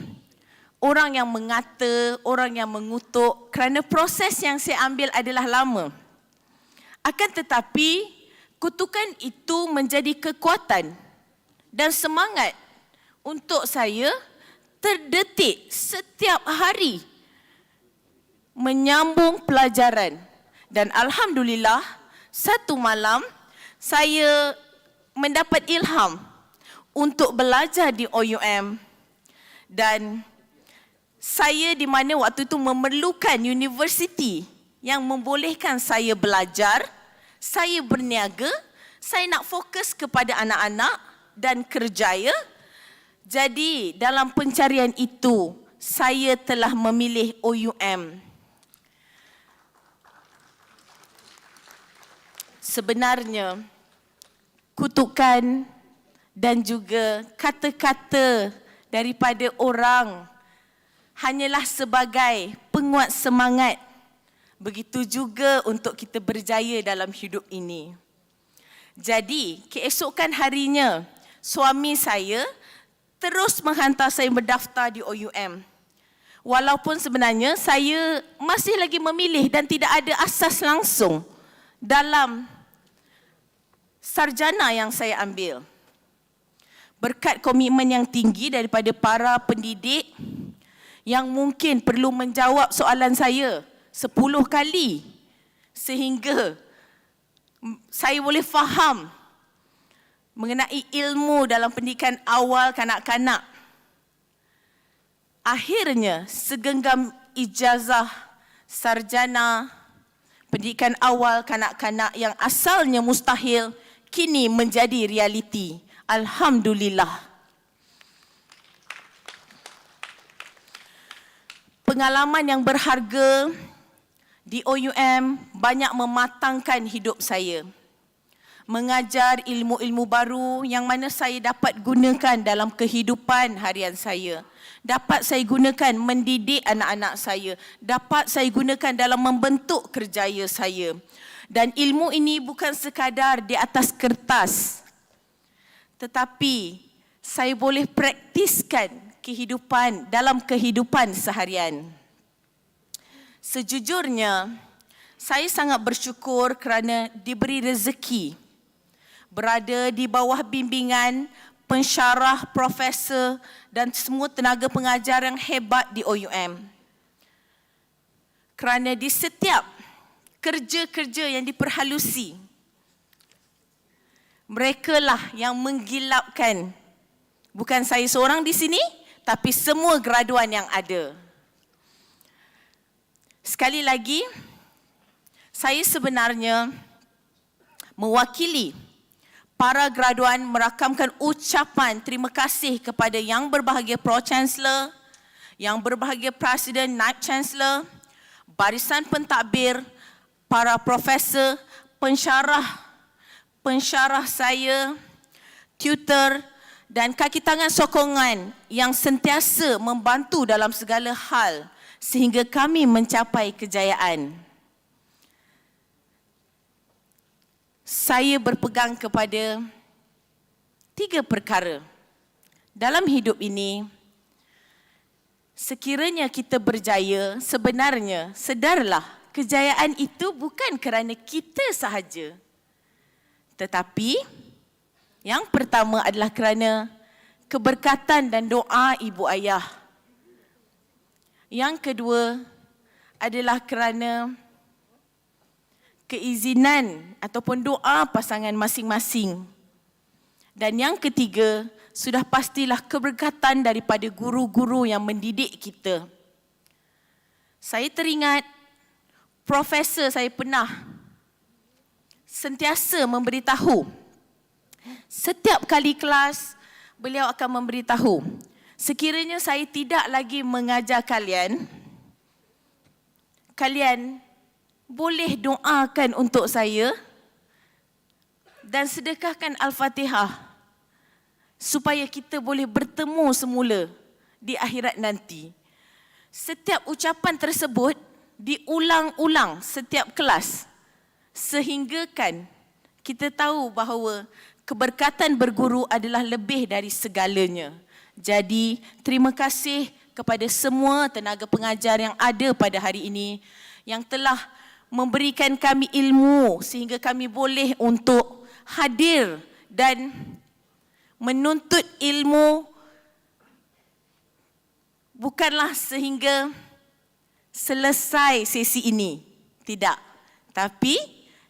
[SPEAKER 17] orang yang mengata, orang yang mengutuk kerana proses yang saya ambil adalah lama. Akan tetapi, kutukan itu menjadi kekuatan dan semangat untuk saya terdetik setiap hari menyambung pelajaran. Dan alhamdulillah, satu malam saya mendapat ilham untuk belajar di OUM. Dan saya di mana waktu itu memerlukan universiti yang membolehkan saya belajar, saya berniaga, saya nak fokus kepada anak-anak dan kerjaya. Jadi dalam pencarian itu, saya telah memilih OUM. Sebenarnya, kutukan dan juga kata-kata daripada orang hanyalah sebagai penguat semangat. Begitu juga untuk kita berjaya dalam hidup ini. Jadi, keesokan harinya, suami saya terus menghantar saya berdaftar di OUM. Walaupun sebenarnya saya masih lagi memilih dan tidak ada asas langsung dalam sarjana yang saya ambil. Berkat komitmen yang tinggi daripada para pendidik yang mungkin perlu menjawab soalan saya 10 kali sehingga saya boleh faham mengenai ilmu dalam pendidikan awal kanak-kanak. Akhirnya, segenggam ijazah sarjana pendidikan awal kanak-kanak yang asalnya mustahil kini menjadi realiti. Alhamdulillah. Pengalaman yang berharga di OUM banyak mematangkan hidup saya. Mengajar ilmu-ilmu baru yang mana saya dapat gunakan dalam kehidupan harian saya. Dapat saya gunakan mendidik anak-anak saya. Dapat saya gunakan dalam membentuk kerjaya saya. Dan ilmu ini bukan sekadar di atas kertas, tetapi saya boleh praktiskan dalam kehidupan seharian. Sejujurnya, saya sangat bersyukur kerana diberi rezeki berada di bawah bimbingan pensyarah, profesor dan semua tenaga pengajar yang hebat di OUM. Kerana di setiap kerja-kerja yang diperhalusi, merekalah yang menggilapkan bukan saya seorang di sini, tapi semua graduan yang ada. Sekali lagi, saya sebenarnya mewakili para graduan merakamkan ucapan terima kasih kepada Yang Berbahagia Pro-Chancellor, Yang Berbahagia Presiden Naib Chancellor, barisan pentadbir, para profesor, pensyarah saya, tutor dan kaki tangan sokongan yang sentiasa membantu dalam segala hal sehingga kami mencapai kejayaan. Saya berpegang kepada 3 perkara. Dalam hidup ini, sekiranya kita berjaya, sebenarnya sedarlah kejayaan itu bukan kerana kita sahaja. Tetapi yang pertama adalah kerana keberkatan dan doa ibu ayah. Yang kedua adalah kerana keizinan ataupun doa pasangan masing-masing. Dan yang ketiga, sudah pastilah keberkatan daripada guru-guru yang mendidik kita. Saya teringat profesor saya pernah sentiasa memberitahu. Setiap kali kelas, beliau akan memberitahu, sekiranya saya tidak lagi mengajar kalian, kalian boleh doakan untuk saya dan sedekahkan Al-Fatihah supaya kita boleh bertemu semula di akhirat nanti. Setiap ucapan tersebut diulang-ulang setiap kelas sehinggakan kita tahu bahawa keberkatan berguru adalah lebih dari segalanya. Jadi, terima kasih kepada semua tenaga pengajar yang ada pada hari ini yang telah memberikan kami ilmu sehingga kami boleh untuk hadir dan menuntut ilmu bukanlah sehingga selesai sesi ini. Tidak. Tapi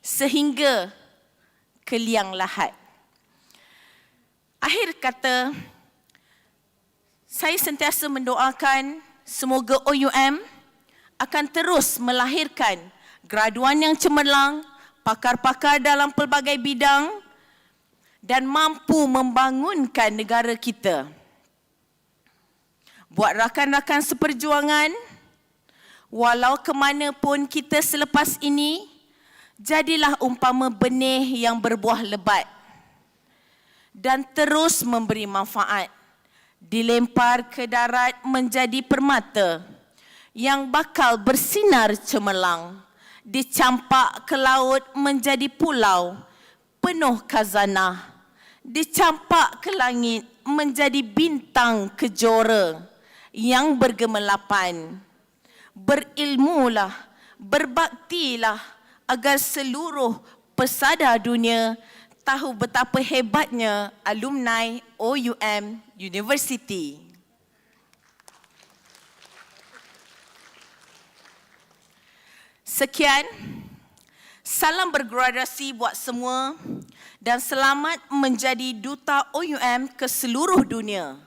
[SPEAKER 17] sehingga ke liang lahat. Akhir kata, saya sentiasa mendoakan semoga OUM akan terus melahirkan graduan yang cemerlang, pakar-pakar dalam pelbagai bidang dan mampu membangunkan negara kita. Buat rakan-rakan seperjuangan, walau ke mana pun kita selepas ini, jadilah umpama benih yang berbuah lebat dan terus memberi manfaat. Dilempar ke darat menjadi permata yang bakal bersinar cemerlang. Dicampak ke laut menjadi pulau penuh khazanah. Dicampak ke langit menjadi bintang kejora yang bergemelapan. Berilmulah, berbaktilah agar seluruh pesada dunia tahu betapa hebatnya alumni OUM University. Sekian, salam bergradasi buat semua dan selamat menjadi duta OUM ke seluruh dunia.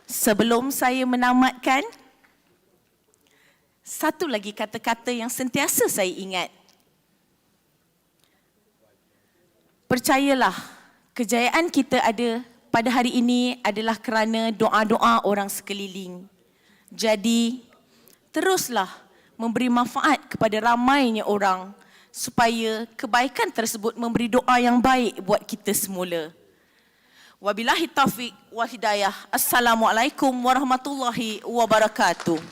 [SPEAKER 17] Sebelum saya menamatkan, satu lagi kata-kata yang sentiasa saya ingat. Percayalah, kejayaan kita ada pada hari ini adalah kerana doa-doa orang sekeliling. Jadi, teruslah memberi manfaat kepada ramainya orang supaya kebaikan tersebut memberi doa yang baik buat kita semula. Wabillahi taufiq wal hidayah. Assalamualaikum warahmatullahi wabarakatuh.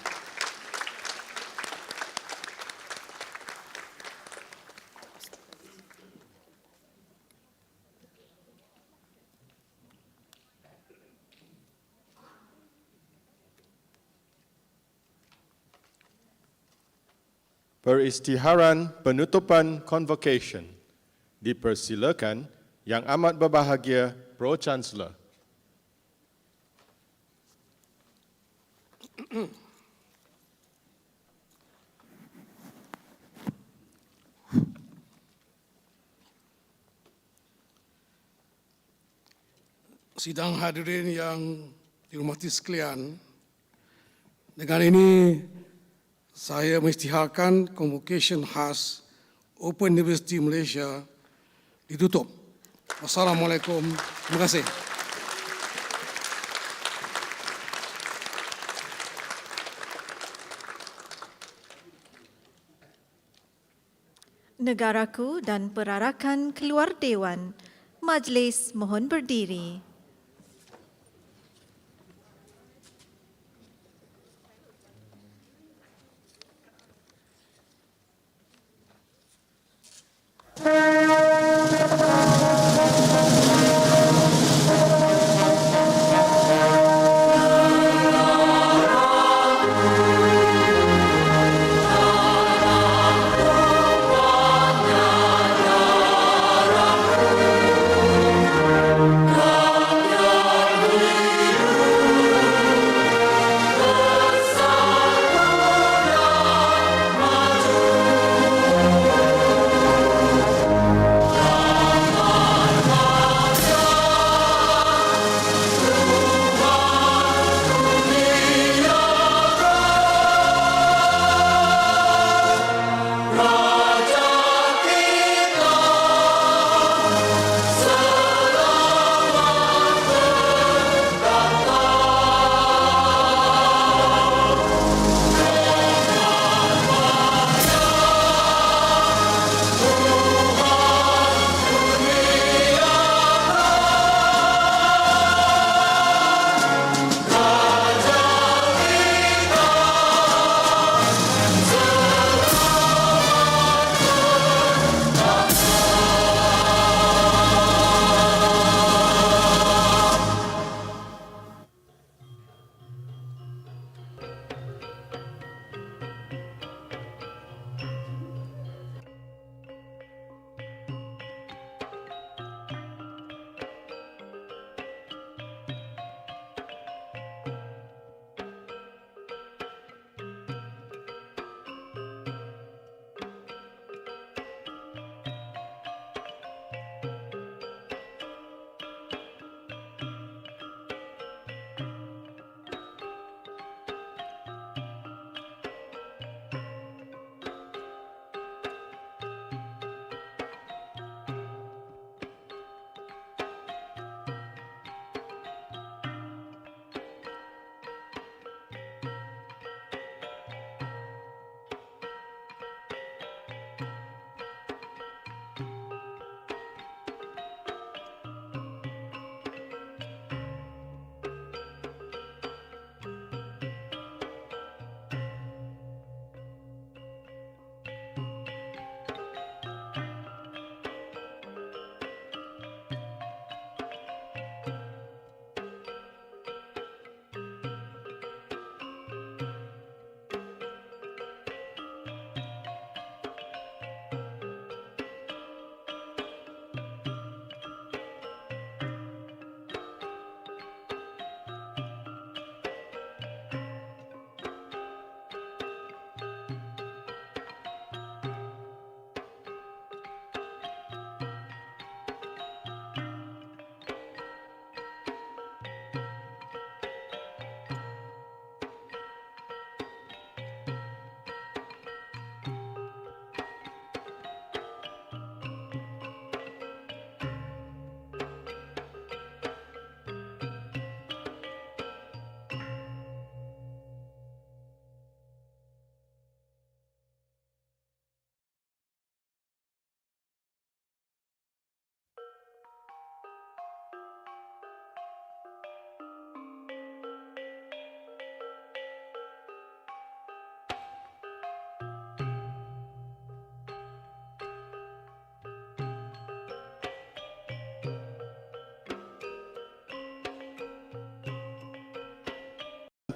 [SPEAKER 1] Peristiharan penutupan Konvokesyen dipersilakan Yang Amat Berbahagia Pro-Chancellor.
[SPEAKER 7] Sidang hadirin yang dihormati sekalian, dengan ini saya mengisytiharkan Konvokesyen Khas Open University Malaysia ditutup. Wassalamualaikum. Terima kasih.
[SPEAKER 3] Negaraku dan perarakan keluar Dewan, Majlis mohon berdiri.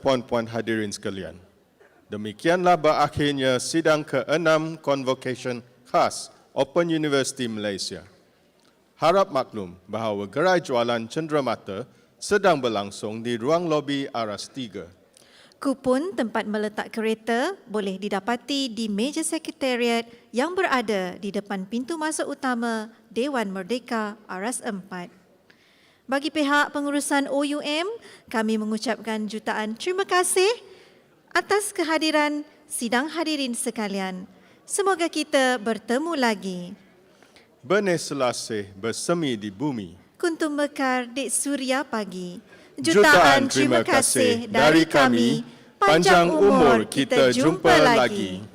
[SPEAKER 1] puan-puan hadirin sekalian, demikianlah berakhirnya sidang ke-6 Konvokesyen Khas Open University Malaysia. Harap maklum bahawa gerai jualan cenderamata sedang berlangsung di ruang lobi Aras 3.
[SPEAKER 3] Kupon tempat meletak kereta boleh didapati di meja sekretariat yang berada di depan pintu masuk utama Dewan Merdeka Aras 4. Bagi pihak pengurusan OUM, kami mengucapkan jutaan terima kasih atas kehadiran sidang hadirin sekalian. Semoga kita bertemu lagi.
[SPEAKER 1] Benih selasih bersemi di bumi.
[SPEAKER 3] Kuntum mekar di suria pagi.
[SPEAKER 1] Jutaan terima kasih dari kami. Panjang umur kita jumpa lagi.